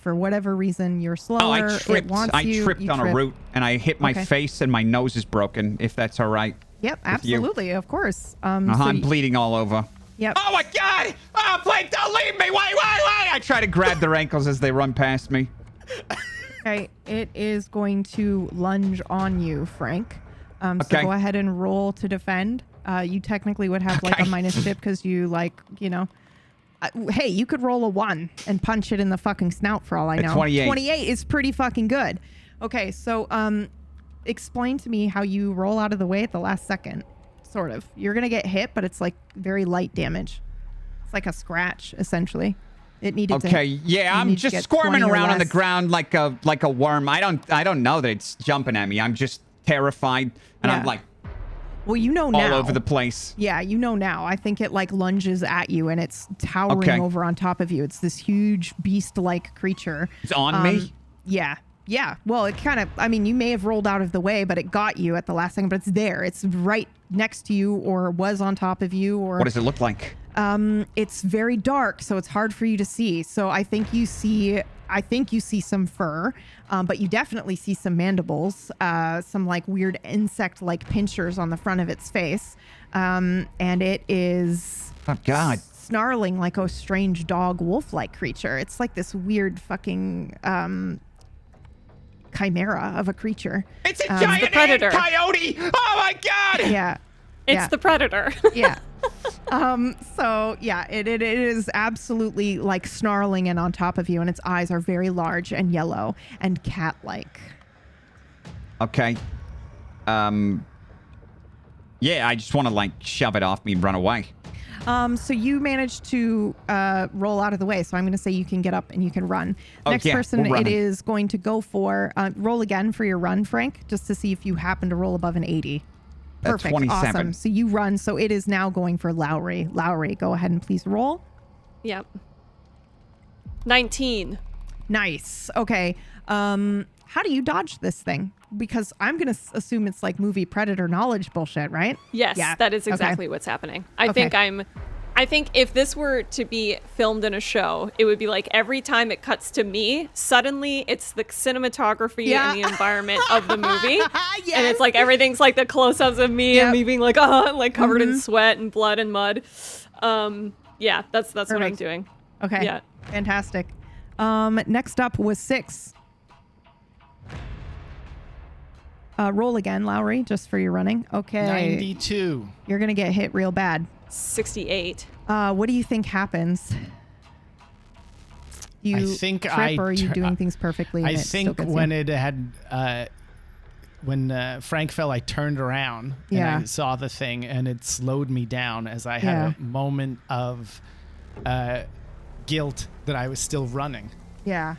For whatever reason, you're slower. Oh, I It tripped. wants I you. tripped You on trip. a root, and I hit my Okay. face, and my nose is broken. If that's all right. Yep, with you. absolutely. Of course. So I'm bleeding all over. Yep. Oh my God! Oh, Blake, don't leave me! Wait! I try to grab their ankles as they run past me. Okay. It is going to lunge on you, Frank. So Okay. go ahead and roll to defend. You technically would have like a Okay. minus chip because you hey, you could roll a 1 and punch it in the fucking snout for all I A know. 28. 28 is pretty fucking good. Okay, so explain to me how you roll out of the way at the last second. Sort of. You're gonna get hit, but it's like very light damage. It's like a scratch, essentially. It needed to. Okay, yeah, you I'm need to just get squirming 20 or around on the less. ground like a worm. I don't know that it's jumping at me. I'm just terrified, and I'm Yeah. like Well, you know all now. over the place. Yeah, you know now. I think it like lunges at you and it's towering Okay. over on top of you. It's this huge beast-like creature. It's on me. Yeah. Yeah. Well, it kind of, I mean, you may have rolled out of the way, but it got you at the last second, but it's there. It's right next to you or was on top of you or What does it look like? it's very dark, so it's hard for you to see. So I think you see some fur, but you definitely see some mandibles, some like weird insect-like pinchers on the front of its face. And it is Oh God! snarling like a strange dog wolf-like creature. It's like this weird fucking chimera of a creature. It's a the giant predator. coyote! Oh my God! Yeah. It's yeah. the predator. Yeah. So yeah, it is absolutely like snarling and on top of you, and its eyes are very large and yellow and cat-like. Okay. Yeah, I just want to like shove it off me and run away. So you managed to roll out of the way, so I'm going to say you can get up and you can run. Oh, Next yeah, person we're it running. is going to go for roll again for your run, Frank, just to see if you happen to roll above an 80. Perfect. 27. Awesome. So you run. So it is now going for Lowry. Lowry, go ahead and please roll. Yep. 19. Nice. Okay. How do you dodge this thing? Because I'm going to assume it's like movie Predator knowledge bullshit, right? Yes, Yeah. that is Okay. exactly what's happening. I Okay. think if this were to be filmed in a show, it would be like every time it cuts to me, suddenly it's the cinematography Yeah. and the environment of the movie. Yes. And it's like everything's like the close-ups of me Yep. and me being like, like covered in sweat and blood and mud. Yeah, that's what I'm Perfect. doing. Okay. Yeah. Fantastic. Next up was 6. Roll again, Lowry, just for your running. Okay. 92. You're going to get hit real bad. 68. What do you think happens? You I think trip, or are you doing things perfectly? I and it still think gets when you? it had, when Frank fell, I turned around Yeah. and I saw the thing, and it slowed me down as I had Yeah. a moment of guilt that I was still running. Yeah.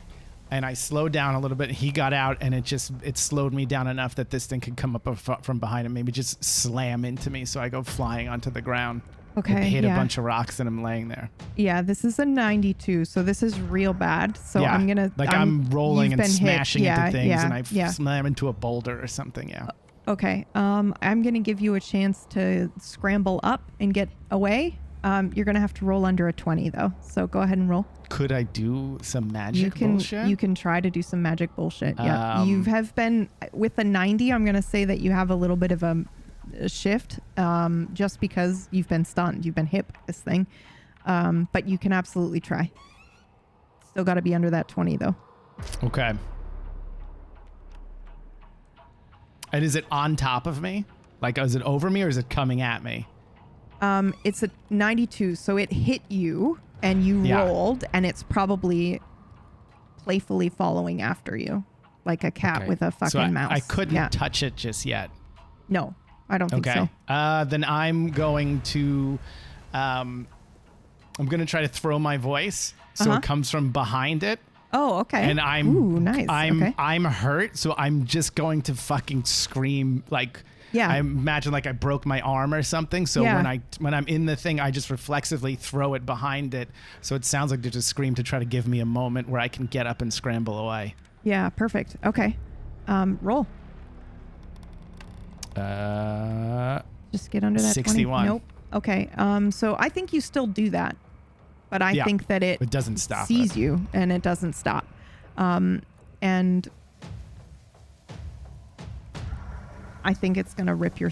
And I slowed down a little bit. He got out, and it slowed me down enough that this thing could come up from behind and maybe just slam into me. So I go flying onto the ground. Okay. It hit yeah. a bunch of rocks, and I'm laying there. Yeah, this is a 92, so this is real bad. So yeah. I'm gonna I'm rolling you've and been smashing hit. into things, and I yeah. slam into a boulder or something. Yeah. Okay. I'm gonna give you a chance to scramble up and get away. You're gonna have to roll under a 20 though. So go ahead and roll. Could I do some magic You bullshit? can try to do some magic bullshit. Yeah. You Um, have been with the 90. I'm gonna say that you have a little bit of a shift, just because you've been stunned. You've been hit by this thing. But you can absolutely try. Still got to be under that 20 though. Okay. And is it on top of me? Like, is it over me or is it coming at me? It's a 92, so it hit you and you Yeah. rolled, and it's probably playfully following after you, like a cat Okay. with a fucking So mouse. I couldn't Yeah. touch it just yet. No, I don't think Okay. so. Then I'm going to, I'm going to try to throw my voice so it comes from behind it. Oh, okay. And Ooh, nice. Okay. I'm hurt, so I'm just going to fucking scream like. Yeah. I imagine like I broke my arm or something. So Yeah. when I'm in the thing, I just reflexively throw it behind it. So it sounds like there's a scream to try to give me a moment where I can get up and scramble away. Yeah, perfect. Okay. Roll. Just get under that 61. 20. Nope. Okay. So I think you still do that, but I Yeah, think that it doesn't stop sees it. you and it doesn't stop. And I think it's gonna rip your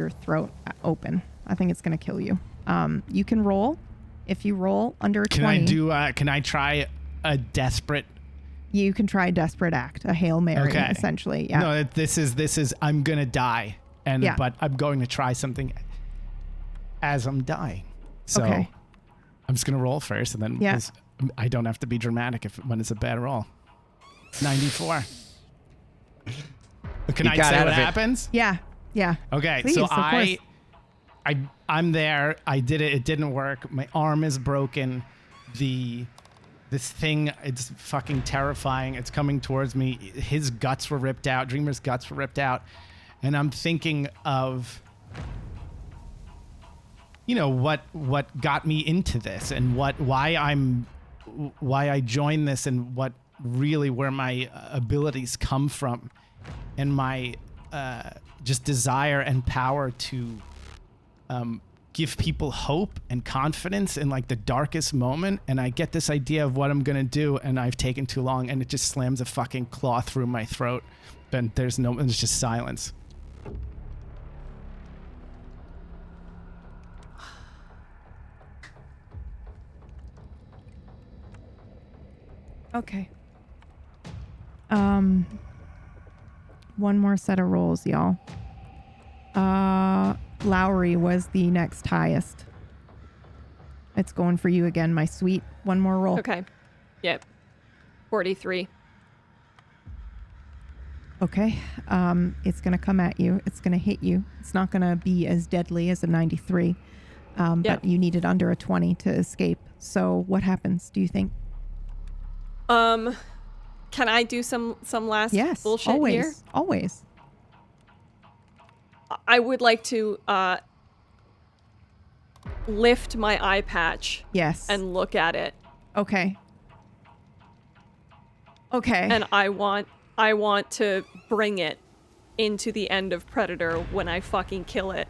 throat open. I think it's gonna kill you. You can roll. If you roll under a 20, Can I try a desperate? you can try a desperate act, a Hail Mary, Okay. essentially. Yeah. No, this is I'm gonna die, Yeah. but I'm going to try something as I'm dying. So Okay. I'm just gonna roll first, and then Yeah. 'cause I don't have to be dramatic when it's a bad roll. 94. Can You I got say out what of it. happens? Yeah. Yeah. Okay, Please, so of course. I'm there. I did it. It didn't work. My arm is broken. This thing, it's fucking terrifying. It's coming towards me. His guts were ripped out. Dreamer's guts were ripped out. And I'm thinking of, what got me into this and why I joined this and where my abilities come from and my just desire and power to give people hope and confidence in like the darkest moment. And I get this idea of what I'm going to do, and I've taken too long, and it just slams a fucking claw through my throat. And there's just silence. Okay. One more set of rolls, y'all. Lowry was the next highest. It's going for you again, my sweet. One more roll. Okay. Yep. 43. Okay. It's going to come at you. It's going to hit you. It's not going to be as deadly as a 93. Yep. But you needed under a 20 to escape. So what happens, do you think? Can I do some last Yes. bullshit always. here? Always. I would like to lift my eye patch Yes. and look at it. Okay. Okay. And I want to bring it into the end of Predator when I fucking kill it.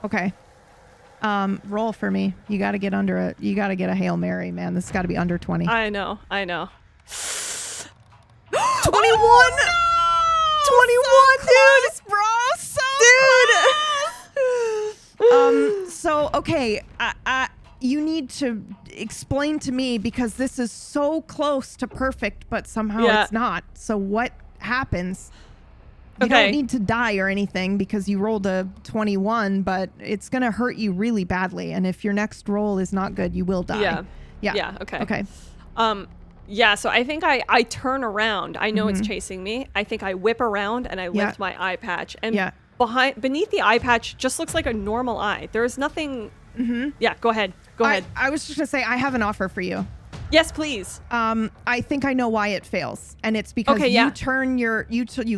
Okay. Roll for me. You got to get a Hail Mary, man. This has got to be under 20. I know. 21! 21, dude! Bro, so dude! So, okay, you need to explain to me, because this is so close to perfect, but somehow it's not. So what happens? You don't need to die or anything because you rolled a 21, but it's going to hurt you really badly. And if your next roll is not good, you will die. Yeah. Okay. Okay. So I think I turn around. I know it's chasing me. I think I whip around and I lift my eye patch. And beneath the eye patch just looks like a normal eye. There's nothing. Yeah, go ahead. I was just going to say, I have an offer for you. Yes, please. I think I know why it fails, and it's because you turn you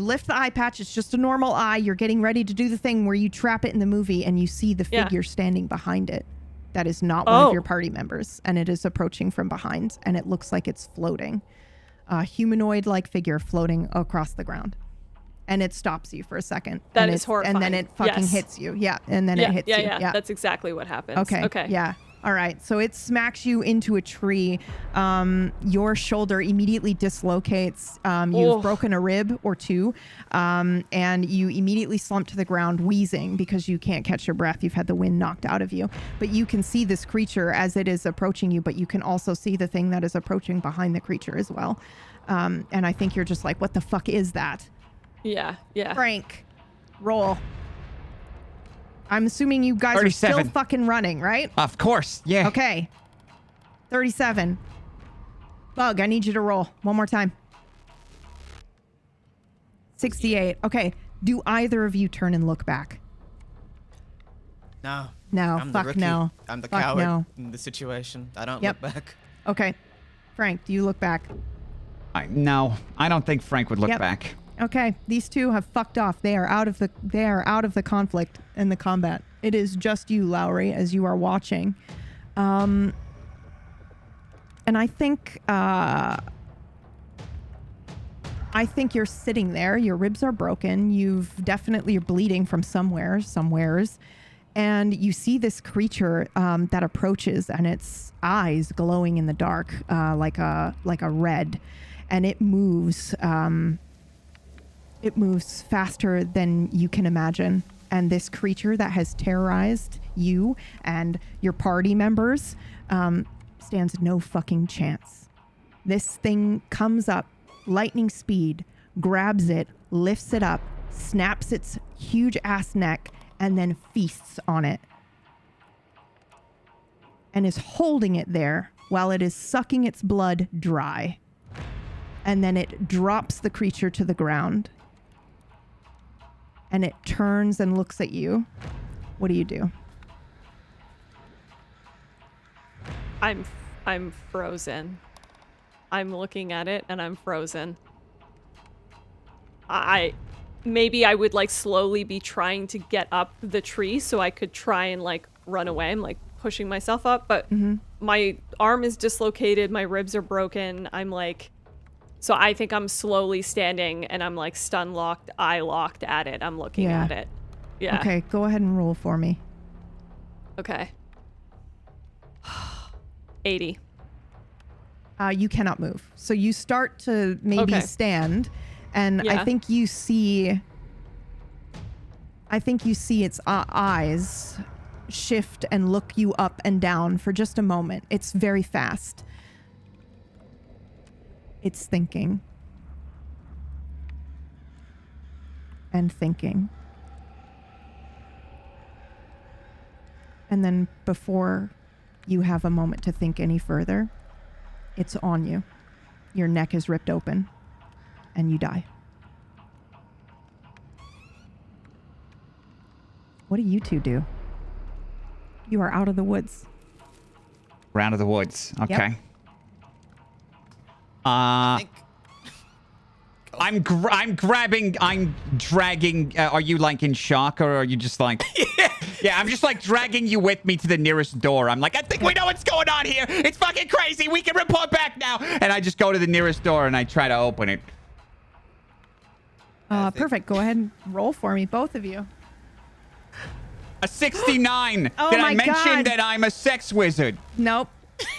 lift the eye patch. It's just a normal eye. You're getting ready to do the thing where you trap it in the movie, and you see the figure standing behind it. That is not one of your party members, and it is approaching from behind, and it looks like it's floating, a humanoid-like figure floating across the ground, and it stops you for a second. That is horrifying. And then it fucking hits you. Yeah, and then it hits you. Yeah, that's exactly what happens. Okay. Yeah. All right, so it smacks you into a tree. Your shoulder immediately dislocates. You've broken a rib or two, and you immediately slump to the ground wheezing because you can't catch your breath. You've had the wind knocked out of you. But you can see this creature as it is approaching you, but you can also see the thing that is approaching behind the creature as well. And I think you're just like, what the fuck is that? Yeah. Frank, roll. I'm assuming you guys 37. are still fucking running, right? Of course, yeah. Okay. 37. Bug, I need you to roll one more time. 68. Okay. Do either of you turn and look back? No. No. I'm Fuck the rookie. no. I'm the Fuck coward no. in the situation. I don't Yep. look back. Okay. Frank, do you look back? No, I don't think Frank would look Yep. back. Okay, these two have fucked off. They are out of the conflict and the combat. It is just you, Lowry, as you are watching. And I think you're sitting there. Your ribs are broken. You're bleeding from somewheres. And you see this creature that approaches, and its eyes glowing in the dark like a red, and it moves. It moves faster than you can imagine. And this creature that has terrorized you and your party members stands no fucking chance. This thing comes up, lightning speed, grabs it, lifts it up, snaps its huge ass neck, and then feasts on it. And is holding it there while it is sucking its blood dry. And then it drops the creature to the ground. And it turns and looks at you. What do you do? I'm frozen. I'm looking at it and I'm frozen. Maybe I would like slowly be trying to get up the tree so I could try and like run away. I'm like pushing myself up, but my arm is dislocated. My ribs are broken. I'm like, so I think I'm slowly standing and I'm like stun locked, eye locked at it. I'm looking at it. Yeah. Okay, go ahead and roll for me. Okay. 80. You cannot move. So you start to maybe stand, and I think you see its eyes shift and look you up and down for just a moment. It's very fast. It's thinking. And thinking. And then before you have a moment to think any further, it's on you. Your neck is ripped open, and you die. What do you two do? You are out of the woods. We're out of the woods. Okay. Yep. I think I'm dragging. Are you like in shock, or are you just like? Yeah, I'm just like dragging you with me to the nearest door. I'm like, I think we know what's going on here. It's fucking crazy. We can report back now. And I just go to the nearest door and I try to open it. Perfect. Go ahead and roll for me, both of you. A 69. Oh Did my I mention God. that I'm a sex wizard? Nope.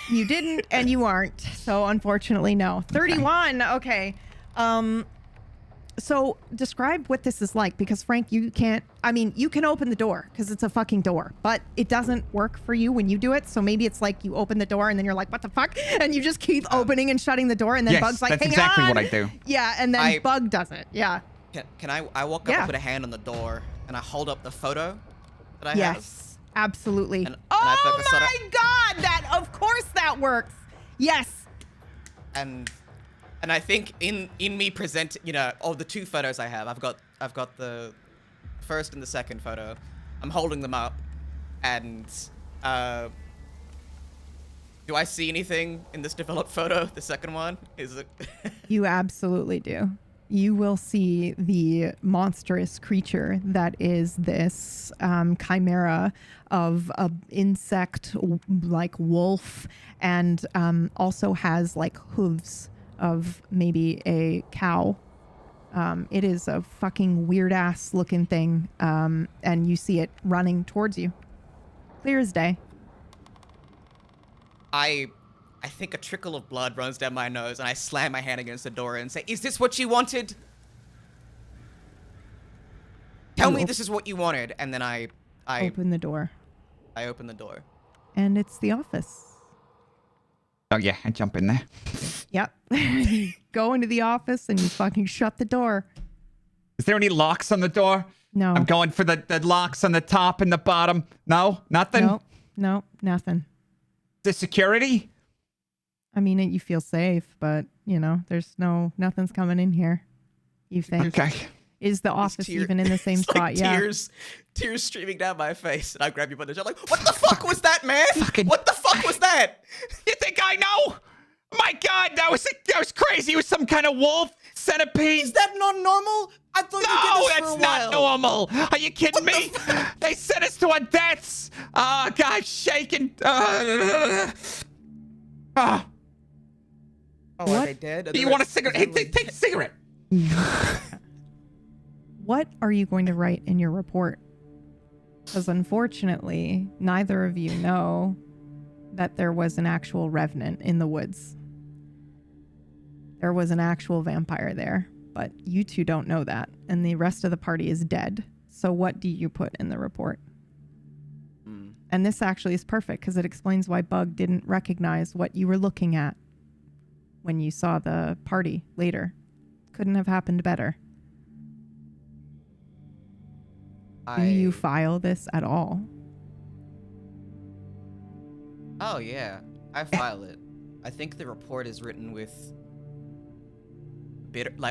You didn't, and you aren't. So unfortunately, no. 31. Okay. So describe what this is like, because Frank, you can't, I mean, you can open the door because it's a fucking door, but it doesn't work for you when you do it. So maybe it's like you open the door and then you're like, what the fuck? And you just keep opening and shutting the door. And then yes, Bug's like, that's hang exactly on. what I do. Yeah. And then Bug does it. Yeah. Can I walk up and put a hand on the door and I hold up the photo that I have? Yes, absolutely. And I focus on my it. God, that, of course that works. Yes. And I think in me present, the two photos I have, I've got the first and the second photo. I'm holding them up, and do I see anything in this developed photo? The second one is it? You absolutely do. You will see the monstrous creature that is this chimera of an insect like wolf, and also has like hooves of maybe a cow. It is a fucking weird ass looking thing, and you see it running towards you. Clear as day. I think a trickle of blood runs down my nose, and I slam my hand against the door and say, "Is this what you wanted? Tell me this is what you wanted." And then I open the door. I open the door. And it's the office. Oh, yeah, I jump in there. Yep. You go into the office and you fucking shut the door. Is there any locks on the door? No. I'm going for the locks on the top and the bottom. No? Nothing? No, nothing. The security? I mean, you feel safe, but, there's nothing's coming in here. You think. Okay. Is the office even in the same spot? Like yeah. Tears streaming down my face, and I grab you by the shoulder, like, "What the fuck was that, man? What the fuck was that?" You think I know? My God, that was crazy. It was some kind of wolf centipede. Is that not normal? I thought you did this for a while. That's not normal. Are you kidding me? They sent us to our deaths. Oh, God, shaking. Are they dead? Do you want a cigarette? Hey, take a cigarette. What are you going to write in your report? Because unfortunately, neither of you know that there was an actual revenant in the woods. There was an actual vampire there, but you two don't know that, and the rest of the party is dead. So what do you put in the report? And this actually is perfect because it explains why Bug didn't recognize what you were looking at when you saw the party later. Couldn't have happened better. Do you file this at all? Oh, yeah. I file it. I think the report is written with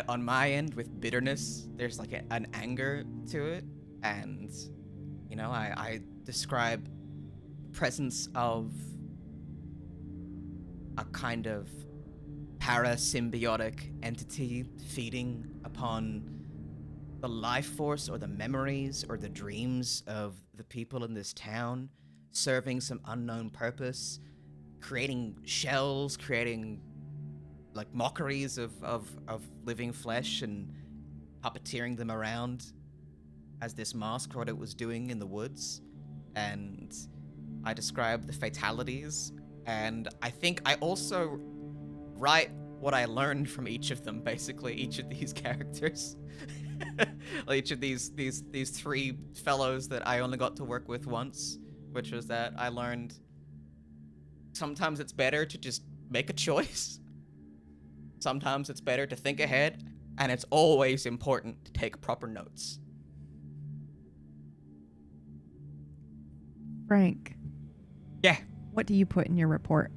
on my end, with bitterness. There's like an anger to it. And, I describe presence of a kind of parasymbiotic entity feeding upon the life force or the memories or the dreams of the people in this town, serving some unknown purpose, creating shells, creating like mockeries of living flesh and puppeteering them around as this Masquerade was doing in the woods. And I describe the fatalities, and I think I also write what I learned from each of them, basically, each of these characters. Each of these three fellows that I only got to work with once, which was that I learned sometimes it's better to just make a choice. Sometimes it's better to think ahead, and it's always important to take proper notes. Frank. Yeah. What do you put in your report?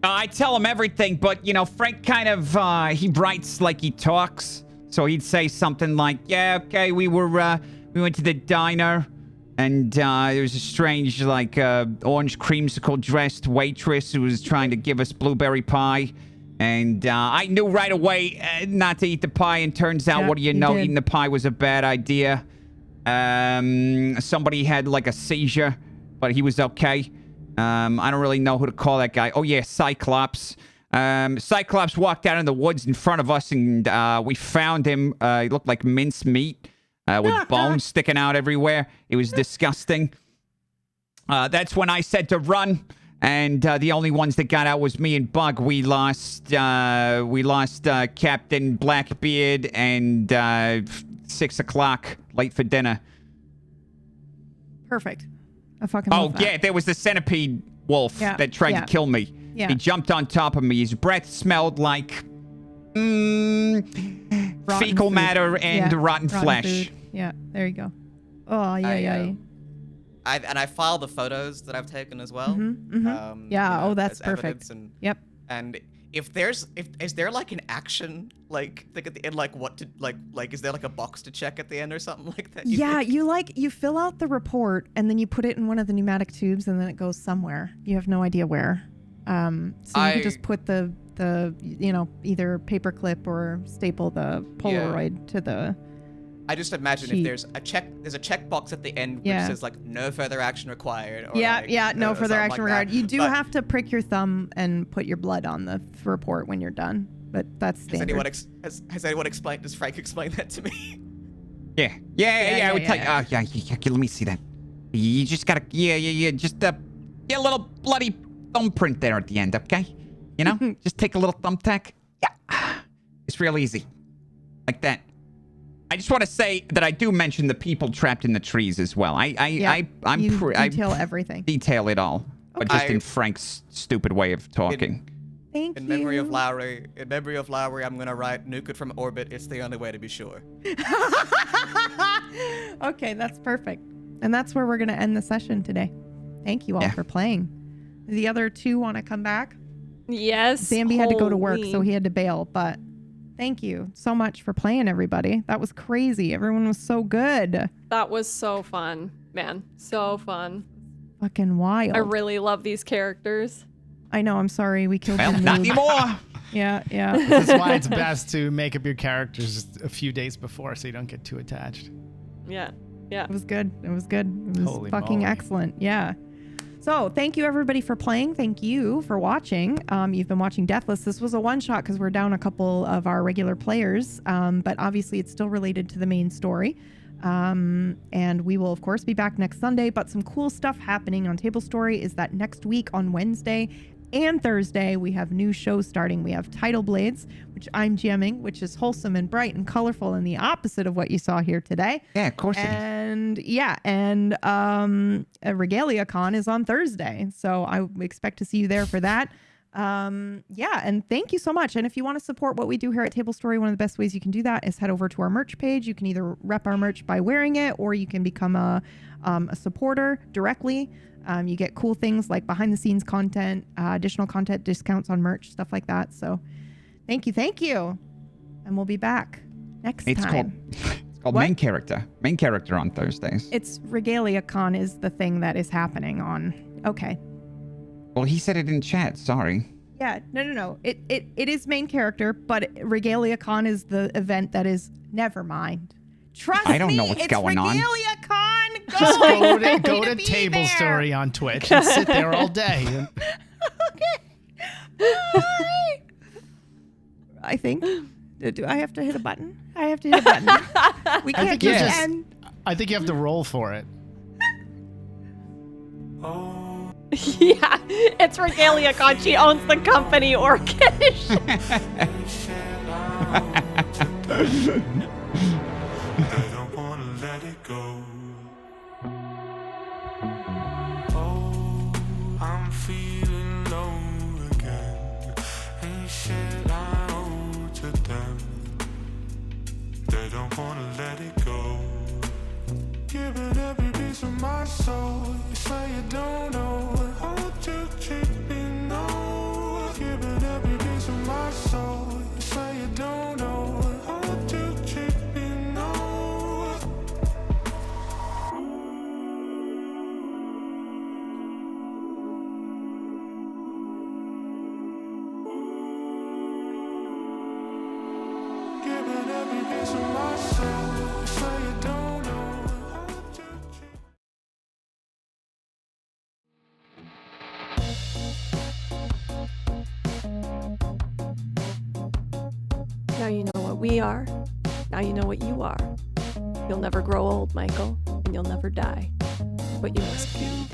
I tell him everything, but, Frank kind of, he writes like he talks. So he'd say something like, "Yeah, okay, we went to the diner, and there was a strange, like, orange creamsicle dressed waitress who was trying to give us blueberry pie. And I knew right away not to eat the pie, and turns out, what do you know, eating the pie was a bad idea. Somebody had, like, a seizure, but he was okay. I don't really know who to call that guy. Oh, yeah, Cyclops. Cyclops walked out in the woods in front of us, and we found him. He looked like minced meat with bones sticking out everywhere. It was disgusting. That's when I said to run. And the only ones that got out was me and Bug. We lost Captain Blackbeard and 6 o'clock, late for dinner. Perfect. I fucking love that. Yeah, there was the centipede wolf that tried to kill me. Yeah. He jumped on top of me. His breath smelled like fecal food. matter and rotten flesh. Food. Yeah, there you go. Oh, yeah. I file the photos that I've taken as well. That's perfect. Yep. And is there like an action like thing at the end, like what to like is there like a box to check at the end or something like that? You fill out the report and then you put it in one of the pneumatic tubes and then it goes somewhere. You have no idea where. So you can just put the either paperclip or staple the Polaroid to the. I just imagine sheet. if there's a checkbox at the end which says like no further action required. Or no further action like required. That. You do have to prick your thumb and put your blood on the report when you're done, but that's standard. Has anyone explained? Does Frank explain that to me? Yeah. I would tell you. Let me see that. You just gotta. Just get a little bloody thumbprint there at the end, okay? You know, just take a little thumbtack. Yeah, it's real easy, like that. I just want to say that I do mention the people trapped in the trees as well. I detail everything. Detail it all, but just in Frank's stupid way of talking. Thank you. In memory of Lowry, I'm gonna write "Nuke it from orbit. It's the only way to be sure." Okay, that's perfect, and that's where we're gonna end the session today. Thank you all for playing. The other two want to come back. Yes. Bambi had to go to work, so he had to bail, but. Thank you so much for playing, everybody. That was crazy. Everyone was so good. That was so fun, man. So fun. Fucking wild. I really love these characters. I know. I'm sorry. We killed your not mood. anymore. Yeah. This is why it's best to make up your characters a few days before so you don't get too attached. Yeah. It was good. It was Holy fucking moly. excellent. Yeah. So thank you everybody for playing. Thank you for watching. You've been watching Deathless. This was a one-shot because we're down a couple of our regular players, but obviously it's still related to the main story. And we will of course be back next Sunday, but some cool stuff happening on Tablestory is that next week on Wednesday and Thursday we have new shows starting. We have Tidal Blades, which I'm GMing, which is wholesome and bright and colorful and the opposite of what you saw here today. Yeah, of course it is. And Regalia Con is on Thursday. So I expect to see you there for that. And thank you so much. And if you want to support what we do here at Tablestory, one of the best ways you can do that is head over to our merch page. You can either rep our merch by wearing it, or you can become a supporter directly. You get cool things like behind the scenes content, additional content, discounts on merch, stuff like that. So thank you. And we'll be back next time. It's called Main Character. Main Character on Thursdays. It's Regalia Con is the thing that is happening on. Okay. Well, he said it in chat. Sorry. Yeah. No. It is Main Character, but Regalia Con is the event that is. Never mind. Trust me. I don't know what's going on. Regalia Con. Just go to Tablestory on Twitch and sit there all day. Okay. Bye. I think. Do I have to hit a button? I have to hit a button. We can't just end. I think you have to roll for it. Yeah, it's Regalia Con. She owns the company Orcish. I don't wanna let it go. Oh, I'm feeling low again. Ain't shit I owe to them. They don't wanna let it go. Giving every piece of my soul. You say you don't know how to treat me, no. Giving every piece of my soul. You say you don't know how to treat me, no. Giving every piece of my soul. You say you don't know how to treat. Now you know what we are. Now you know what you are. You'll never grow old, Michael, and you'll never die. But you must feed.